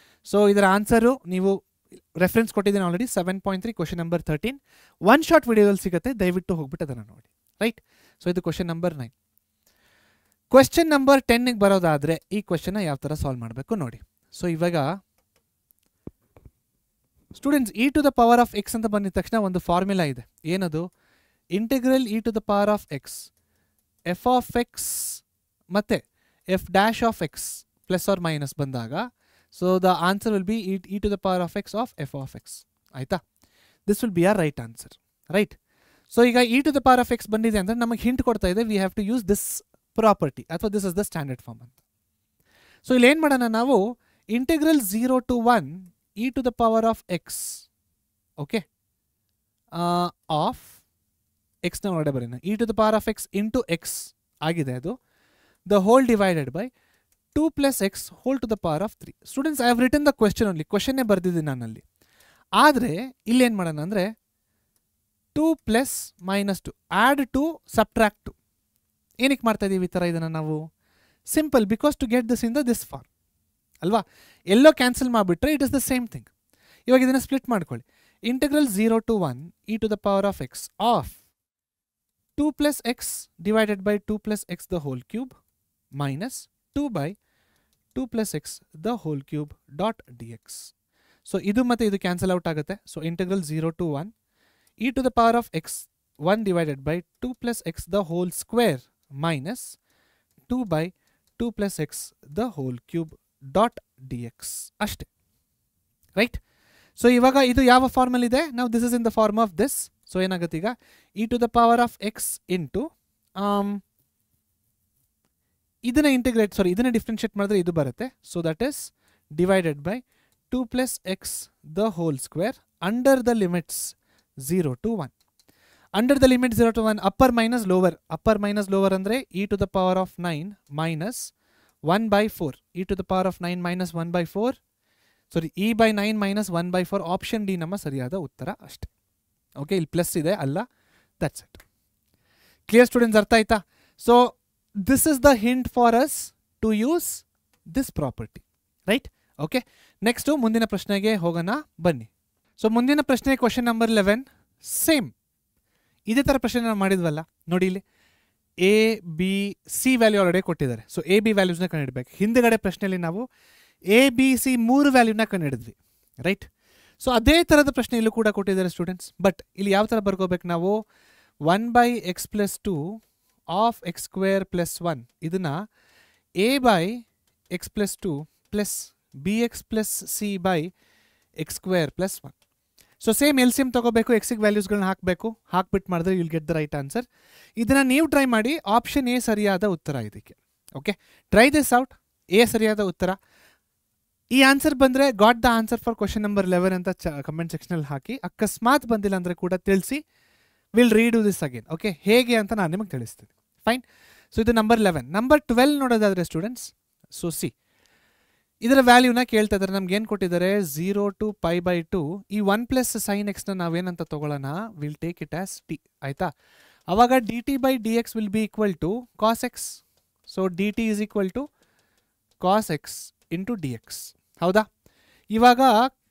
S1: so ಇದರ answer ನೀವು ರೆಫರೆನ್ಸ್ ಕೊಟ್ಟಿದ್ದೀನಿ already, 7.3 question number 13. One short ವಿಡಿಯೋದಲ್ಲಿ ಸಿಗುತ್ತೆ, ದಯವಿಟ್ಟು ಹೋಗ್ಬಿಟ್ಟು ಅದನ್ನು ನೋಡಿ. ರೈಟ್? ಸೊ ಇದು ಕ್ವೆಶ್ಚನ್ ನಂಬರ್ 9. ಕ್ವೆಶ್ಚನ್ ನಂಬರ್ 10ಗೆ ಬರೋದಾದರೆ ಈ ಕ್ವೆಶ್ಚನ್ನ ಯಾವ ಥರ ಸಾಲ್ವ್ ಮಾಡಬೇಕು ನೋಡಿ. ಸೊ ಇವಾಗ students e to the power of x ಅಂತ ಬಂದಿದ ತಕ್ಷಣ ಒಂದು ಫಾರ್ಮುಲಾ ಇದೆ. ಏನದು? Integral e to the power of x, f of x ಮತ್ತು f dash of x plus or minus ಬಂದಾಗ, so the answer will be e to the power of x of f of x. ಆಯಿತಾ? This will be our right answer. Right? So ಈಗ e to the power of x ಬಂದಿದೆ ಅಂದರೆ ನಮಗೆ hint ಕೊಡ್ತಾ ಇದೆ, we have to use this property ಅಥವಾ this is the standard form ಅಂತ. ಸೊ ಇಲ್ಲಿ ಏನು ಮಾಡೋಣ ನಾವು, integral 0 to 1 e to the power of x, okay, of ಎಕ್ಸ್ನ ಹೊರಗಡೆ ಬರೋಣ. E to the power of x into x ಆಗಿದೆ ಅದು. The whole divided by 2 plus x whole to the power of 3. Students, I have written the question only. ಕ್ವಶನ್ನೇ ಬರ್ದಿದ್ದೀನಿ ನಾನಲ್ಲಿ. ಆದರೆ ಇಲ್ಲಿ ಏನು ಮಾಡೋಣ ಅಂದರೆ 2 plus minus 2 add to subtract 2. ಏನಕ್ಕೆ ಮಾಡ್ತಾ ಇದ್ದೀವಿ ಈ ಥರ ಇದನ್ನು ನಾವು? Simple, because to get this in this form ಅಲ್ವಾ. ಎಲ್ಲೋ ಕ್ಯಾನ್ಸಲ್ ಮಾಡಿಬಿಟ್ರೆ it is the same thing. ಇವಾಗ ಇದನ್ನು ಸ್ಪ್ಲಿಟ್ ಮಾಡ್ಕೊಳ್ಳಿ. Integral 0 to 1 e to the power of x of 2 plus x divided by 2 plus x the whole cube minus 2 by 2 plus x the whole cube dot dx. So idu matte idu cancel out agutte. So integral 0 to 1 e to the power of x 1 divided by 2 plus x the whole square minus 2 by 2 plus x the whole cube dot dx. Ashte. Right? So ivaga idu yava form alli ide? Now this is in the form of this. So enagutte iga e to the power of x into ಇದನ್ನ integrate ಇದನ್ನ differentiate ಮಾಡಿದ್ರೆ ಇದು ಬರುತ್ತೆ. So that is divided by 2 plus x the whole square under the limits 0 to 1. Under the limit 0 to 1 upper minus lower. Upper minus lower ಅಂದರೆ e to the power of 9 minus 1 by 4. e to the power of 9 minus 1 by 4. e by 9 minus 1 by 4. Option D ನಮ್ಮ ಸರಿಯಾದ ಉತ್ತರ ಅಷ್ಟೇ. Okay, ಇಲ್ಲಿ plus ಇದೆ ಅಲ್ಲ. That's it. Clear students, ಅರ್ಥ ಆಯ್ತಾ? So this is the hint for us to use this property, right? Okay, next ಮುಂದಿನ ಪ್ರಶ್ನೆಗೆ ಹೋಗೋಣ ಬನ್ನಿ. ಸೊ ಮುಂದಿನ ಪ್ರಶ್ನೆ ಕ್ವಶನ್ ನಂಬರ್ 11. ಸೇಮ್ ಇದೇ ಥರ ಪ್ರಶ್ನೆ ನಾವು ಮಾಡಿದ್ವಲ್ಲ ನೋಡಿ. ಇಲ್ಲಿ a b c value already ಕೊಟ್ಟಿದ್ದಾರೆ. ಸೊ ಎ ಬಿ ವ್ಯಾಲ್ಯೂಸ್ನ ಕಂಡುಹಿಡಬೇಕು. ಹಿಂದ್ಗಡೆ ಪ್ರಶ್ನೆಯಲ್ಲಿ ನಾವು ಎ ಬಿ ಸಿ 3 ವ್ಯಾಲ್ಯೂನ ಕಂಡುಹಿಡಿದ್ವಿ, ರೈಟ್? ಸೊ ಅದೇ ಥರದ ಪ್ರಶ್ನೆ ಇಲ್ಲೂ ಕೂಡ ಕೊಟ್ಟಿದ್ದಾರೆ ಸ್ಟೂಡೆಂಟ್ಸ್. ಬಟ್ ಇಲ್ಲಿ ಯಾವ ಥರ ಬರ್ಕೋಬೇಕು ನಾವು? 1 by x plus 2 of X square plus 1 ಇದನ್ನು A by x plus 2 plus B X plus C by X square plus 1. So same L C M ತೊಗೋಬೇಕು, ಎಕ್ಸಿಗೆ ವ್ಯಾಲ್ಯೂಸ್ಗಳನ್ನ ಹಾಕಬೇಕು. ಹಾಕ್ಬಿಟ್ಟು ಮಾಡಿದ್ರೆ you'll get the right answer. ಇದನ್ನು ನೀವು ಟ್ರೈ ಮಾಡಿ. Option A ಸರಿಯಾದ ಉತ್ತರ ಇದಕ್ಕೆ. Okay, try this out. A ಸರಿಯಾದ ಉತ್ತರ. ಈ ಆನ್ಸರ್ ಬಂದರೆ got the answer for question number 11 ಅಂತ ಕಮೆಂಟ್ ಸೆಕ್ಷನಲ್ಲಿ ಹಾಕಿ. ಅಕಸ್ಮಾತ್ ಬಂದಿಲ್ಲ ಅಂದರೆ ಕೂಡ ತಿಳಿಸಿ. Will reed this again. Okay, ಹೇಗೆ ಅಂತ ನಾನು ನಿಮಗೆ ತಿಳಿಸ್ತೀನಿ. ಫೈನ್. ಸೊ ಇದು ನಂಬರ್ 11. ನಂಬರ್ 12 ನೋಡೋದಾದರೆ ಸ್ಟೂಡೆಂಟ್ಸ್, ಸೊ ಸಿ ಇದರ ವ್ಯಾಲ್ಯೂನ ಕೇಳ್ತಾ ಇದ್ದಾರೆ. ನಮ್ಗೆ ಏನು ಕೊಟ್ಟಿದ್ದಾರೆ? 0 to pi by 2. ಈ 1 ಪ್ಲಸ್ ಸೈನ್ ಎಕ್ಸ್ನ ನಾವೇನಂತ ತೊಗೊಳ್ಳೋಣ? Will take it as t. ಆಯಿತಾ? ಅವಾಗ d t by d x will be equal to cos x. So d t is equal to cos x into d x. ಹೌದಾ? ಇವಾಗ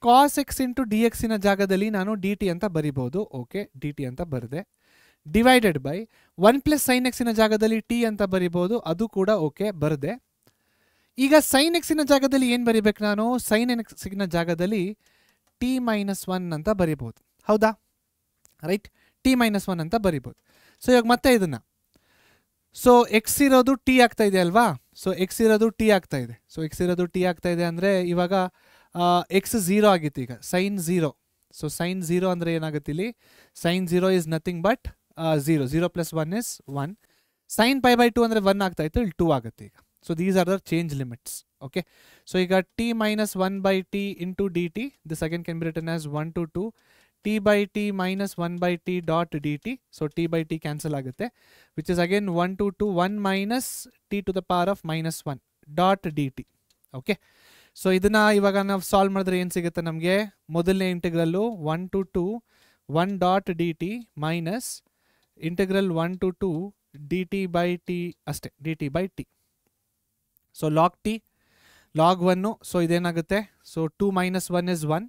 S1: cos x into d ಎಕ್ಸಿನ ಜಾಗದಲ್ಲಿ ನಾನು D t ಅಂತ ಬರಿಬೋದು. Okay, D t ಅಂತ ಬರೆದೆ. Divided by 1 plus sign ಎಕ್ಸಿನ ಜಾಗದಲ್ಲಿ ಟಿ ಅಂತ ಬರಿಬೋದು. ಅದು ಕೂಡ ಓಕೆ, ಬರೆದೆ. ಈಗ ಸೈನ್ ಎಕ್ಸಿನ ಜಾಗದಲ್ಲಿ ಏನು ಬರಿಬೇಕು ನಾನು? ಸೈನ್ ಎಕ್ಸಿನ ಜಾಗದಲ್ಲಿ ಟಿ ಮೈನಸ್ 1 ಅಂತ ಬರಿಬೋದು. ಹೌದಾ? ರೈಟ್, ಟಿ ಮೈನಸ್ 1 ಅಂತ ಬರಿಬೋದು. ಸೊ ಇವಾಗ ಮತ್ತೆ ಇದನ್ನು, ಸೊ ಎಕ್ಸ್ ಇರೋದು ಟಿ ಆಗ್ತಾ ಇದೆ ಅಲ್ವಾ? ಸೊ ಎಕ್ಸ್ ಇರೋದು ಟಿ ಆಗ್ತಾ ಇದೆ. ಸೊ ಎಕ್ಸ್ ಇರೋದು ಟಿ ಆಗ್ತಾ ಇದೆ ಅಂದರೆ ಇವಾಗ ಎಕ್ಸ್ 0 ಆಗಿತ್ತು. ಈಗ ಸೈನ್ 0. ಸೊ ಸೈನ್ 0 ಅಂದರೆ ಏನಾಗುತ್ತೆ ಇಲ್ಲಿ? Sine 0 is nothing but 0. 0 plus 1 is 1. Sine pi by 2 ಅಂದರೆ 1 ಆಗ್ತಾ ಇತ್ತು, ಇಲ್ಲಿ 2 ಆಗುತ್ತೆ ಈಗ. So these are the change limits. Okay, so ಈಗ t minus 1 by t into d t, this again can be written as 1 to 2 t by t minus 1 by t dot d t. So t by t cancel ಆಗುತ್ತೆ, which is again 1 to 2 1 minus t to the power of minus 1 dot d t. Okay, so ಇದನ್ನು ಇವಾಗ ನಾವು solve ಮಾಡಿದ್ರೆ ಏನು ಸಿಗುತ್ತೆ ನಮಗೆ? ಮೊದಲನೇ integral 1 to 2 1 dot d t minus integral 1 to 2 d t by t ಅಷ್ಟೇ, d t by t. So log t log 1. So ಇದೇನಾಗುತ್ತೆ? So 2 minus 1 is 1.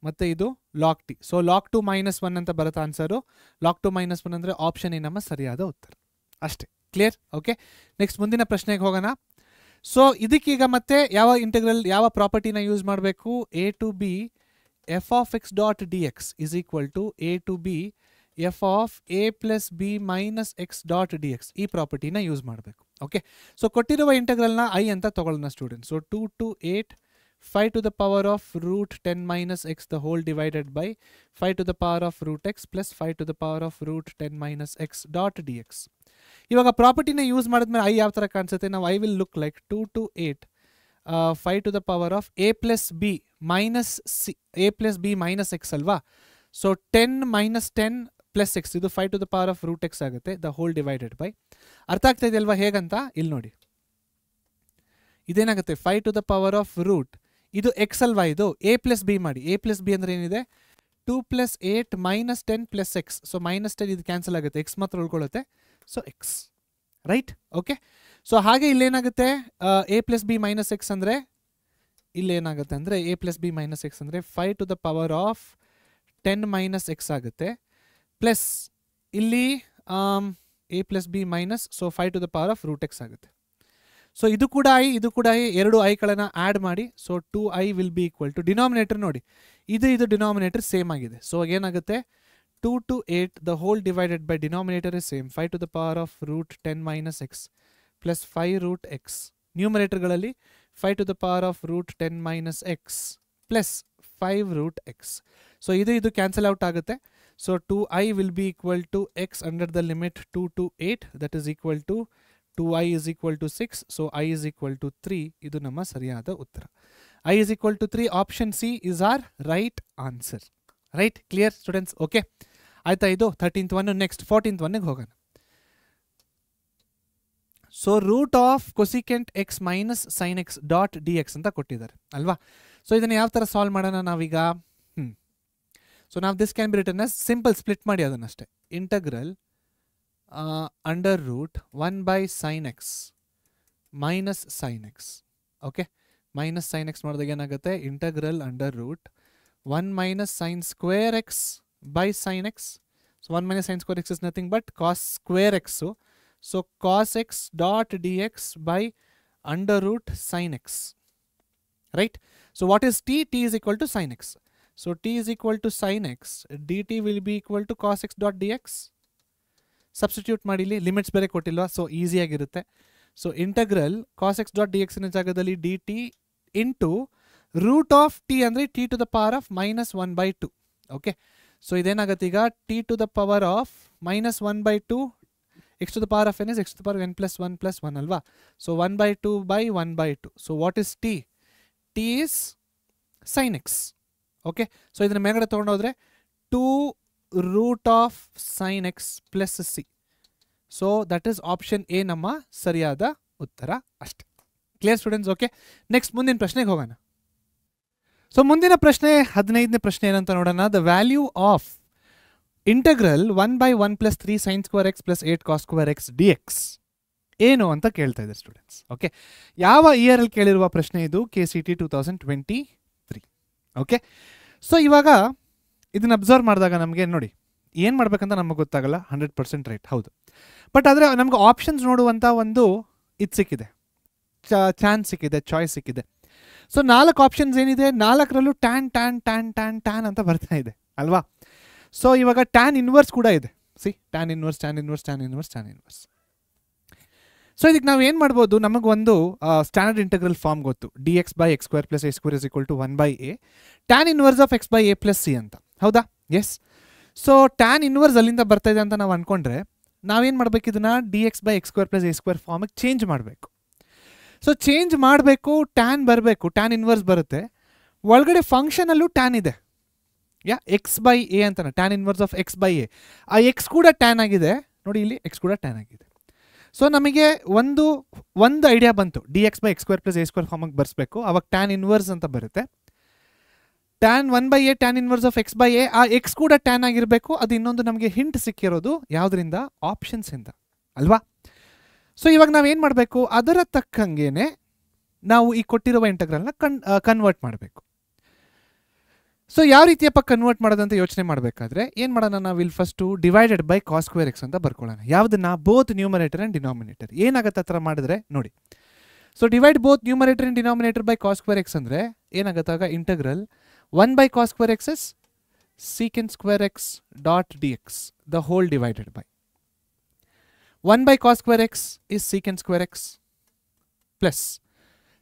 S1: ಮತ್ತು ಇದು log t. So log 2 minus 1 ಅಂತ ಬರುತ್ತೆ ಆನ್ಸರು. ಲಾಗ್ 2 minus 1 ಅಂದರೆ option A ನಮ್ಮ ಸರಿಯಾದ ಉತ್ತರ ಅಷ್ಟೇ. ಕ್ಲಿಯರ್? ಓಕೆ, ನೆಕ್ಸ್ಟ್ ಮುಂದಿನ ಪ್ರಶ್ನೆಗೆ ಹೋಗೋಣ. ಸೊ ಇದಕ್ಕೀಗ ಮತ್ತೆ ಯಾವ ಇಂಟೆಗ್ರಲ್, ಯಾವ ಪ್ರಾಪರ್ಟಿನ ಯೂಸ್ ಮಾಡಬೇಕು? A to b f of x dot D x is equal to a to b f of a plus b minus x dot D x. ಈ ಪ್ರಾಪರ್ಟಿನ ಯೂಸ್ ಮಾಡಬೇಕು. ಓಕೆ, ಸೊ ಕೊಟ್ಟಿರುವ ಇಂಟೆಗ್ರಲ್ನ ಐ ಅಂತ ತಗೊಳ್ಳೋಣ student. So 2 to 8 5 to the power of root 10 minus x the whole divided by 5 to the power of root x plus 5 to the power of root 10 minus x dot dx. ಇವಾಗ ಪ್ರಾಪರ್ಟಿನ use ಮಾಡಿದ್ಮೇಲೆ I ಯಾವ ಥರ ಕಾಣಿಸುತ್ತೆ? ನಾವು I will look like 2 to 8 5 to the power of a plus b minus c, a plus b minus x ಅಲ್ವಾ? So 10 minus 10 plus X, ಇದು 5 to the power of root x ಆಗುತ್ತೆ, the whole divided by. ಅರ್ಥ ಆಗ್ತಾ ಇದೆ ಅಲ್ವಾ ಹೇಗಂತ? ಇಲ್ಲಿ ನೋಡಿ, ಇದೇನಾಗುತ್ತೆ 5 to the power of root, ಇದು ಎಕ್ಸ್ ಅಲ್ವಾ, ಇದು a ಪ್ಲಸ್ ಬಿ ಮಾಡಿ. a ಪ್ಲಸ್ ಬಿ ಅಂದರೆ ಏನಿದೆ 2 + 8 - 10 + x. ಸೊ -10 ಇದು ಕ್ಯಾನ್ಸಲ್ ಆಗುತ್ತೆ, ಎಕ್ಸ್ ಮಾತ್ರ ಉಳ್ಕೊಳ್ಳುತ್ತೆ, so x, right? Okay, so ಹಾಗೆ ಇಲ್ಲೇನಾಗುತ್ತೆ a plus b minus x ಅಂದರೆ ಇಲ್ಲೇನಾಗುತ್ತೆ ಅಂದರೆ a plus b minus x ಅಂದರೆ 5 to the power of 10 - x ಆಗುತ್ತೆ, ಪ್ಲಸ್ ಇಲ್ಲಿ a plus b minus, so 5 to the power of root x ಆಗುತ್ತೆ. So ಇದು ಕೂಡ ಐ, ಇದು ಕೂಡ ಐ, ಎರಡು ಐಗಳನ್ನು ಆ್ಯಡ್ ಮಾಡಿ, so 2i will be equal to denominator ನೋಡಿ, ಇದು ಡಿನಾಮಿನೇಟರ್ ಸೇಮ್ ಆಗಿದೆ. ಸೊ ಏನಾಗುತ್ತೆ 2 to 8 the whole divided by denominator is same 5 to the power of root 10 - x plus 5 root x. ನ್ಯೂಮರೇಟರ್ಗಳಲ್ಲಿ 5 to the power of root 10 - x plus 5 root x. So ಇದು cancel out ಆಗುತ್ತೆ. So 2i will be equal to x under the limit 2 to 8, that is equal to 2i is equal to 6, so i is equal to 3. ಇದು ನಮ್ಮ ಸರಿಯಾದ ಉತ್ತರ. i is equal to 3, option C is our right answer. Right? Clear students? Okay ಆಯ್ತಾ? ಇದು 13th one. Next 14th ಒನ್ಗೆ ಹೋಗೋಣ. So root of cosecant x minus sine x dot D x ಅಂತ ಕೊಟ್ಟಿದ್ದಾರೆ ಅಲ್ವಾ? ಸೊ ಇದನ್ನು ಯಾವ ಥರ ಸಾಲ್ವ್ ಮಾಡೋಣ ನಾವೀಗ? ಸೊ ನಾವು this can be return as simple, split ಮಾಡಿ ಅದನ್ನಷ್ಟೇ. Integral under root 1 by sin x minus sine x. Okay, minus sine x ಮಾಡಿದಾಗ ಏನಾಗುತ್ತೆ integral under root 1 - sin square x by sin x. So 1 - sin square x is nothing but cos square x. So cos x dot dx by under root sin x. Right? So what is t? T is equal to sin x. So t is equal to sin x. dt will be equal to cos x dot dx. Substitute ಮಾಡಿ, ಇಲ್ಲಿ limits ಬೇರೆ ಕೊಟ್ಟಿಲ್ವಾ, so ಈಸಿಯಾಗಿರುತ್ತೆ. So integral cos x dot D ಎಕ್ಸ್ನ ಜಾಗದಲ್ಲಿ d t into root of t ಅಂದರೆ t to the power of -1/2. Okay, so ಇದೇನಾಗುತ್ತೆ ಈಗ t to the power of -1/2, x to the power of n is x to the power n + 1 + 1 ಅಲ್ವಾ? So 1/2/1/2. So what is t? T is sine x. Okay, so ಇದನ್ನ ಮೇಲ್ಗಡೆ ತೊಗೊಂಡೋದ್ರೆ 2 root of sine x plus c. So that is option A ನಮ್ಮ ಸರಿಯಾದ ಉತ್ತರ ಅಷ್ಟೆ. Clear students? Okay, next ಮುಂದಿನ ಪ್ರಶ್ನೆಗೆ ಹೋಗೋಣ. ಸೊ ಮುಂದಿನ ಪ್ರಶ್ನೆ 15ನೇ ಪ್ರಶ್ನೆ ಏನಂತ ನೋಡೋಣ. The value of integral 1/1 + 3 sin square x + 8 cos square x dx ಏನು ಅಂತ ಕೇಳ್ತಾ ಇದೆ ಸ್ಟೂಡೆಂಟ್ಸ್. ಓಕೆ, ಯಾವ ಇಯರಲ್ಲಿ ಕೇಳಿರುವ ಪ್ರಶ್ನೆ ಇದು? KCET 2023. ಓಕೆ, ಸೊ ಇವಾಗ ಇದನ್ನ ಅಬ್ಸರ್ವ್ ಮಾಡಿದಾಗ ನಮಗೆ ನೋಡಿ ಏನು ಮಾಡ್ಬೇಕಂತ ನಮಗೆ ಗೊತ್ತಾಗಲ್ಲ. 100% ರೈಟ್, ಹೌದು. ಬಟ್ ಆದರೆ ನಮ್ಗೆ ಆಪ್ಷನ್ಸ್ ನೋಡುವಂಥ ಒಂದು ಇದು ಸಿಕ್ಕಿದೆ, ಚಾನ್ಸ್ ಸಿಕ್ಕಿದೆ, ಚಾಯ್ಸ್ ಸಿಕ್ಕಿದೆ. ಸೊ 4 ಆಪ್ಷನ್ಸ್ ಏನಿದೆ, 4ರಲ್ಲೂ tan tan tan tan tan ಅಂತ ಬರ್ತಾ ಇದೆ ಅಲ್ವಾ? ಸೊ ಇವಾಗ ಟ್ಯಾನ್ ಇನ್ವರ್ಸ್ ಕೂಡ ಇದೆ. C, tan inverse, tan inverse, tan inverse, tan inverse. So ಇದಕ್ಕೆ ನಾವು ಏನು ಮಾಡ್ಬೋದು, ನಮಗೊಂದು ಸ್ಟ್ಯಾಂಡರ್ಡ್ ಇಂಟಗ್ರಲ್ ಫಾರ್ಮ್ ಗೊತ್ತು, dx/x² + a² = 1/a tan inverse of x/a + c ಅಂತ. ಹೌದಾ? ಎಸ್. ಸೊ ಟ್ಯಾನ್ ಇನ್ವರ್ಸ್ ಅಲ್ಲಿಂದ ಬರ್ತಾ ಇದೆ ಅಂತ ನಾವು ಅಂದ್ಕೊಂಡ್ರೆ ನಾವೇನು ಮಾಡಬೇಕು, ಇದನ್ನು dx/x² + a² ಫಾರ್ಮಿಗೆ ಚೇಂಜ್ ಮಾಡಬೇಕು. ಸೊ ಚೇಂಜ್ ಮಾಡಬೇಕು, ಟ್ಯಾನ್ ಬರಬೇಕು, ಟ್ಯಾನ್ ಇನ್ವರ್ಸ್ ಬರುತ್ತೆ. ಒಳಗಡೆ ಫಂಕ್ಷನಲ್ಲೂ ಟ್ಯಾನ್ ಇದೆ, ಯಾ x/a ಅಂತಾನೆ, ಟ್ಯಾನ್ ಇನ್ವರ್ಸ್ ಆಫ್ x/a. ಆ x ಕೂಡ ಟ್ಯಾನ್ ಆಗಿದೆ ನೋಡಿ, ಇಲ್ಲಿ x ಕೂಡ ಟ್ಯಾನ್ ಆಗಿದೆ. ಸೊ ನಮಗೆ ಒಂದು ಐಡಿಯಾ ಬಂತು, dx/x² + a² ಫಾರ್ಮಿಗೆ ಬರ್ಸ್ಬೇಕು, ಅವಾಗ ಟ್ಯಾನ್ ಇನ್ವರ್ಸ್ ಅಂತ ಬರುತ್ತೆ. Tan 1/a tan inverse of x/a, ಆ x ಕೂಡ ಟ್ಯಾನ್ ಆಗಿರಬೇಕು. ಅದು ಇನ್ನೊಂದು ನಮಗೆ ಹಿಂಟ್ ಸಿಕ್ಕಿರೋದು ಯಾವುದರಿಂದ? ಆಪ್ಷನ್ಸಿಂದ ಅಲ್ವಾ? ಸೊ ಇವಾಗ ನಾವೇನು ಮಾಡಬೇಕು, ಅದರ ತಕ್ಕಂಗೆನೆ ನಾವು ಈ ಕೊಟ್ಟಿರುವ ಇಂಟಗ್ರಲ್ನ ಕನ್ವರ್ಟ್ ಮಾಡಬೇಕು. ಸೊ ಯಾವ ರೀತಿಯಪ್ಪ ಕನ್ವರ್ಟ್ ಮಾಡೋದಂತ ಯೋಚನೆ ಮಾಡಬೇಕಾದ್ರೆ ಏನು ಮಾಡೋಣ, ನಾವು ಇಲ್ಲಿ first divided by cos square x ಅಂತ ಬರ್ಕೊಳ್ಳೋಣ. ಯಾವುದನ್ನ? Both numerator and denominator. ಏನಾಗುತ್ತೆ ಆ ಥರ ಮಾಡಿದ್ರೆ ನೋಡಿ. So divide both numerator and denominator by cos square x ಅಂದರೆ ಏನಾಗುತ್ತೆ ಆಗ integral 1/cos square x is secant square x dot dx the whole divided by 1/cos square x is secant square x plus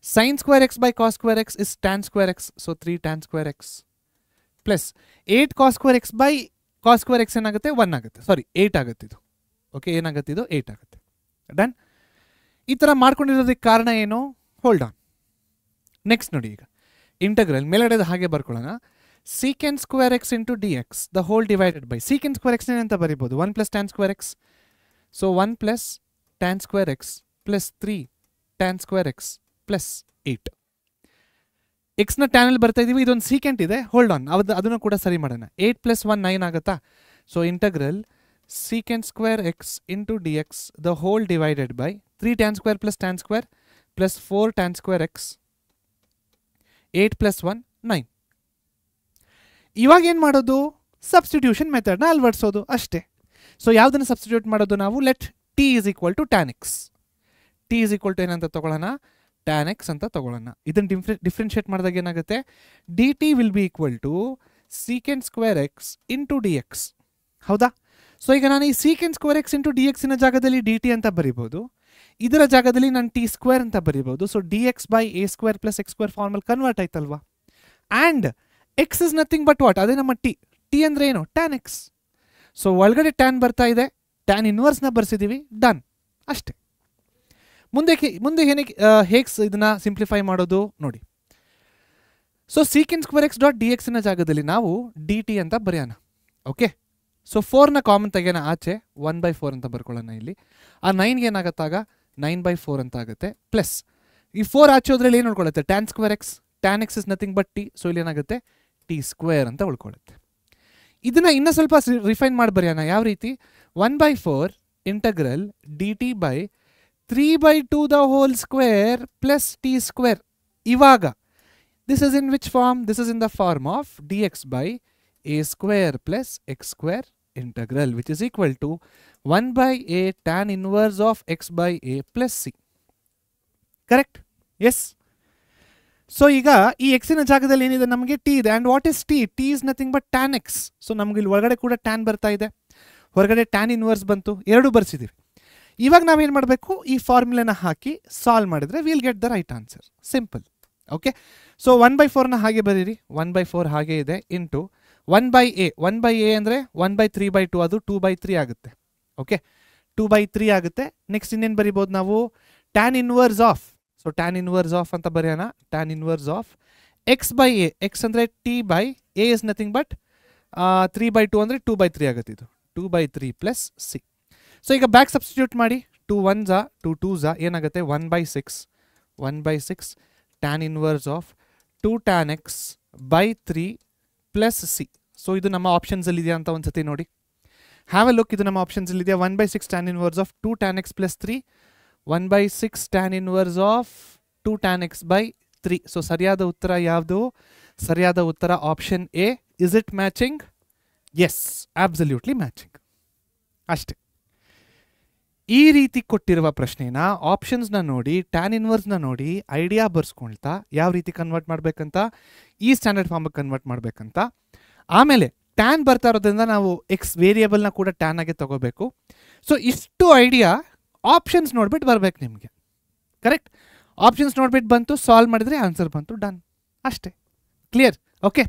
S1: sin square x by cos square x is tan square x, so 3 tan square x plus 8 cos square x by cos square x ಏನಾಗುತ್ತೆ 1 ಆಗುತ್ತೆ, ಸಾರಿ 8 ಆಗುತ್ತೆ ಇದು. Okay, ಏನಾಗುತ್ತೆ ಇದು 8 ಆಗುತ್ತೆ. Done. ಈ ಥರ ಮಾಡ್ಕೊಂಡಿರೋದಕ್ಕೆ ಕಾರಣ ಏನು? Hold on. ನೆಕ್ಸ್ಟ್ ನೋಡಿ, ಈಗ ಇಂಟಗ್ರಲ್ ಮೇಲ್ಗಡೆ ಹಾಗೆ ಬರ್ಕೊಳ್ಳೋಣ. Secant square x into d x the whole divided by secant square x ಅಂತ ಬರೀಬೋದು 1 plus tan square x. So 1 plus tan square x plus 3 tan square x plus 8. ಎಕ್ಸ್ನ ಟ್ಯಾನಲ್ಲಿ ಬರ್ತಾ ಇದೀವಿ, ಇದೊಂದು ಸೀಕೆಂಟ್ ಇದೆ, ಹೋಲ್ಡ್ ಆನ್, ಅದನ್ನು ಕೂಡ ಸರಿ ಮಾಡೋಣ. 8 ಪ್ಲಸ್ 1 9 ಆಗುತ್ತಾ. So integral secant square x into d x the whole divided by 3 tan square plus 4 tan square X 8 plus 1 9. ಇವಾಗ ಏನು ಮಾಡೋದು? ಸಬ್ಸ್ಟಿಟ್ಯೂಷನ್ ಮೆಥಡ್ನ ಅಳವಡಿಸೋದು ಅಷ್ಟೇ. ಸೊ ಯಾವುದನ್ನು ಸಬ್ಸ್ಟಿಟ್ಯೂಟ್ ಮಾಡೋದು ನಾವು? Let t is equal to tan x. T is equal to ಏನಂತ ತಗೊಳ್ಳೋಣ? Tan X ಅಂತ ತಗೊಳ್ಳೋಣ. ಇದನ್ನು ಡಿಫ್ರೆನ್ಷಿಯೇಟ್ ಮಾಡಿದಾಗ ಏನಾಗುತ್ತೆ? D t will be equal to secant square x into d x. ಹೌದಾ? ಸೊ ಈಗ ನಾನು ಈ secant square x into d ಎಕ್ಸಿನ ಜಾಗದಲ್ಲಿ ಡಿ ಟಿ ಅಂತ ಬರಿಬೋದು, ಇದರ ಜಾಗದಲ್ಲಿ ನಾನು ಟಿ ಸ್ಕ್ವೇರ್ ಅಂತ ಬರಿಬೋದು. So d x by a square plus X square formal convert ಆಯ್ತಲ್ವಾ? And x is nothing but what? ಅದೇ ನಮ್ಮ ಟಿ. ಟಿ ಅಂದರೆ ಏನು? Tan x. ಸೊ ಒಳಗಡೆ ಟ್ಯಾನ್ ಬರ್ತಾ ಇದೆ, ಟ್ಯಾನ್ ಇನ್ವರ್ಸ್ನ ಬರ್ಸಿದ್ದೀವಿ, ಡನ್ ಅಷ್ಟೇ. ಮುಂದೆ ಹೇಗೆ ಇದನ್ನ ಸಿಂಪ್ಲಿಫೈ ಮಾಡೋದು ನೋಡಿ. So secant square X dot D ಎಕ್ಸ್ನ ಜಾಗದಲ್ಲಿ ನಾವು ಡಿ ಟಿ ಅಂತ ಬರೆಯೋಣ. ಓಕೆ, ಸೊ 4ನ ಕಾಮನ್ ತೆಗೆಯೋಣ ಆಚೆ, 1/4 ಅಂತ ಬರ್ಕೊಳ್ಳೋಣ ಇಲ್ಲಿ. ಆ 9ಗೆ ಏನಾಗತ್ತಾಗ 9/4 ಅಂತ ಆಗುತ್ತೆ. ಪ್ಲಸ್ ಈ 4 ಆಚೆ ಹೋದ್ರಲ್ಲಿ ಏನು ಉಳ್ಕೊಳ್ಳುತ್ತೆ? Tan square x. Tan x is nothing but t. So ಇಲ್ಲಿ ಏನಾಗುತ್ತೆ? ಟಿ ಸ್ಕ್ವೇರ್ ಅಂತ ಉಳ್ಕೊಳ್ಳುತ್ತೆ. ಇದನ್ನ ಇನ್ನೂ ಸ್ವಲ್ಪ ರಿಫೈನ್ ಮಾಡಿ ಬರೆಯೋಣ. ಯಾವ ರೀತಿ? 1/4 integral d t by 3/2 the whole square plus t square. ಇವಾಗ this is in which form? This is in the form of d x by a square plus X square integral which is equal to 1/a tan inverse of x by a plus c. Correct? Yes. So ಈಗ ಈ ಎಕ್ಸಿನ ಜಾಗದಲ್ಲಿ ಏನಿದೆ? ನಮಗೆ t ಇದೆ. And what is t? T is nothing but tan x. So ನಮ್ಗೆ ಇಲ್ಲಿ ಒಳಗಡೆ ಕೂಡ ಟ್ಯಾನ್ ಬರ್ತಾ ಇದೆ, ಹೊರಗಡೆ ಟ್ಯಾನ್ ಇನ್ವರ್ಸ್ ಬಂತು, ಎರಡೂ ಬರ್ಸಿದ್ದೀವಿ. ಇವಾಗ ನಾವೇನು ಮಾಡಬೇಕು? ಈ ಫಾರ್ಮುಲಾನ ಹಾಕಿ ಸಾಲ್ವ್ ಮಾಡಿದ್ರೆ will get the right answer. Simple. Okay, so 1/4ನ ಹಾಗೆ ಬರೀರಿ, 1/4 ಹಾಗೆ ಇದೆ ಇಂಟು 1/a. 1/a ಅಂದರೆ 1/3/2, ಅದು 2/3 ಆಗುತ್ತೆ. ಓಕೆ, 2/3 ಆಗುತ್ತೆ. ನೆಕ್ಸ್ಟ್ ಇನ್ನೇನು ಬರಿಬೋದು ನಾವು? Tan inverse of. So tan inverse of ಅಂತ ಬರೆಯೋಣ. Tan inverse of x by a. X ಅಂದರೆ t by a is nothing but 3/2 ಅಂದರೆ 2/3 ಆಗುತ್ತೆ. ಇದು 2/3 ಪ್ಲಸ್ ಸಿ. ಸೊ ಈಗ ಬ್ಯಾಕ್ ಸಬ್ಸ್ಟಿಟ್ಯೂಟ್ ಮಾಡಿ. 2 1s 2 2s ಏನಾಗುತ್ತೆ? 1/6 tan inverse of 2 tan x by 3 plus c. So ಇದು ನಮ್ಮ ಆಪ್ಷನ್ಸಲ್ಲಿ ಇದೆಯಾ ಅಂತ ಒಂದ್ಸತಿ ನೋಡಿ. Have a look. ಇದು ನಮ್ಮ ಆಪ್ಷನ್ಸಲ್ಲಿ ಇದೆಯಾ? 1/6 tan inverse of 2 tan x plus 3, 1/6 tan inverse of 2 tan x by 3. So ಸರಿಯಾದ ಉತ್ತರ ಯಾವುದು? ಸರಿಯಾದ ಉತ್ತರ option A. Is it matching? Yes, absolutely matching. ಅಷ್ಟೇ. ಈ ರೀತಿ ಕೊಟ್ಟಿರುವ ಪ್ರಶ್ನೆನ ಆಪ್ಷನ್ಸ್ನ ನೋಡಿ, ಟ್ಯಾನ್ ಇನ್ವರ್ಸ್ನ ನೋಡಿ, ಐಡಿಯಾ ಬರ್ಸ್ಕೊಳ್ತಾ ಯಾವ ರೀತಿ ಕನ್ವರ್ಟ್ ಮಾಡಬೇಕಂತ, ಈ ಸ್ಟ್ಯಾಂಡರ್ಡ್ ಫಾರ್ಮಿಗೆ ಕನ್ವರ್ಟ್ ಮಾಡಬೇಕಂತ. ಆಮೇಲೆ ಟ್ಯಾನ್ ಬರ್ತಾ ಇರೋದ್ರಿಂದ ನಾವು ಎಕ್ಸ್ ವೇರಿಯೇಬಲ್ನ ಕೂಡ ಟ್ಯಾನ್ ಆಗಿ ತಗೋಬೇಕು. ಸೊ ಇಷ್ಟು ಐಡಿಯಾ ಆಪ್ಷನ್ಸ್ ನೋಡ್ಬಿಟ್ಟು ಬರ್ಬೇಕು ನಿಮಗೆ. ಕರೆಕ್ಟ್? ಆಪ್ಷನ್ಸ್ ನೋಡ್ಬಿಟ್ಟು ಬಂತು, ಸಾಲ್ವ್ ಮಾಡಿದ್ರೆ ಆನ್ಸರ್ ಬಂತು, ಡನ್ ಅಷ್ಟೇ. ಕ್ಲಿಯರ್? ಓಕೆ,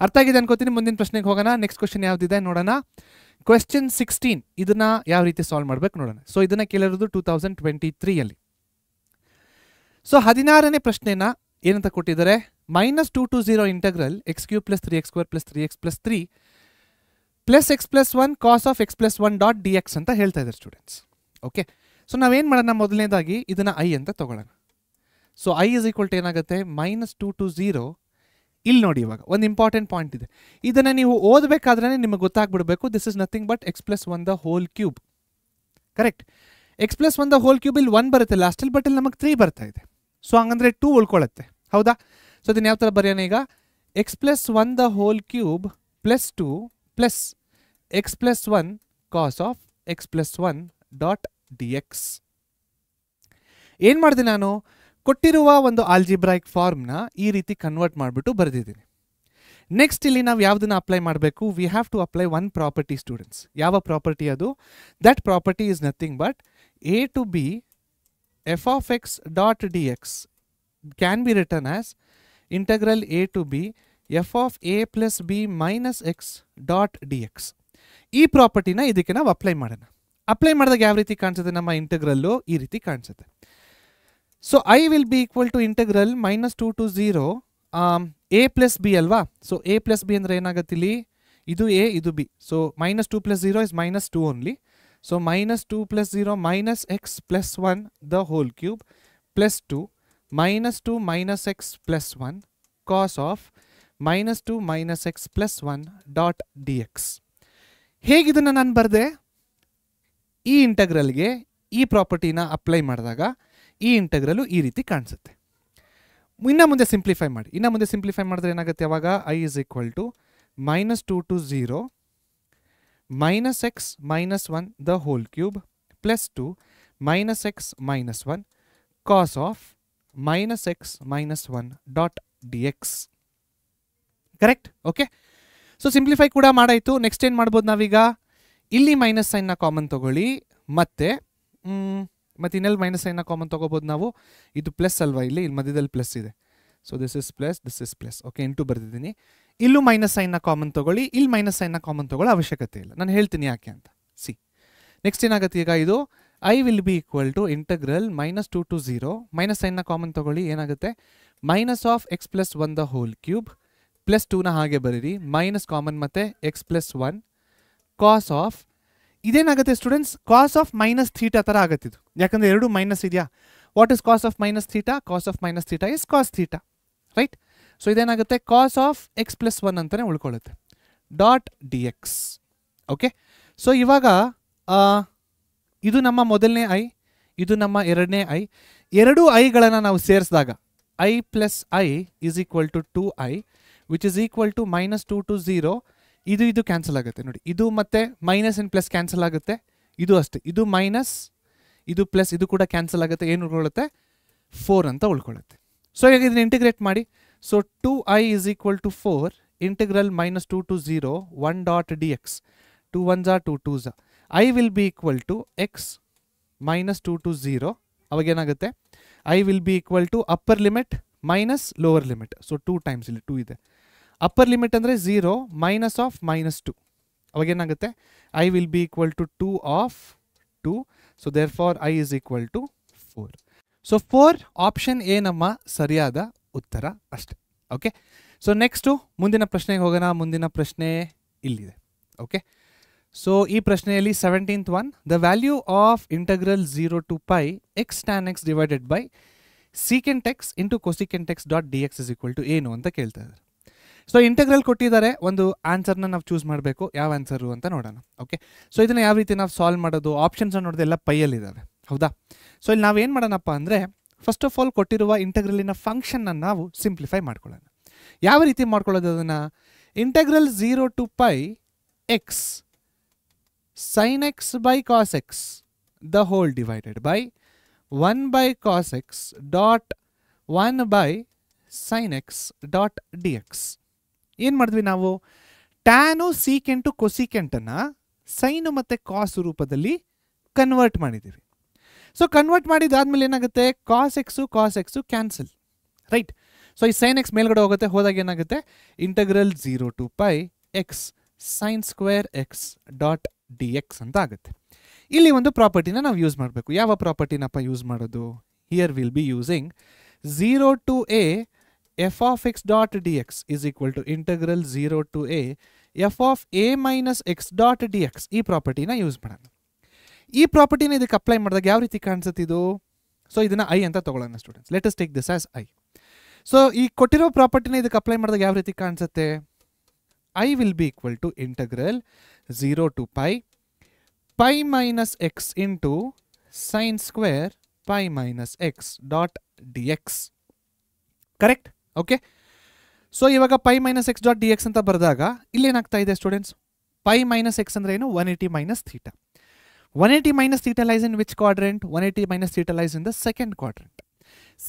S1: ಅರ್ಥ ಆಗಿದೆ ಅನ್ಕೋತೀನಿ. ಮುಂದಿನ ಪ್ರಶ್ನೆಗೆ ಹೋಗೋಣ. ನೆಕ್ಸ್ಟ್ ಕ್ವಶನ್ ಯಾವುದಿದೆ ನೋಡೋಣ. ಕ್ವೆಶ್ಚನ್ 16. ಇದನ್ನ ಯಾವ ರೀತಿ ಸಾಲ್ವ್ ಮಾಡ್ಬೇಕು ನೋಡೋಣ. ಸೊ ಇದನ್ನ ಕೇಳಿರೋದು 2023 ಸೊ 16ನೇ ಪ್ರಶ್ನೆನ ಏನಂತ ಕೊಟ್ಟಿದ್ದಾರೆ? -2 to 0 integral x³ plus 3x² plus 3x plus 3 plus x plus 1 cos of x plus 1 dot D x ಅಂತ ಹೇಳ್ತಾ ಇದ್ದಾರೆ ಸ್ಟೂಡೆಂಟ್ಸ್. ಓಕೆ, ಸೊ ನಾವೇನು ಮಾಡೋಣ? ಮೊದಲನೇದಾಗಿ ಇದನ್ನ ಐ ಅಂತ ತಗೊಳ್ಳೋಣ. So I is equal to ಏನಾಗುತ್ತೆ? -2 to 0. ಇಲ್ಲಿ ನೋಡಿ, ಇವಾಗ ಒಂದು ಇಂಪಾರ್ಟೆಂಟ್ ಪಾಯಿಂಟ್ ಇದೆ. ಇದನ್ನು ನೀವು ಓದಬೇಕಾದ್ರೆ ನಿಮಗೆ ಗೊತ್ತಾಗ್ಬಿಡ್ಬೇಕು. This is nothing but x plus 1 the whole cube. Correct? x plus 1 the whole cube ಇಲ್ಲಿ 1 ಬರುತ್ತೆ ಲಾಸ್ಟಲ್ಲಿ, ಬಟ್ ಇಲ್ಲಿ ನಮಗೆ 3 ಬರ್ತಾ ಇದೆ. ಸೊ ಹಂಗಂದ್ರೆ 2 ಉಳ್ಕೊಳ್ಳುತ್ತೆ. ಹೌದಾ? ಸೊ ಇದನ್ನು ಯಾವ ಥರ ಬರೆಯೋಣ ಈಗ? x plus 1 the whole cube plus 2 plus x plus 1 cos of x plus 1 dot D x. ಏನು ಮಾಡಿದೆ ನಾನು? ಕೊಟ್ಟಿರುವ ಒಂದು ಆಲ್ಜಿಬ್ರಾಯಿಕ್ ಫಾರ್ಮ್ನ ಈ ರೀತಿ ಕನ್ವರ್ಟ್ ಮಾಡಿಬಿಟ್ಟು ಬರೆದಿದ್ದೀನಿ. ನೆಕ್ಸ್ಟ್ ಇಲ್ಲಿ ನಾವು ಯಾವುದನ್ನು ಅಪ್ಲೈ ಮಾಡಬೇಕು? We have to apply one property students. ಯಾವ ಪ್ರಾಪರ್ಟಿ ಅದು? That property is nothing but a to b f of x dot D x can be return as integral a to b f of a plus b minus x dot D x. ಈ ಪ್ರಾಪರ್ಟಿನ ಇದಕ್ಕೆ ನಾವು apply ಮಾಡೋಣ. Apply ಮಾಡಿದಾಗ ಯಾವ ರೀತಿ ಕಾಣಿಸುತ್ತೆ ನಮ್ಮ ಇಂಟಗ್ರಲ್ಲು? ಈ ರೀತಿ ಕಾಣಿಸುತ್ತೆ. So I will be equal to integral -2 to 0 a plus b ಅಲ್ವಾ. ಸೊ ಎ ಪ್ಲಸ್ ಬಿ ಅಂದರೆ ಏನಾಗುತ್ತೆ ಇಲ್ಲಿ, ಇದು ಎ ಇದು b. So minus 2 + 0 is minus 2 only. So minus 2 + 0 minus x plus 1 the whole cube plus 2 minus 2 minus x plus 1 cos of minus 2 minus x plus 1 dot D x. ಹೇಗಿದನ್ನು ನಾನು ಬರೆದೆ, ಈ ಇಂಟಗ್ರಲ್ಗೆ ಈ ಪ್ರಾಪರ್ಟಿನ apply ಮಾಡಿದಾಗ ಈ ಇಂಟಗ್ರಲು ಈ ರೀತಿ ಕಾಣಿಸುತ್ತೆ. ಇನ್ನು ಮುಂದೆ ಸಿಂಪ್ಲಿಫೈ ಮಾಡಿ. ಇನ್ನು ಮುಂದೆ ಸಿಂಪ್ಲಿಫೈ ಮಾಡಿದ್ರೆ ಏನಾಗುತ್ತೆ, ಯಾವಾಗ I is equal to minus 2 to 0 minus x minus 1 the whole cube plus 2 minus x minus 1 cos of minus x minus 1 dot D x. Correct? Okay. So simplify ಕೂಡ ಮಾಡಾಯಿತು. ನೆಕ್ಸ್ಟ್ ಏನು ಮಾಡ್ಬೋದು ನಾವೀಗ, ಇಲ್ಲಿ ಮೈನಸ್ ಸೈನ್ನ ಕಾಮನ್ ತೊಗೊಳ್ಳಿ, ಮತ್ತೆ ಇನ್ನೆಲ್ಲಿ ಮೈನಸ್ ಸೈನ್ನ ಕಾಮನ್ ತೊಗೋಬೋದು ನಾವು, ಇದು ಪ್ಲಸ್ ಅಲ್ವಾ, ಇಲ್ಲಿ ಮಧ್ಯದಲ್ಲಿ ಪ್ಲಸ್ ಇದೆ. So this is plus. Okay, into ಬರೆದಿದ್ದೀನಿ. ಇಲ್ಲೂ ಮೈನಸ್ ಸೈನ್ನ ಕಾಮನ್ ತೊಗೊಳ್ಳಿ, ಇಲ್ಲಿ ಮೈನಸ್ ಸೈನ್ನ ಕಾಮನ್ ತೊಗೊಳ್ಳೋ ಅವಶ್ಯಕತೆ ಇಲ್ಲ, ನಾನು ಹೇಳ್ತೀನಿ ಯಾಕೆ ಅಂತ. ಸಿ ನೆಕ್ಸ್ಟ್ ಏನಾಗುತ್ತೆ ಈಗ, ಇದು I will be equal to integral minus 2 to 0 minus ಸೈನ್ನ ಕಾಮನ್ ತೊಗೊಳ್ಳಿ, ಏನಾಗುತ್ತೆ minus of x plus 1 the whole cube plus 2ನ ಹಾಗೆ ಬರೀರಿ, ಮೈನಸ್ ಕಾಮನ್ ಮತ್ತೆ ಎಕ್ಸ್ ಪ್ಲಸ್ 1 ಕಾಸ್ ಆಫ್, ಇದೇನಾಗುತ್ತೆ students, cos of minus theta ಥರ ಆಗುತ್ತೆ ಇದು, ಯಾಕಂದರೆ ಎರಡು ಮೈನಸ್ ಇದೆಯಾ. What is cos of minus theta? Cos of minus theta is cos theta, right. So ಇದೇನಾಗುತ್ತೆ ಕಾಸ್ ಆಫ್ ಎಕ್ಸ್ ಪ್ಲಸ್ 1 ಅಂತಲೇ ಉಳ್ಕೊಳ್ಳುತ್ತೆ dot D x. Okay. So ಇವಾಗ ಇದು ನಮ್ಮ ಮೊದಲನೇ ಐ, ಇದು ನಮ್ಮ ಎರಡನೇ ಐ. ಎರಡೂ ಐಗಳನ್ನು ನಾವು ಸೇರಿಸಿದಾಗ I plus I is equal to 2i which is equal to minus 2 to 0. ಇದು ಕ್ಯಾನ್ಸಲ್ ಆಗುತ್ತೆ ನೋಡಿ, ಇದು ಮತ್ತೆ ಮೈನಸ್ ಆ್ಯಂಡ್ ಪ್ಲಸ್ ಕ್ಯಾನ್ಸಲ್ ಆಗುತ್ತೆ, ಇದು ಅಷ್ಟೇ, ಇದು ಮೈನಸ್ ಇದು ಪ್ಲಸ್ ಇದು ಕೂಡ ಕ್ಯಾನ್ಸಲ್ ಆಗುತ್ತೆ, ಏನು ಉಳ್ಕೊಳ್ಳುತ್ತೆ 4 ಅಂತ ಉಳ್ಕೊಳ್ಳುತ್ತೆ. ಸೊ ಈಗ ಇದನ್ನ ಇಂಟಿಗ್ರೇಟ್ ಮಾಡಿ. So 2i is equal to 4 integral minus 2 to 0 1 dot D x. 2 1s are 2 2s. I will be equal to x minus 2 to 0. ಅವಾಗೇನಾಗುತ್ತೆ, I will be equal to upper limit minus lower limit. So 2 times ಇಲ್ಲಿ 2 ಇದೆ. Upper limit ಅಂದರೆ 0 minus of minus 2. ಅವಾಗೇನಾಗುತ್ತೆ, I will be equal to 2 of 2. So there for I is equal to 4. So 4 option A ನಮ್ಮ ಸರಿಯಾದ ಉತ್ತರ ಅಷ್ಟೆ. Okay. So next ಮುಂದಿನ ಪ್ರಶ್ನೆಗೆ ಹೋಗೋಣ. ಮುಂದಿನ ಪ್ರಶ್ನೆ ಇಲ್ಲಿದೆ. ಓಕೆ. ಸೊ ಈ ಪ್ರಶ್ನೆಯಲ್ಲಿ 17th one, the value of integral 0 to pi x tan x divided by secant x into cosecant x dot D x is equal to ಏನು ಅಂತ ಕೇಳ್ತಾ ಇದ್ದಾರೆ. ಸೊ ಇಂಟಗ್ರಲ್ ಕೊಟ್ಟಿದ್ದಾರೆ, ಒಂದು ಆನ್ಸರ್ನ ನಾವು ಚೂಸ್ ಮಾಡಬೇಕು, ಯಾವ ಆನ್ಸರು ಅಂತ ನೋಡೋಣ. ಓಕೆ. ಸೊ ಇದನ್ನು ಯಾವ ರೀತಿ ನಾವು ಸಾಲ್ವ್ ಮಾಡೋದು, ಆಪ್ಷನ್ಸ್ ನೋಡಿದ್ರೆ ಎಲ್ಲ ಪೈಯಲ್ಲಿದ್ದಾವೆ, ಹೌದಾ. ಸೊ ಇಲ್ಲಿ ನಾವೇನು ಮಾಡೋಣಪ್ಪ ಅಂದರೆ, ಫಸ್ಟ್ ಆಫ್ ಆಲ್ ಕೊಟ್ಟಿರುವ ಇಂಟಗ್ರಲಿನ ಫಂಕ್ಷನ್ನ ನಾವು ಸಿಂಪ್ಲಿಫೈ ಮಾಡ್ಕೊಳ್ಳೋಣ. ಯಾವ ರೀತಿ ಮಾಡ್ಕೊಳ್ಳೋದು ಅದನ್ನು, integral 0 to pi x sin x by cos x the whole divided by 1 by cos x dot 1 by sin x dot dx. ಏನು ಮಾಡಿದ್ವಿ ನಾವು, ಟ್ಯಾನು ಸೀಕೆಂಟು ಕೊಸಿಕೆಂಟನ್ನು ಸೈನು ಮತ್ತು ಕಾಸು ರೂಪದಲ್ಲಿ ಕನ್ವರ್ಟ್ ಮಾಡಿದ್ದೀವಿ. ಸೊ ಕನ್ವರ್ಟ್ ಮಾಡಿದಾದ್ಮೇಲೆ ಏನಾಗುತ್ತೆ, ಕಾಸ್ ಎಕ್ಸು ಕ್ಯಾನ್ಸಲ್, ರೈಟ್. ಸೊ ಈ sine x ಮೇಲ್ಗಡೆ ಹೋಗುತ್ತೆ, ಹೋದಾಗ ಏನಾಗುತ್ತೆ, integral 0 to pi x sin square x dot D x ಅಂತ ಆಗುತ್ತೆ. ಇಲ್ಲಿ ಒಂದು ಪ್ರಾಪರ್ಟಿನ ನಾವು ಯೂಸ್ ಮಾಡಬೇಕು. ಯಾವ ಪ್ರಾಪರ್ಟಿನಪ್ಪ ಯೂಸ್ ಮಾಡೋದು, here will be using 0 to a f of x dot dx is equal to integral 0 to a f of a minus x dot dx. ಈ ಪ್ರಾಪರ್ಟಿನ ಯೂಸ್ ಮಾಡೋಣ. ಈ ಪ್ರಾಪರ್ಟಿನ ಇದಕ್ಕೆ ಅಪ್ಲೈ ಮಾಡಿದಾಗ ಯಾವ ರೀತಿ ಕಾಣಿಸುತ್ತೆ ಇದು. ಸೊ ಇದನ್ನ ಐ ಅಂತ ತಗೊಳ್ಳೋಣ students. Let us take this as I. So ಈ ಕೊಟ್ಟಿರೋ ಪ್ರಾಪರ್ಟಿನ ಇದಕ್ಕೆ ಅಪ್ಲೈ ಮಾಡಿದಾಗ ಯಾವ ರೀತಿ ಕಾಣಿಸುತ್ತೆ, I will be equal to integral 0 to pi minus x into sin square pi minus x dot dx. Correct? Okay. So ಇವಾಗ pi minus x dot D x ಅಂತ ಬರೆದಾಗ ಇಲ್ಲೇನಾಗ್ತಾ ಇದೆ ಸ್ಟೂಡೆಂಟ್ಸ್, ಪೈ ಮೈನಸ್ ಎಕ್ಸ್ ಅಂದರೆ ಏನು, 180 minus theta. 180 minus theta lies in which quadrant, 180 minus theta lies in the second quadrant.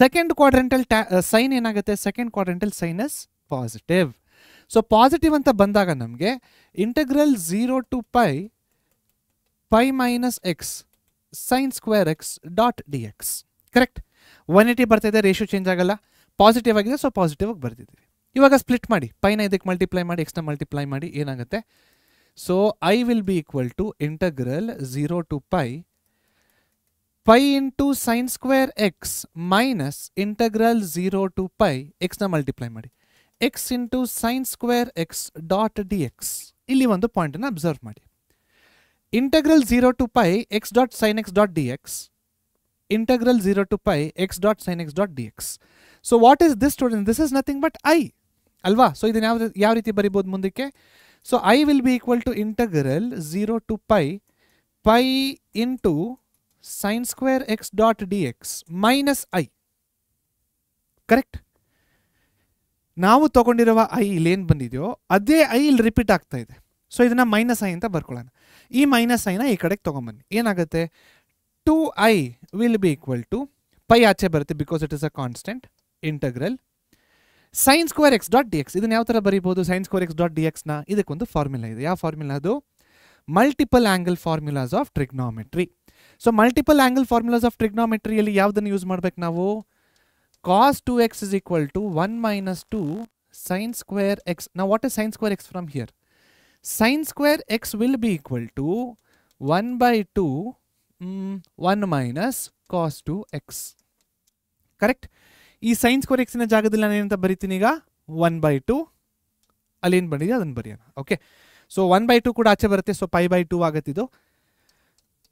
S1: Second ಕ್ವಾಡ್ರೆಂಟಲ್ sine ಏನಾಗುತ್ತೆ, second ಕ್ವಾಡ್ರೆಂಟಲ್ sine is positive. So positive ಅಂತ ಬಂದಾಗ ನಮಗೆ integral 0 to pi minus x sin square x dot dx. Correct? 180 ಬರ್ತಿದೆ, ratio change ಆಗಲ್ಲ, positive ಆಗಿದೆ, so positive ಆಗಿ ಬರ್ತಿದ್ದೀವಿ. ಇವಾಗ ಸ್ಪ್ಲಿಟ್ ಮಾಡಿ, ಪೈನ ಇದಕ್ಕೆ ಮಲ್ಟಿಪ್ಲೈ ಮಾಡಿ, ಎಕ್ಸ್ನ ಮಲ್ಟಿಪ್ಲೈ ಮಾಡಿ, ಏನಾಗುತ್ತೆ, so I will be equal to integral 0 to pi into sine square x minus integral 0 to pi ಎಕ್ಸ್ನ ಮಲ್ಟಿಪ್ಲೈ ಮಾಡಿ, x into sine square X dot D x. ಇಲ್ಲಿ ಒಂದು ಪಾಯಿಂಟನ್ನು ಅಬ್ಸರ್ವ್ ಮಾಡಿ. Integral 0 to pi x dot sin x dot dx. Integral 0 to pi x dot sin x dot dx. So what is this, student? This is nothing but I. ಅಲ್ವಾ? So ಇದನ್ನ ಯಾವ ರೀತಿ ಬರಿಬೋದು ಮುಂದಕ್ಕೆ? So I will be equal to integral 0 to pi into sin square x dot dx minus I. Correct? ನಾವು ತಗೊಂಡಿರುವ I ಇಲ್ಲೇನು ಬಂದಿದೆಯೋ ಅದೇ I ಇಲ್ಲಿ ರಿಪೀಟ್ ಆಗ್ತಾ ಇದೆ. ಸೊ ಇದನ್ನ ಮೈನಸ್ ಐ ಅಂತ ಬರ್ಕೊಳ್ಳೋಣ. ಈ ಮೈನಸ್ ಐನ ಈ ಕಡೆಗೆ ತೊಗೊಂಬನ್ನಿ. ಏನಾಗುತ್ತೆ? 2i will be equal to pi ಆಚೆ ಬರುತ್ತೆ because it is a constant. Integral sine square X dot D X. ಇದನ್ನು ಯಾವ ಥರ ಬರೀಬೋದು? ಸೈನ್ ಸ್ಕ್ವೇರ್ ಎಕ್ಸ್ ಡಾಟ್ ಡಿ ಎಕ್ಸ್ನ ಇದಕ್ಕೊಂದು ಫಾರ್ಮುಲಾ ಇದೆ. ಯಾವ ಫಾರ್ಮುಲಾ ಅದು? Multiple angle formulas of trigonometry. So multiple angle formulas of ಟ್ರಿಗ್ನಾಮೆಟ್ರಿಯಲ್ಲಿ ಯಾವುದನ್ನು ಯೂಸ್ ಮಾಡ್ಬೇಕು ನಾವು? cos 2x is equal to 1 minus 2 sin square x. Now what is sin square x from here? Sin square x will be equal to 1 by 2 1 minus cos 2x. Correct? ಈ sin square x ನ ಜಾಗದಲ್ಲಿ ನಾನು ಏನಂತ ಬರಿತೀನಿ ಈಗ? 1 by 2 ಅಲ್ಲೇನು ಬಂದಿದೆ ಅದನ್ನು ಬರೆಯೋಣ. ಓಕೆ, ಸೊ 1 by 2 ಕೂಡ ಆಚೆ ಬರುತ್ತೆ. So pi by 2 ಆಗುತ್ತಿದ್ದು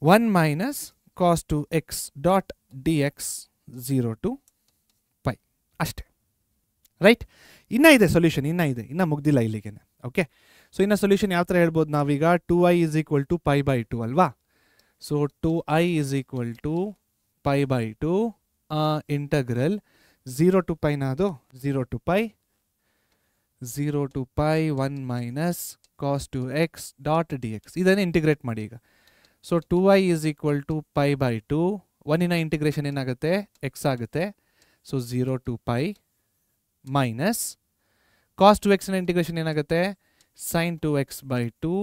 S1: 1 minus cos 2x dot dx 0 to pi ಅಷ್ಟೇ. ರೈಟ್? ಇನ್ನೂ ಇದೆ ಸೊಲ್ಯೂಷನ್, ಇನ್ನೂ ಮುಗ್ದಿಲ್ಲ ಇಲ್ಲಿಗೆ. ಓಕೆ, ಸೊ ಇನ್ನು ಸೊಲ್ಯೂಷನ್ ಯಾವ ಥರ ಹೇಳ್ಬೋದು ನಾವೀಗ? 2i is equal to pi by 2 ಅಲ್ವಾ? So 2i is equal to pi by 2 integral 0 to pi ಅದು 0 to pi 1 minus cos 2x dot dx. ಇದನ್ನು ಇಂಟಿಗ್ರೇಟ್ ಮಾಡಿ ಈಗ. So 2i is equal to pi by 2, 1 integration ಏನಾಗುತ್ತೆ? x ಆಗುತ್ತೆ. ಸೊ 0 to pi ಮೈನಸ್ cos 2x ನ integration ಏನಾಗುತ್ತೆ? sin 2x by 2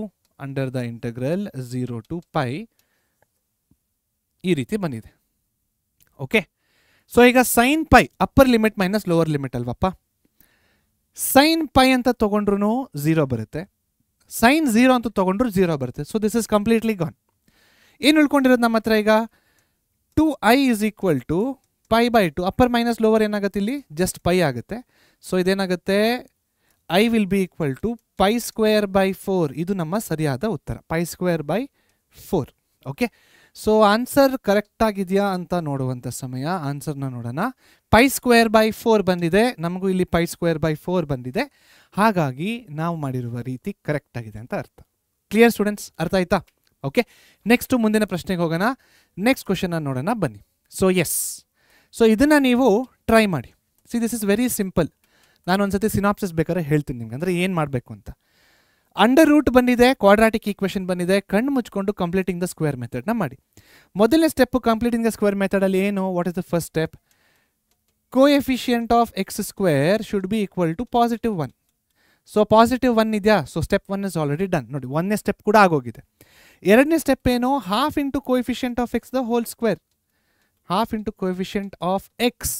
S1: under the integral 0 to pi. ಈ ರೀತಿ ಬಂದಿದೆ. ಓಕೆ, ಸೊ ಈಗ sin pi upper limit minus lower limit ಅಲ್ವಪ್ಪ? sin pi ಅಂತ ತೊಗೊಂಡ್ರು 0 ಬರುತ್ತೆ, sin 0 ಅಂತ ತೊಗೊಂಡ್ರು 0 ಬರುತ್ತೆ. So this is completely gone. ಏನು ಉಳ್ಕೊಂಡಿರೋದು ನಮ್ಮ ಹತ್ರ ಈಗ? 2i is equal to pi by 2. Upper minus lower ಏನಾಗುತ್ತೆ ಇಲ್ಲಿ? ಜಸ್ಟ್ ಪೈ ಆಗುತ್ತೆ. So ಇದೇನಾಗುತ್ತೆ? I will be equal to pi square by 4. ಇದು ನಮ್ಮ ಸರಿಯಾದ ಉತ್ತರ, pi square by 4. Okay, so answer correct ಆಗಿದೆಯಾ ಅಂತ ನೋಡುವಂಥ ಸಮಯ ಆನ್ಸರ್ನ ನೋಡೋಣ. pi square by 4 ಬಂದಿದೆ, ನಮಗೂ ಇಲ್ಲಿ pi square by 4 ಬಂದಿದೆ. ಹಾಗಾಗಿ ನಾವು ಮಾಡಿರುವ ರೀತಿ ಕರೆಕ್ಟ್ ಆಗಿದೆ ಅಂತ ಅರ್ಥ. Clear students? ಅರ್ಥ ಆಯ್ತಾ? ಓಕೆ, ನೆಕ್ಸ್ಟ್ ಮುಂದಿನ ಪ್ರಶ್ನೆಗೆ ಹೋಗೋಣ. ನೆಕ್ಸ್ಟ್ ಕ್ವಶನ್ ನೋಡೋಣ ಬನ್ನಿ. ಸೊ ಎಸ್, ಸೊ ಇದನ್ನು ನೀವು ಟ್ರೈ ಮಾಡಿ. See this is very simple. ನಾನು ಒಂದ್ಸತಿ ಸಿನಾಪ್ಸಿಸ್ ಬೇಕಾದ್ರೆ ಹೇಳ್ತೀನಿ ನಿಮ್ಗೆ, ಅಂದರೆ ಏನು ಮಾಡಬೇಕು ಅಂತ. ಅಂಡರ್ ರೂಟ್ ಬಂದಿದೆ, ಕ್ವಾಡ್ರಾಟಿಕ್ ಈಕ್ವೇಷನ್ ಬಂದಿದೆ, ಕಣ್ಣು ಮುಚ್ಕೊಂಡು ಕಂಪ್ಲೀಟಿಂಗ್ ದ ಸ್ಕ್ವೇರ್ ಮೆಥಡ್ನ ಮಾಡಿ. ಮೊದಲನೇ ಸ್ಟೆಪ್ಪು ಕಂಪ್ಲೀಟಿಂಗ್ ದ ಸ್ಕ್ವೇರ್ ಮೆಥಡಲ್ಲಿ ಏನು? What is the first step? Coefficient of X square should be equal to +1. So +1 ಇದೆಯಾ? So step 1 is already done. ನೋಡಿ, ಒಂದನೇ ಸ್ಟೆಪ್ ಕೂಡ ಆಗೋಗಿದೆ. ಎರಡನೇ ಸ್ಟೆಪ್ ಏನು? Half into coefficient of X the whole square. Half into coefficient of X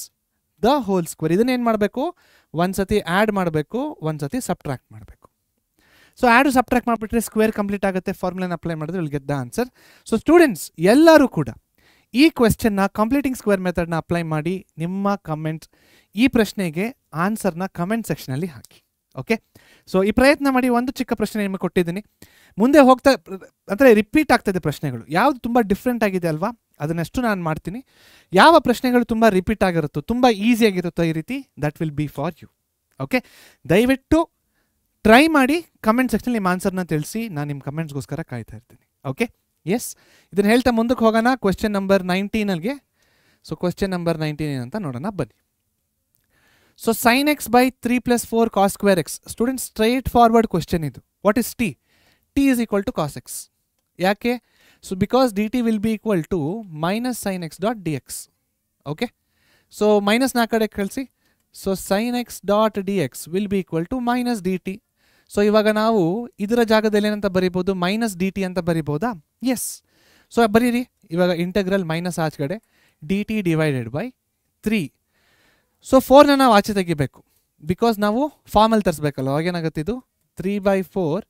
S1: the whole square. ಇದನ್ನ ಏನು ಮಾಡಬೇಕು? ಒಂದ್ಸತಿ ಆ್ಯಡ್ ಮಾಡಬೇಕು, ಒಂದ್ಸತಿ ಸಬ್ಟ್ರಾಕ್ಟ್ ಮಾಡಬೇಕು. ಸೊ ಆ್ಯಡು ಸಬ್ಟ್ರಾಕ್ಟ್ ಮಾಡಿಬಿಟ್ರೆ ಸ್ಕ್ವೇರ್ ಕಂಪ್ಲೀಟ್ ಆಗುತ್ತೆ. ಫಾರ್ಮುಲಾನ ಅಪ್ಲೈ ಮಾಡಿದ್ರೆ will get the answer. So students ಎಲ್ಲರೂ ಕೂಡ ಈ ಕ್ವೆಶ್ಚನ್ನ ಕಂಪ್ಲೀಟಿಂಗ್ ಸ್ಕ್ವೇರ್ ಮೆಥಡ್ನ ಅಪ್ಲೈ ಮಾಡಿ ನಿಮ್ಮ ಕಮೆಂಟ್ಸ್, ಈ ಪ್ರಶ್ನೆಗೆ ಆನ್ಸರ್ನ ಕಮೆಂಟ್ ಸೆಕ್ಷನಲ್ಲಿ ಹಾಕಿ. ಓಕೆ, ಸೊ ಈ ಪ್ರಯತ್ನ ಮಾಡಿ. ಒಂದು ಚಿಕ್ಕ ಪ್ರಶ್ನೆ ನಿಮಗೆ ಕೊಟ್ಟಿದ್ದೀನಿ, ಮುಂದೆ ಹೋಗ್ತಾ ಅಂದರೆ ರಿಪೀಟ್ ಆಗ್ತಾಯಿದೆ ಪ್ರಶ್ನೆಗಳು. ಯಾವುದು ತುಂಬ ಡಿಫ್ರೆಂಟ್ ಆಗಿದೆ ಅಲ್ವಾ, ಅದನ್ನಷ್ಟು ನಾನು ಮಾಡ್ತೀನಿ. ಯಾವ ಪ್ರಶ್ನೆಗಳು ತುಂಬ ರಿಪೀಟ್ ಆಗಿರುತ್ತೋ, ತುಂಬ ಈಸಿಯಾಗಿರುತ್ತೋ ಈ ರೀತಿ, that will be for you. Okay, ದಯವಿಟ್ಟು ಟ್ರೈ ಮಾಡಿ ಕಮೆಂಟ್ ಸೆಕ್ಷನ್ ನಿಮ್ಮ ಆನ್ಸರ್ನ ತಿಳಿಸಿ. ನಾನು ನಿಮ್ಮ ಕಮೆಂಟ್ಸ್ಗೋಸ್ಕರ ಕಾಯ್ತಾ ಇರ್ತೀನಿ. ಓಕೆ, ಎಸ್, ಇದನ್ನು ಹೇಳ್ತಾ ಮುಂದಕ್ಕೆ ಹೋಗೋಣ ಕ್ವೆಶ್ಚನ್ ನಂಬರ್ 19ಗೆ. ಸೊ ಕ್ವೆಶ್ಚನ್ ನಂಬರ್ 19 ಏನಂತ ನೋಡೋಣ ಬನ್ನಿ. So sin x by 3 + 4 cos square x. Student straightforward question ಇದು. What is t? t is equal to cos x. ಯಾಕೆ? So because dt will be equal to minus sin x dot dx. Okay, so ಮೈನಸ್ನ ಆ ಕಡೆ ಕಳಿಸಿ. So sin x dot dx will be equal to minus dt. So ಇವಾಗ ನಾವು ಇದರ ಜಾಗದಲ್ಲಿ ಏನಂತ ಬರಿಬೋದು? ಮೈನಸ್ dt ಅಂತ ಬರಿಬೋದಾ? ಎಸ್. ಸೊ ಬರೀರಿ ಇವಾಗ ಇಂಟಗ್ರಲ್ ಮೈನಸ್ ಆಚೆಗಡೆ dt ಡಿವೈಡೆಡ್ ಬೈ 3. ಸೊ 4ನ ನಾವು ಆಚೆ ತೆಗಿಬೇಕು, ಬಿಕಾಸ್ ನಾವು ಫಾರ್ಮಲ್ಲಿ ತರಿಸ್ಬೇಕಲ್ಲ. ಅವಾಗೇನಾಗುತ್ತೆ? ಇದು 3/4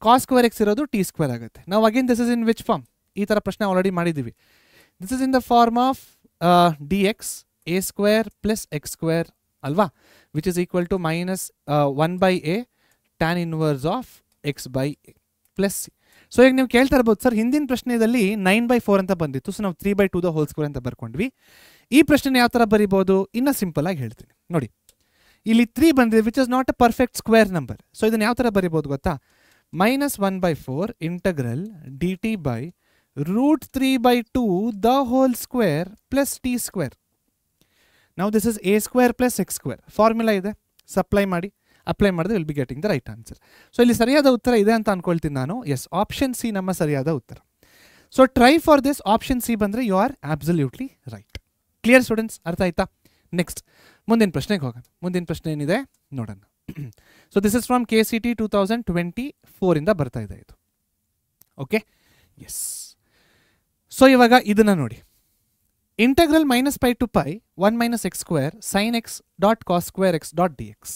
S1: cos square x ಇರೋದು t ಸ್ಕ್ವೇರ್ ಆಗುತ್ತೆ. ನಾವು again this is in which form? ಈ ಥರ ಪ್ರಶ್ನೆ ಆಲ್ರೆಡಿ ಮಾಡಿದ್ದೀವಿ. This is in the form of dx a² + x² ಅಲ್ವಾ, which is equal to minus 1/a tan inverse of x by a plus c. So ಈಗ ನೀವು ಕೇಳ್ತಾ ಇರ್ಬೋದು sir, ಹಿಂದಿನ ಪ್ರಶ್ನೆಯಲ್ಲಿ 9/4 ಅಂತ ಬಂದಿತ್ತು, ಸೊ ನಾವು 3/2 ದ ಹೋಲ್ ಸ್ಕ್ವೇರ್ ಅಂತ ಬರ್ಕೊಂಡ್ವಿ. ಈ ಪ್ರಶ್ನೆ ಯಾವ ಥರ ಬರಿಬೋದು, ಇನ್ನೂ ಸಿಂಪಲ್ ಆಗಿ ಹೇಳ್ತೀನಿ ನೋಡಿ. ಇಲ್ಲಿ 3 ಬಂದಿದೆ which is not a perfect square number. So ಇದನ್ನು ಯಾವ ಥರ ಬರಿಬೋದು ಗೊತ್ತಾ, -1/4 integral d t by √3/2 the whole square plus t square. ನಾವು this is a square plus X square formula ಇದೆ, ಅಪ್ಲೈ ಮಾಡಿದ್ರೆ will be getting the right answer. So ಇಲ್ಲಿ ಸರಿಯಾದ ಉತ್ತರ ಇದೆ ಅಂತ ಅನ್ಕೊಳ್ತೀನಿ ನಾನು. ಎಸ್, ಆಪ್ಷನ್ ಸಿ ನಮ್ಮ ಸರಿಯಾದ ಉತ್ತರ. So try for this, option C ಬಂದರೆ you are absolutely right. Clear students, ಅರ್ಥ ಆಯ್ತಾ? ನೆಕ್ಸ್ಟ್ ಮುಂದಿನ ಪ್ರಶ್ನೆಗೆ ಹೋಗೋಣ. ಮುಂದಿನ ಪ್ರಶ್ನೆ ಏನಿದೆ ನೋಡೋಣ. So this is from KCT 2024 ಇಂದ ಬರ್ತಾ ಇದೆ ಇದು. Okay, S. ಸೊ ಇವಾಗ ಇದನ್ನ ನೋಡಿ, integral -π to π 1 - x square sin x dot cos square x dot D x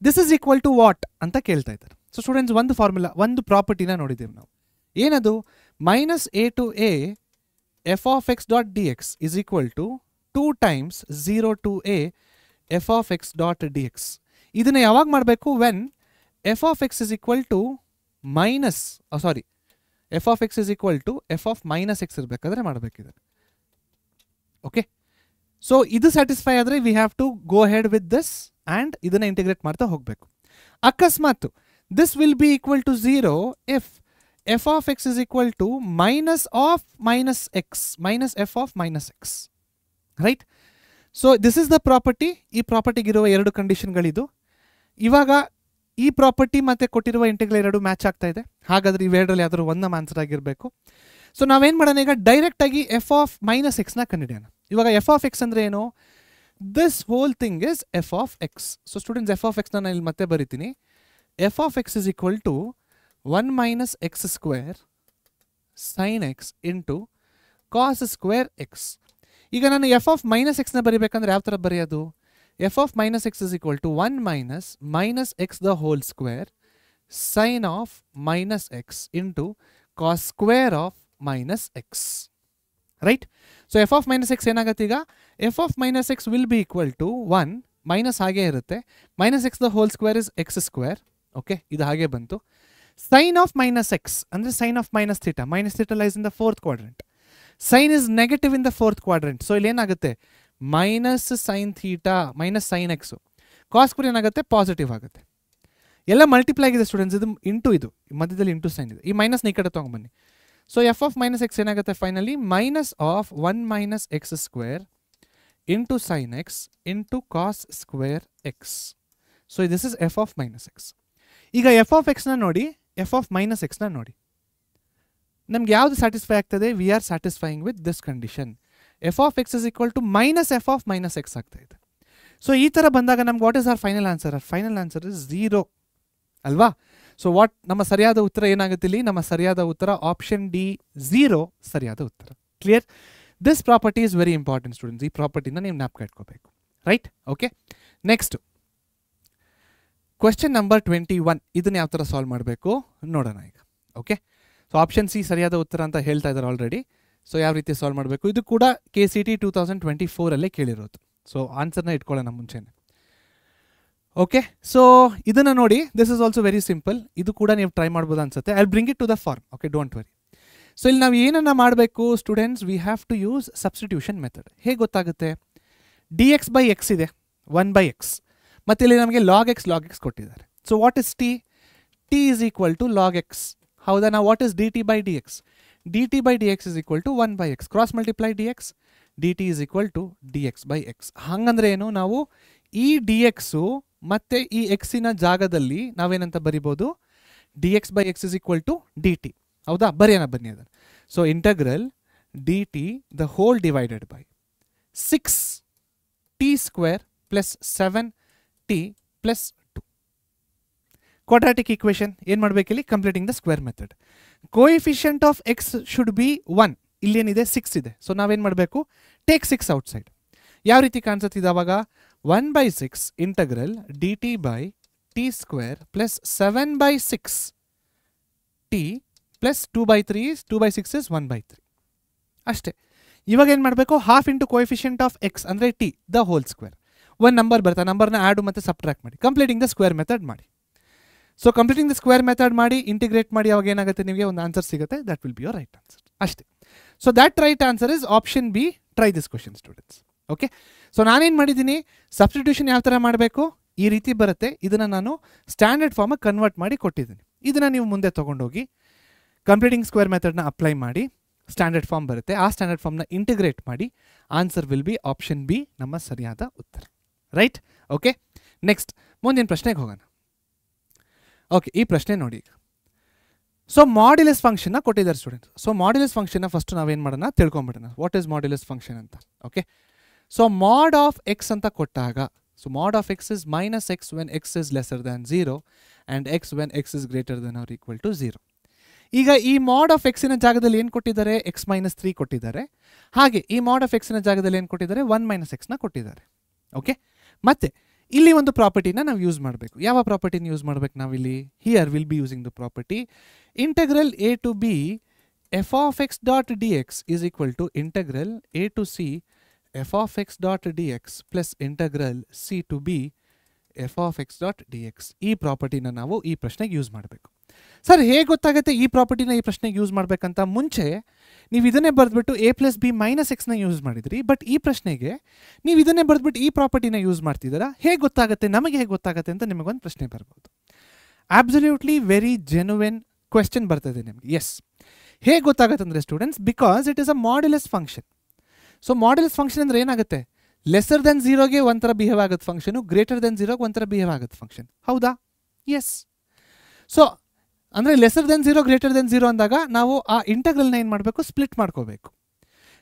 S1: this is equal to what ಅಂತ ಕೇಳ್ತಾ ಇದ್ದಾರೆ. ಸೊ ಸ್ಟೂಡೆಂಟ್ಸ್, ಒಂದು ಫಾರ್ಮುಲಾ, ಒಂದು ಪ್ರಾಪರ್ಟಿನ ನೋಡಿದ್ದೇವೆ ನಾವು. ಏನದು? -a to a f of x dot dx is equal to 2 times 0 to a f of x dot dx. ಇದನ್ನ ಯಾವಾಗ ಮಾಡಬೇಕು? When f of x is equal to f of x is equal to f of minus x ಇರಬೇಕಾದ್ರೆ ಮಾಡಬೇಕಿದೆ. Okay, so ಇದು satisfy ಆದರೆ we have to go head with this and ಇದನ್ನ integrate ಮಾಡ್ತಾ ಹೋಗಬೇಕು. ಅಕಸ್ಮಾತ್ this will be equal to 0 if f of x is equal to minus of minus x minus f of minus x, right? So this is the property. ಈ ಪ್ರಾಪರ್ಟಿಗಿರುವ ಎರಡು ಕಂಡೀಷನ್ಗಳಿದು. ಇವಾಗ ಈ property ಮತ್ತೆ ಕೊಟ್ಟಿರುವ ಇಂಟಿಗ್ರಲ್ ಎರಡು ಮ್ಯಾಚ್ ಆಗ್ತಾ ಇದೆ. ಹಾಗಾದ್ರೆ ಇವೆರಡರಲ್ಲಿ ಯಾವ್ದಾದ್ರು ಒಂದು ನಮ್ಮ ಆನ್ಸರ್ ಆಗಿರಬೇಕು. ಸೊ ನಾವೇನು ಮಾಡೋಣ, ಈಗ ಡೈರೆಕ್ಟ್ ಆಗಿ f of minus x ನ ಕಂಡುಹಿಡಿಯೋಣ. ಇವಾಗ f of x ಅಂದ್ರೆ ಏನು? This whole thing is f of x. So students, f of x ನಾನು ಇಲ್ಲಿ ಮತ್ತೆ ಬರಿತೀನಿ. f of x is equal to 1 - x square sin x into cos square x. ಈಗ ನಾನು f of minus x ನ ಬರಿಬೇಕಂದ್ರೆ ಯಾವ ಥರ ಬರೆಯೋದು? f of minus x is equal to 1 minus x the whole square sin of minus x into cos square of minus x, right? So f of minus x ಏನಾಗುತ್ತೆ ಈಗ? f of minus x will be equal to 1 minus ಹಾಗೆ ಇರುತ್ತೆ, minus x the whole square is x square. Okay, ಇದು ಹಾಗೆ ಬಂತು. Sin of minus x ಅಂದರೆ sin of minus theta. Minus theta lies in the 4th quadrant. Sin is negative in the 4th quadrant. So ಇಲ್ಲಿ ಏನಾಗುತ್ತೆ? Minus sine theta minus sine x. Cos square ಏನಾಗುತ್ತೆ? Positive ಆಗುತ್ತೆ. ಎಲ್ಲ multiply ಆಗಿದೆ students. ಇದು into, ಇದು ಮಧ್ಯದಲ್ಲಿ into sine ಇದೆ. ಈ ಮೈನಸ್ ಈ ಕಡೆ ತೊಗೊಂಬನ್ನಿ. So f of minus x ಏನಾಗುತ್ತೆ finally? Minus of 1 - x square into sine x into cos square x. So this is f of minus x. ಈಗ ಎಫ್ ಆಫ್ ಎಕ್ಸ್ನ ನೋಡಿ, ಎಫ್ ಆಫ್ ಮೈನಸ್ ಎಕ್ಸ್ನ ನೋಡಿ. ನಮ್ಗೆ ಯಾವುದು ಸ್ಯಾಟಿಸ್ಫೈ ಆಗ್ತದೆ? We are satisfying with this condition. F of x is equal to minus f of minus x ಆಗ್ತಾ ಇದೆ. ಸೊ ಈ ಥರ ಬಂದಾಗ ನಮ್ಗೆ what is our final answer? Final answer is 0 ಅಲ್ವಾ? ಸೊ ವಾಟ್ ನಮ್ಮ ಸರಿಯಾದ ಉತ್ತರ ಏನಾಗುತ್ತೆ ಇಲ್ಲಿ? ನಮ್ಮ ಸರಿಯಾದ ಉತ್ತರ ಆಪ್ಷನ್ ಡಿ 0 ಸರಿಯಾದ ಉತ್ತರ. Clear? This property is very important students. ಈ ಪ್ರಾಪರ್ಟಿನ ನೀವು ಜ್ಞಾಪಕ ಇಟ್ಕೋಬೇಕು, right? Okay, next question number 21. ಇದನ್ನ ಯಾವ ಥರ ಸಾಲ್ವ್ ಮಾಡಬೇಕು ನೋಡೋಣ ಈಗ. ಓಕೆ, ಸೊ ಆಪ್ಷನ್ ಸಿ ಸರಿಯಾದ ಉತ್ತರ ಅಂತ ಹೇಳ್ತಾ ಇದ್ದಾರೆ ಆಲ್ರೆಡಿ. ಸೊ ಯಾವ ರೀತಿ ಸಾಲ್ವ್ ಮಾಡಬೇಕು? ಇದು ಕೂಡ KCT 2024 ಕೇಳಿರೋದು. ಸೊ ಆನ್ಸರ್ನ ಇಟ್ಕೊಳ್ಳೋಣ ಮುಂಚೆನೆ. ಓಕೆ, ಸೊ ಇದನ್ನು ನೋಡಿ, this is also very simple. ಇದು ಕೂಡ ನೀವು ಟ್ರೈ ಮಾಡ್ಬೋದು ಅನ್ಸುತ್ತೆ. I bring it to the form. Okay, don't worry. So ಇಲ್ಲಿ ನಾವು ಏನನ್ನ ಮಾಡಬೇಕು students? We have to use substitution method. ಹೇಗೆ ಗೊತ್ತಾಗುತ್ತೆ? dx/x ಇದೆ 1/x, ಮತ್ತು ಇಲ್ಲಿ ನಮಗೆ log x ಕೊಟ್ಟಿದ್ದಾರೆ. So what is t? t is equal to log x. ಹೌದಾ? ನಾವು what is dt/dx? dt/dx is equal to 1/x. Cross multiply dx, dt is equal to dx/x. ಹಾಗಂದ್ರೆ ಏನು? ನಾವು ಈ dxು ಮತ್ತೆ ಈ ಎಕ್ಸಿನ ಜಾಗದಲ್ಲಿ ನಾವೇನಂತ ಬರಿಬೋದು? dx/x is equal to dt. ಹೌದಾ? ಬರೆಯೋಣ ಬನ್ನಿ ಅದನ್ನು. So integral dt the whole divided by 6t square plus 7t plus 2. Quadratic equation ಏನು ಮಾಡಬೇಕಿಲ್ಲಿ? Completing the square method. Coefficient of x should be 1. ಇಲ್ಲೇನಿದೆ? 6 ಇದೆ. ಸೊ ನಾವೇನು ಮಾಡಬೇಕು? Take 6 outside. ಯಾವ ರೀತಿ ಕಾಣಿಸುತ್ತೆ ಇದಾವಾಗ? 1/6 integral dt/t square plus 7/6t plus 2/3 is 2/6 is 1/3 ಅಷ್ಟೇ. ಇವಾಗ ಏನು ಮಾಡಬೇಕು? Half into coefficient of x ಅಂದರೆ ಟಿ ದ ಹೋಲ್ ಸ್ಕ್ವೇರ್. ಒಂದು ನಂಬರ್ ಬರುತ್ತೆ, ಆ ನಂಬರ್ನ ಆ್ಯಡ್ ಮತ್ತು ಸಬ್ಟ್ರಾಕ್ಟ್ ಮಾಡಿ, ಕಂಪ್ಲೀಟಿಂಗ್ ದ ಸ್ಕ್ವೇರ್ ಮೆಥಡ್ ಮಾಡಿ. So completing the square method ಮಾಡಿ ಇಂಟಿಗ್ರೇಟ್ ಮಾಡಿ, ಅವಾಗ ಏನಾಗುತ್ತೆ ನಿಮಗೆ ಒಂದು ಆನ್ಸರ್ ಸಿಗುತ್ತೆ. That will be your right answer ಅಷ್ಟೇ. So that right answer is option B. Try this question students. Okay, so ನಾನೇನು ಮಾಡಿದ್ದೀನಿ, ಸಬ್ಸ್ಟಿಟ್ಯೂಷನ್ ಯಾವ ಥರ ಮಾಡಬೇಕು ಈ ರೀತಿ ಬರುತ್ತೆ, ಇದನ್ನು ನಾನು ಸ್ಟ್ಯಾಂಡರ್ಡ್ ಫಾರ್ಮಿಗೆ ಕನ್ವರ್ಟ್ ಮಾಡಿ ಕೊಟ್ಟಿದ್ದೀನಿ. ಇದನ್ನು ನೀವು ಮುಂದೆ ತೊಗೊಂಡೋಗಿ ಕಂಪ್ಲೀಟಿಂಗ್ ಸ್ಕ್ವೇರ್ ಮೆಥಡ್ನ ಅಪ್ಲೈ ಮಾಡಿ, ಸ್ಟ್ಯಾಂಡರ್ಡ್ ಫಾರ್ಮ್ ಬರುತ್ತೆ, ಆ ಸ್ಟ್ಯಾಂಡರ್ಡ್ ಫಾರ್ಮ್ನ ಇಂಟಿಗ್ರೇಟ್ ಮಾಡಿ, answer will B option B ನಮ್ಮ ಸರಿಯಾದ ಉತ್ತರ. ರೈಟ್? ಓಕೆ, ನೆಕ್ಸ್ಟ್ ಮುಂದಿನ ಪ್ರಶ್ನೆಗೆ ಹೋಗೋಣ. ಓಕೆ, ಈ ಪ್ರಶ್ನೆ ನೋಡಿ ಈಗ. ಸೊ ಮಾಡ್ಯುಲಸ್ ಫಂಕ್ಷನ್ನ ಕೊಟ್ಟಿದ್ದಾರೆ ಸ್ಟೂಡೆಂಟ್ಸ್. ಸೊ ಮಾಡ್ಯುಲಸ್ ಫಂಕ್ಷನ್ನ ಫಸ್ಟ್ ನಾವೇನು ಮಾಡೋಣ ತಿಳ್ಕೊಂಬಿಡೋಣ. ವಾಟ್ ಈಸ್ ಮಾಡ್ಯುಲಸ್ ಫಂಕ್ಷನ್ ಅಂತ. Okay, so mod of x ಅಂತ ಕೊಟ್ಟಾಗ, so mod of x is minus x when x is lesser than 0 and x when x is greater than or equal to 0. ಈಗ ಈ ಮಾಡ್ of ಎಕ್ಸಿನ ಜಾಗದಲ್ಲಿ ಏನು ಕೊಟ್ಟಿದ್ದಾರೆ, X minus 3 ಕೊಟ್ಟಿದ್ದಾರೆ. ಹಾಗೆ ಈ ಮಾಡ್ ಆಫ್ ಎಕ್ಸಿನ ಜಾಗದಲ್ಲಿ ಏನು ಕೊಟ್ಟಿದ್ದಾರೆ, 1 ಮೈನಸ್ ಎಕ್ಸ್ನ ಕೊಟ್ಟಿದ್ದಾರೆ. ಓಕೆ, ಮತ್ತೆ ಇಲ್ಲಿ ಒಂದು ಪ್ರಾಪರ್ಟಿನ ನಾವು ಯೂಸ್ ಮಾಡಬೇಕು. ಯಾವ ಪ್ರಾಪರ್ಟಿನ ಯೂಸ್ ಮಾಡಬೇಕು ನಾವಿಲ್ಲಿ? Here will be using the property integral a to b f of x dot D x is equal to integral a to c f of x dot D X plus integral c to b f of x dot D x. ಈ ಪ್ರಾಪರ್ಟಿನ ನಾವು ಈ ಪ್ರಶ್ನೆಗೆ use ಮಾಡಬೇಕು. Sir ಹೇಗೆ ಗೊತ್ತಾಗುತ್ತೆ ಈ ಪ್ರಾಪರ್ಟಿನ ಈ ಪ್ರಶ್ನೆಗೆ ಯೂಸ್ ಮಾಡಬೇಕಂತ? ಮುಂಚೆ ನೀವು ಇದನ್ನೇ ಬರೆದ್ಬಿಟ್ಟು ಎ ಪ್ಲಸ್ ಬಿ ಮೈನಸ್ ಎಕ್ಸ್ನ ಯೂಸ್ ಮಾಡಿದ್ರಿ, ಬಟ್ ಈ ಪ್ರಶ್ನೆಗೆ ನೀವು ಇದನ್ನೇ ಬರೆದ್ಬಿಟ್ಟು ಈ ಪ್ರಾಪರ್ಟಿನ ಯೂಸ್ ಮಾಡ್ತಿದ್ದೀರಾ. ಹೇಗೆ ಗೊತ್ತಾಗುತ್ತೆ, ನಮಗೆ ಹೇಗೆ ಗೊತ್ತಾಗುತ್ತೆ ಅಂತ ನಿಮಗೊಂದು ಪ್ರಶ್ನೆ ಬರ್ಬೋದು. ಆಬ್ಸಲ್ಯೂಟ್ಲಿ ವೆರಿ ಜೆನ್ಯುವೆನ್ ಕ್ವೆಶ್ಚನ್ ಬರ್ತದೆ ನಿಮಗೆ. ಎಸ್, ಹೇಗೆ ಗೊತ್ತಾಗುತ್ತೆ ಅಂದರೆ students, because it is a modulus function. So modulus function ಅಂದರೆ ಏನಾಗುತ್ತೆ, ಲೆಸರ್ ದೆನ್ 0ಗೆ ಒಂಥರ ಬಿಹೇವ್ ಆಗುತ್ತೆ ಫಂಕ್ಷನು, ಗ್ರೇಟರ್ ದೆನ್ 0ಗೆ ಒಂಥರ ಬಿಹೇವ್ ಆಗುತ್ತೆ ಫಂಕ್ಷನ್. ಹೌದಾ? ಎಸ್. ಸೊ ಅಂದರೆ ಲೆಸರ್ ದೆನ್ 0 ಗ್ರೇಟರ್ ದೆನ್ 0 ಅಂದಾಗ ನಾವು ಆ ಇಂಟಗ್ರಲ್ನ ಏನು ಮಾಡಬೇಕು, ಸ್ಪ್ಲಿಟ್ ಮಾಡ್ಕೋಬೇಕು.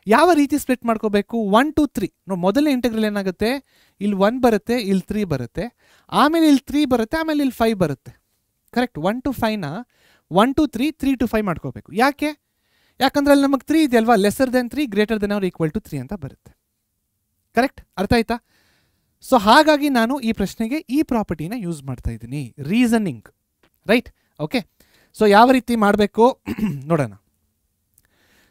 S1: ಯಾವ ರೀತಿ ಸ್ಪ್ಲಿಟ್ ಮಾಡ್ಕೋಬೇಕು? 1 to 3. ಮೊದಲನೇ ಇಂಟಗ್ರಲ್ ಏನಾಗುತ್ತೆ, ಇಲ್ಲಿ 1 ಬರುತ್ತೆ, ಇಲ್ಲಿ 3 ಬರುತ್ತೆ, ಆಮೇಲೆ ಇಲ್ಲಿ 3 ಬರುತ್ತೆ, ಆಮೇಲೆ ಇಲ್ಲಿ 5 ಬರುತ್ತೆ. ಕರೆಕ್ಟ್? 1 to 5ನ 1 to 3, 3 to 5 ಮಾಡ್ಕೋಬೇಕು. ಯಾಕಂದ್ರೆ ಅಲ್ಲಿ ನಮಗೆ 3 ಇದೆ ಅಲ್ವಾ, lesser than 3 greater than or equal to 3 ಅಂತ ಬರುತ್ತೆ. ಕರೆಕ್ಟ್? ಅರ್ಥ ಆಯ್ತಾ? ಸೊ ಹಾಗಾಗಿ ನಾನು ಈ ಪ್ರಶ್ನೆಗೆ ಈ ಪ್ರಾಪರ್ಟಿನ ಯೂಸ್ ಮಾಡ್ತಾ ಇದ್ದೀನಿ. ರೀಸನಿಂಗ್. ರೈಟ್? ಓಕೆ, ಸೊ ಯಾವ ರೀತಿ ಮಾಡಬೇಕು ನೋಡೋಣ.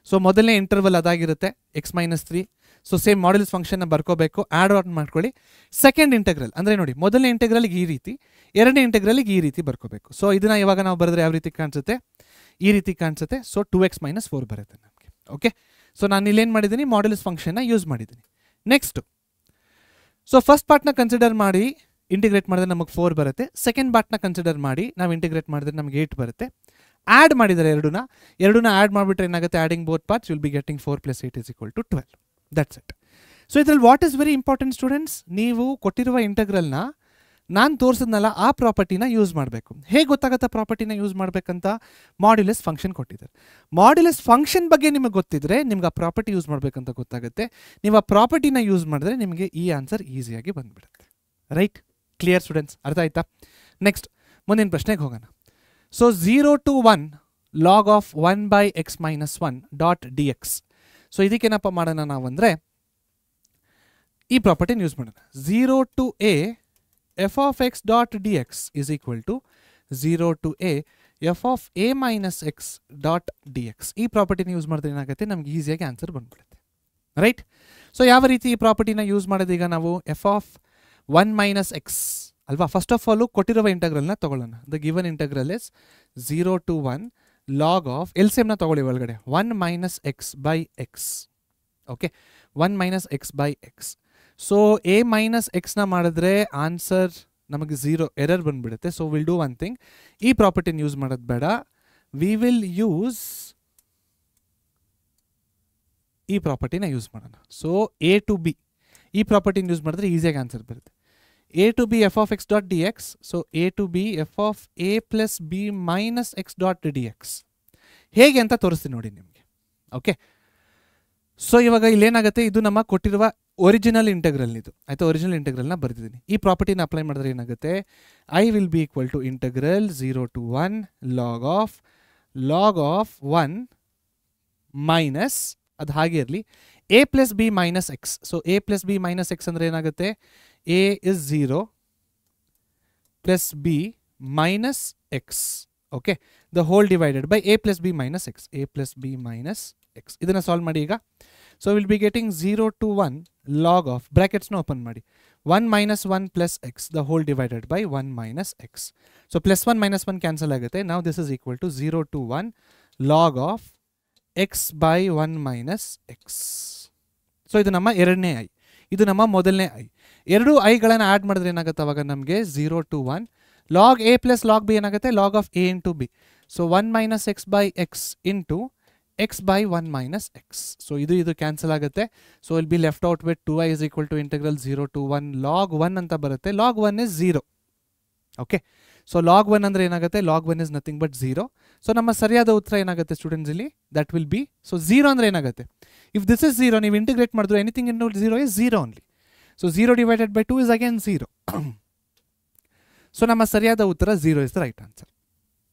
S1: ಸೊ ಮೊದಲನೇ ಇಂಟರ್ವಲ್ ಅದಾಗಿರುತ್ತೆ x minus 3. So same modulus ಫಂಕ್ಷನ್ನ ಬರ್ಕೋಬೇಕು, ಆ್ಯಡ್ ಆನ್ ಮಾಡ್ಕೊಳ್ಳಿ. ಸೆಕೆಂಡ್ ಇಂಟಗ್ರಲ್ ಅಂದರೆ ನೋಡಿ, ಮೊದಲನೇ ಇಂಟಗ್ರಲ್ಗೆ ಈ ರೀತಿ, ಎರಡನೇ ಇಂಟಗ್ರಲ್ಗೆ ಈ ರೀತಿ ಬರ್ಕೋಬೇಕು. ಸೊ ಇದನ್ನು ಇವಾಗ ನಾವು ಬರೆದ್ರೆ ಯಾವ ರೀತಿ ಕಾಣಿಸುತ್ತೆ, ಈ ರೀತಿ ಕಾಣಿಸುತ್ತೆ. ಸೊ 2x ಮೈನಸ್ 4 ಬರುತ್ತೆ ನಮಗೆ. ಓಕೆ, ಸೊ ನಾನು ಇಲ್ಲೇನು ಮಾಡಿದ್ದೀನಿ, ಮಾಡ್ಯುಲಸ್ ಫಂಕ್ಷನ್ನ ಯೂಸ್ ಮಾಡಿದ್ದೀನಿ. ನೆಕ್ಸ್ಟು, ಸೊ ಫಸ್ಟ್ ಪಾರ್ಟ್ನ ಕನ್ಸಿಡರ್ ಮಾಡಿ ಇಂಟಿಗ್ರೇಟ್ ಮಾಡಿದ್ರೆ ನಮಗೆ 4 ಬರುತ್ತೆ. ಸೆಕೆಂಡ್ ಪಾರ್ಟ್ನ ಕನ್ಸಿಡರ್ ಮಾಡಿ ನಾವು ಇಂಟಿಗ್ರೇಟ್ ಮಾಡಿದ್ರೆ ನಮಗೆ 8 ಬರುತ್ತೆ. ಆ್ಯಡ್ ಮಾಡಿದರೆ ಎರಡನ್ನ ಆ್ಯಡ್ ಮಾಡಿಬಿಟ್ರೆ ಏನಾಗುತ್ತೆ, adding both parts will be getting 4 + 8 = 12. That's it. So ಇದರಲ್ಲಿ what is very important students, ನೀವು ಕೊಟ್ಟಿರುವ ಇಂಟಗ್ರಲ್ನ ನಾನು ತೋರಿಸಿದ್ನಲ್ಲ ಆ ಪ್ರಾಪರ್ಟಿನ ಯೂಸ್ ಮಾಡಬೇಕು. ಹೇಗೆ ಗೊತ್ತಾಗುತ್ತೆ ಪ್ರಾಪರ್ಟಿನ ಯೂಸ್ ಮಾಡಬೇಕಂತ? ಮಾಡ್ಯುಲಸ್ ಫಂಕ್ಷನ್ ಕೊಟ್ಟಿದ್ದಾರೆ. ಮಾಡ್ಯುಲಸ್ ಫಂಕ್ಷನ್ ಬಗ್ಗೆ ನಿಮಗೆ ಗೊತ್ತಿದ್ರೆ ನಿಮ್ಗೆ ಆ ಪ್ರಾಪರ್ಟಿ ಯೂಸ್ ಮಾಡಬೇಕಂತ ಗೊತ್ತಾಗುತ್ತೆ. ನೀವು ಆ ಪ್ರಾಪರ್ಟಿನ ಯೂಸ್ ಮಾಡಿದ್ರೆ ನಿಮಗೆ ಈ ಆನ್ಸರ್ ಈಸಿಯಾಗಿ ಬಂದುಬಿಡುತ್ತೆ. ರೈಟ್? Clear students? ಅರ್ಥ ಆಯ್ತಾ? ನೆಕ್ಸ್ಟ್ ಮುಂದಿನ ಪ್ರಶ್ನೆಗೆ ಹೋಗೋಣ. So 0 to 1 log of 1/x - 1 dot dx. So ಇದಕ್ಕೇನಪ್ಪ ಮಾಡೋಣ ನಾವು ಅಂದರೆ ಈ ಪ್ರಾಪರ್ಟಿನ ಯೂಸ್ ಮಾಡೋಣ. 0 to a f of x dot dx is equal to 0 to a f of a minus x dot dx. ಈ ಪ್ರಾಪರ್ಟಿನ ಯೂಸ್ ಮಾಡಿದ್ರೆ ಏನಾಗುತ್ತೆ, ನಮ್ಗೆ ಈಸಿಯಾಗಿ ಆನ್ಸರ್ ಬಂದ್ಬಿಡುತ್ತೆ. ರೈಟ್? ಸೊ ಯಾವ ರೀತಿ ಈ ಪ್ರಾಪರ್ಟಿನ ಯೂಸ್ ಮಾಡೋದು ಈಗ ನಾವು? ಎಫ್ ಆಫ್ 1 ಮೈನಸ್ ಎಕ್ಸ್ ಅಲ್ವಾ. ಫಸ್ಟ್ ಆಫ್ ಆಲು ಕೊಟ್ಟಿರುವ ಇಂಟಗ್ರಲ್ನ ತಗೊಳ್ಳೋಣ. The given integral is 0 to 1 log of, ಎಲ್ಸಿಎಮ್ನ ತಗೊಳ್ಳಿ ಒಳಗಡೆ, 1 minus x by x. Okay, 1 minus x by x. So a minus ಎಕ್ಸ್ನ ಮಾಡಿದ್ರೆ ಆನ್ಸರ್ ನಮಗೆ 0 ಎರರ್ ಬಂದುಬಿಡುತ್ತೆ. So will do one thing, ಈ ಪ್ರಾಪರ್ಟಿನ ಯೂಸ್ ಮಾಡೋದು ಬೇಡ, ವಿ ವಿಲ್ ಯೂಸ್ ಈ ಪ್ರಾಪರ್ಟಿನ ಯೂಸ್ ಮಾಡೋಣ. ಸೊ ಎ ಟು ಬಿ ಈ ಪ್ರಾಪರ್ಟಿನ ಯೂಸ್ ಮಾಡಿದ್ರೆ ಈಸಿಯಾಗಿ ಆನ್ಸರ್ ಬರುತ್ತೆ. A to b f of x dot D x. So a to b f of a plus b minus x dot D x. ಹೇಗೆ ಅಂತ ತೋರಿಸ್ತೀನಿ ನೋಡಿ ನಿಮಗೆ. ಓಕೆ, ಸೊ ಇವಾಗ ಇಲ್ಲೇನಾಗುತ್ತೆ, ಇದು ನಮ್ಮ ಕೊಟ್ಟಿರುವ ಒರಿಜಿನಲ್ ಇಂಟಗ್ರಲ್ ಇದು ಆಯಿತಾ. ಒರಿಜಿನಲ್ ಇಂಟಗ್ರಲ್ನ ಬರೆದಿದ್ದೀನಿ. ಈ ಪ್ರಾಪರ್ಟಿನ ಅಪ್ಲೈ ಮಾಡಿದ್ರೆ ಏನಾಗುತ್ತೆ, I will be equal to integral 0 to 1 log of 1 minus, ಅದು ಹಾಗೆ ಇರಲಿ, a plus b minus x. So a plus b minus x ಅಂದರೆ ಏನಾಗುತ್ತೆ, a is 0 plus b minus x. Okay, the whole divided by a plus b minus x. A plus b minus x ಇದನ್ನು solve ಮಾಡಿ ಈಗ. So will be getting 0 to 1 log of, ಬ್ರ್ಯಾಕೆಟ್ಸ್ನ open ಮಾಡಿ, 1 minus 1 plus x the whole divided by 1 minus x. So plus 1 minus 1 cancel ಆಗುತ್ತೆ. Now this is equal to 0 to 1 log of x by 1 minus x. So ಇದು ನಮ್ಮ ಎರಡನೇ I, ಇದು ನಮ್ಮ ಮೊದಲನೇ I. ಎರಡು ಐಗಳನ್ನು ಆ್ಯಡ್ ಮಾಡಿದ್ರೆ ಏನಾಗುತ್ತೆ ಅವಾಗ ನಮಗೆ 0 to 1 log a plus log b ಏನಾಗುತ್ತೆ log of a into b. So 1 minus x by x into x by 1 minus x. So ಇದು ಕ್ಯಾನ್ಸಲ್ ಆಗುತ್ತೆ. So will B left out with 2i is equal to integral 0 to 1 log 1 ಅಂತ ಬರುತ್ತೆ. log 1 is 0. Okay, so log 1 ಅಂದರೆ ಏನಾಗುತ್ತೆ log 1 is nothing but 0. So ನಮ್ಮ ಸರಿಯಾದ ಉತ್ತರ ಏನಾಗುತ್ತೆ ಸ್ಟೂಡೆಂಟ್ಸ್ ಇಲ್ಲಿ ದಟ್ ವಿಲ್ ಬಿ, ಸೊ 0 ಅಂದರೆ ಏನಾಗುತ್ತೆ, ಇಫ್ ದಿಸ್ ಇಸ್ 0 ನೀವು ಇಂಟಿಗ್ರೇಟ್ ಮಾಡಿದ್ರೆ anything in 0 is 0 only. So 0 divided by 2 is again 0. So ನಮ್ಮ ಸರಿಯಾದ ಉತ್ತರ 0 is the right answer.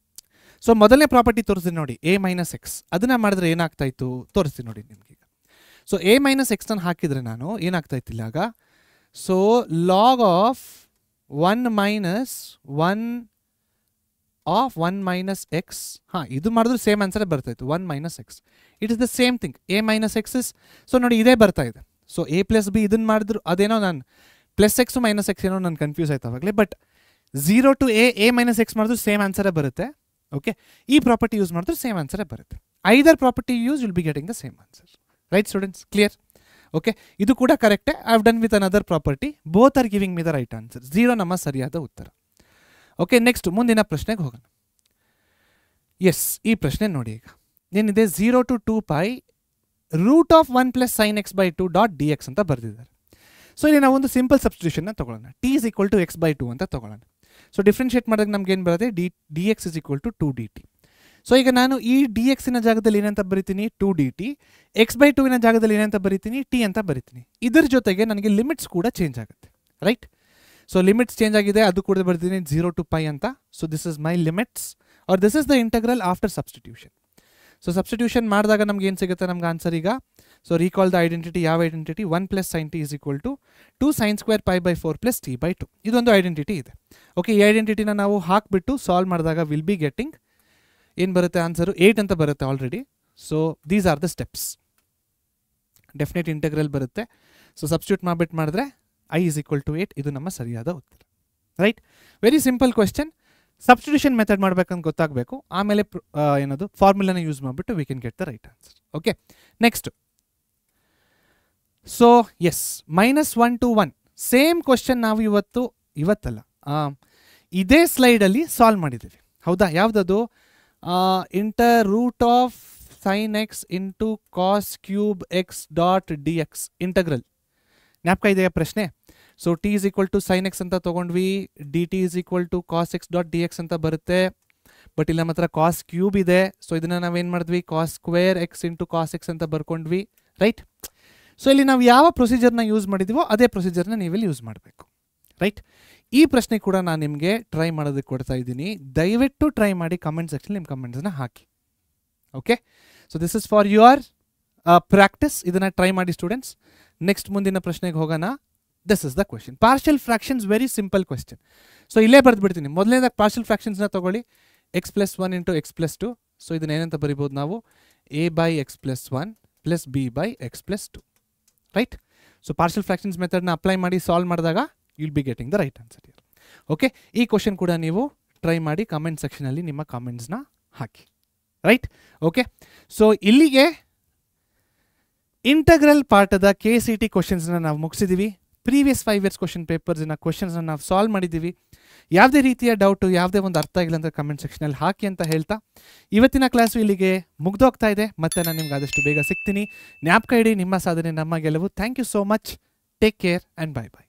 S1: So ಮೊದಲನೇ ಪ್ರಾಪರ್ಟಿ ತೋರಿಸ್ತೀನಿ ನೋಡಿ, a ಮೈನಸ್ ಎಕ್ಸ್. ಅದನ್ನು ಮಾಡಿದ್ರೆ ಏನಾಗ್ತಾ ಇತ್ತು ತೋರಿಸ್ತೀನಿ ನೋಡಿ ನಿಮ್ಗೆ. ಸೊ a ಮೈನಸ್ ಎಕ್ಸನ್ನು ಹಾಕಿದರೆ ನಾನು ಏನಾಗ್ತಾ ಇತ್ತಿಲ್ಲ ಆಗ, so log of 1 minus 1 of 1 minus X, ಹಾಂ ಇದು ಮಾಡಿದ್ರೆ ಸೇಮ್ ಆನ್ಸರೇ ಬರ್ತಾಯಿತ್ತು 1 minus X. It is the same thing, a minus x is, so ನೋಡಿ ಇದೇ ಬರ್ತಾ ಇದೆ. ಸೊ a ಪ್ಲಸ್ ಬಿ ಇದನ್ನು ಮಾಡಿದ್ರು ಅದೇನೋ ನಾನು ಪ್ಲಸ್ ಎಕ್ಸು ಮೈನಸ್ ಎಕ್ಸ್ ಏನೋ ನಾನು ಕನ್ಫ್ಯೂಸ್ ಆಯ್ತು ಅವಾಗಲೇ. But 0 to a minus x ಮಾಡಿದ್ರು ಸೇಮ್ ಆನ್ಸರೇ ಬರುತ್ತೆ. ಓಕೆ, ಈ ಪ್ರಾಪರ್ಟಿ ಯೂಸ್ ಮಾಡಿದ್ರೆ ಸೇಮ್ ಆನ್ಸರೇ ಬರುತ್ತೆ. Either property use will be getting the same answer. Right students, clear? Okay, ಇದು ಕೂಡ ಕರೆಕ್ಟೇ. I have done with another property, both are giving me the right answer. 0 ನಮ್ಮ ಸರಿಯಾದ ಉತ್ತರ. ಓಕೆ, ನೆಕ್ಸ್ಟ್ ಮುಂದಿನ ಪ್ರಶ್ನೆಗೆ ಹೋಗೋಣ. ಎಸ್, ಈ ಪ್ರಶ್ನೆ ನೋಡಿ ಈಗ ಏನಿದೆ, 0 to 2pi root of 1 plus sin x by 2 dot D x ಅಂತ ಬರೆದಿದ್ದಾರೆ. ಸೊ ಇಲ್ಲಿ ನಾವು ಒಂದು ಸಿಂಪಲ್ ಸಬ್ಸ್ಟಿಟ್ಯೂಷನ್ನ ತೊಗೊಳ್ಳೋಣ. t is equal to x by 2 ಅಂತ ತೊಗೊಳ್ಳೋಣ. ಸೊ ಡಿಫ್ರೆನ್ಷಿಯೇಟ್ ಮಾಡಿದಾಗ ನಮ್ಗೆ ಏನು ಬರುತ್ತೆ, d x is equal to 2dt. So ಈಗ ನಾನು ಈ ಡಿ ಎಕ್ಸಿನ ಜಾಗದಲ್ಲಿ ಏನಂತ ಬರಿತೀನಿ 2dt, ಎಕ್ಸ್ ಬೈ 2ವಿನ ಜಾಗದಲ್ಲಿ ಏನಂತ ಬರಿತೀನಿ ಟಿ ಅಂತ ಬರಿತೀನಿ. ಇದರ ಜೊತೆಗೆ ನನಗೆ ಲಿಮಿಟ್ಸ್ ಕೂಡ ಚೇಂಜ್ ಆಗುತ್ತೆ. ರೈಟ್, ಸೊ ಲಿಮಿಟ್ಸ್ ಚೇಂಜ್ ಆಗಿದೆ, ಅದು ಕೂಡ ಬರ್ತೀನಿ 0 to pi ಅಂತ. So this is my limits are this is the integral after substitution. So substitution ಮಾಡಿದಾಗ ನಮ್ಗೆ ಏನು ಸಿಗುತ್ತೆ ನಮ್ಗೆ ಆನ್ಸರ್ ಈಗ. ಸೊ ರೀಕಾಲ್ ದ ಐಡೆಂಟಿಟಿ, ಯಾವ identity, 1 plus sin t is equal to 2 sin square pi by 4 plus t by 2. ಇದೊಂದು identity ಇದೆ. Okay, ಈ ಐಡೆಂಟಿಟಿನ ನಾವು ಹಾಕಿಬಿಟ್ಟು ಸಾಲ್ವ್ ಮಾಡಿದಾಗ ವಿಲ್ ಬಿ ಗೆಟಿಂಗ್ ಏನು ಬರುತ್ತೆ ಆನ್ಸರು 8 ಅಂತ ಬರುತ್ತೆ already. So these are the steps. Definite integral ಬರುತ್ತೆ. ಸೊ ಸಬ್ಸ್ಟಿಟ್ಯೂಟ್ ಮಾಡಿಬಿಟ್ಟು ಮಾಡಿದ್ರೆ i is equal to 8, ಇದು ನಮ್ಮ ಸರಿಯಾದ ಉತ್ತರ. Right, very simple question. Substitution method ಮಾಡಬೇಕಂತ ಗೊತ್ತಾಗಬೇಕು, ಆಮೇಲೆ ಏನದು ಫಾರ್ಮುಲಾನ ಯೂಸ್ ಮಾಡಿಬಿಟ್ಟು we can get the right answer. Okay, next. So yes, -1 to 1 same question ನಾವು ಇವತ್ತಲ್ಲ ಇದೇ ಸ್ಲೈಡಲ್ಲಿ ಸಾಲ್ವ್ ಮಾಡಿದ್ದೀವಿ. ಹೌದಾ? ಯಾವುದದು? Under root of sine x into cos cube x dot D x integral. ಜ್ಞಾಪಕ ಇದೆಯಾ ಪ್ರಶ್ನೆ? So t is equal to sine x ಅಂತ ತೊಗೊಂಡ್ವಿ, d t is equal to cos x dot D x ಅಂತ ಬರುತ್ತೆ. ಬಟ್ ಇಲ್ಲಿ ನಮ್ಮ ಹತ್ರ ಕಾಸ್ ಕ್ಯೂಬ್ ಇದೆ. ಸೊ ಇದನ್ನು ನಾವೇನು ಮಾಡಿದ್ವಿ, cos square x into cos x ಅಂತ ಬರ್ಕೊಂಡ್ವಿ. ರೈಟ್, ಸೊ ಇಲ್ಲಿ ನಾವು ಯಾವ ಪ್ರೊಸೀಜರ್ನ ಯೂಸ್ ಮಾಡಿದ್ದೀವೋ ಅದೇ ಪ್ರೊಸೀಜರ್ನ ನೀವಿಲ್ಲಿ ಯೂಸ್ ಮಾಡಬೇಕು. ರೈಟ್, ಈ ಪ್ರಶ್ನೆ ಕೂಡ ನಾನು ನಿಮಗೆ ಟ್ರೈ ಮಾಡೋದಕ್ಕೆ ಕೊಡ್ತಾ ಇದ್ದೀನಿ. ದಯವಿಟ್ಟು ಟ್ರೈ ಮಾಡಿ, ಕಮೆಂಟ್ ಸೆಕ್ಷನ್ ನಿಮ್ಮ ಕಮೆಂಟ್ಸ್ನ ಹಾಕಿ. Okay, so this is for your practice. ಇದನ್ನು ಟ್ರೈ ಮಾಡಿ ಸ್ಟೂಡೆಂಟ್ಸ್. ನೆಕ್ಸ್ಟ್ ಮುಂದಿನ ಪ್ರಶ್ನೆಗೆ ಹೋಗೋಣ. This is the question. Partial fractions, very simple question. So ಇಲ್ಲೇ ಬರೆದ್ಬಿಡ್ತೀನಿ. ಮೊದಲನೇದಾಗಿ ಪಾರ್ಷಿಯಲ್ ಫ್ರಾಕ್ಷನ್ಸ್ನ ತೊಗೊಳ್ಳಿ, x plus 1 into x plus 2. So ಇದನ್ನ ಏನಂತ ಬರಿಬೋದು ನಾವು, a by x plus 1 plus b by x plus 2. Right, so partial fractions ಮೆಥಡ್ನ ಅಪ್ಲೈ ಮಾಡಿ ಸಾಲ್ವ್ ಮಾಡಿದಾಗ you'll be getting the right answer here. Okay, ಈ ಕ್ವೆಶ್ಚನ್ ಕೂಡ ನೀವು ಟ್ರೈ ಮಾಡಿ ಕಮೆಂಟ್ ಸೆಕ್ಷನಲ್ಲಿ ನಿಮ್ಮ ಕಾಮೆಂಟ್ಸ್ನ ಹಾಕಿ. ರೈಟ್, ಓಕೆ, ಸೊ ಇಲ್ಲಿಗೆ ಇಂಟಗ್ರಲ್ ಪಾರ್ಟದ KCT ಕ್ವೆಶ್ಚನ್ಸ್ನ ನಾವು ಮುಗಿಸಿದ್ದೀವಿ. ಪ್ರೀವಿಯಸ್ 5 years ಕ್ವೆಶ್ಚನ್ ಪೇಪರ್ಸ್ನ ಕ್ವೆಶ್ಚನ್ಸ್ನ ನಾವು ಸಾಲ್ವ್ ಮಾಡಿದ್ದೀವಿ. ಯಾವುದೇ ರೀತಿಯ ಡೌಟು, ಯಾವುದೇ ಒಂದು ಅರ್ಥ ಆಗಿಲ್ಲ ಅಂದರೆ ಕಮೆಂಟ್ ಸೆಕ್ಷನಲ್ಲಿ ಹಾಕಿ ಅಂತ ಹೇಳ್ತಾ ಇವತ್ತಿನ ಕ್ಲಾಸು ಇಲ್ಲಿಗೆ ಮುಗ್ದೋಗ್ತಾ ಇದೆ. ಮತ್ತೆ ನಾನು ನಿಮ್ಗೆ ಆದಷ್ಟು ಬೇಗ ಸಿಗ್ತೀನಿ. ಜ್ಞಾಪಕ ಇಡಿ, ನಿಮ್ಮ ಸಾಧನೆ ನಮ್ಮ ಗೆಲುವು. Thank you so much. Take care and bye by.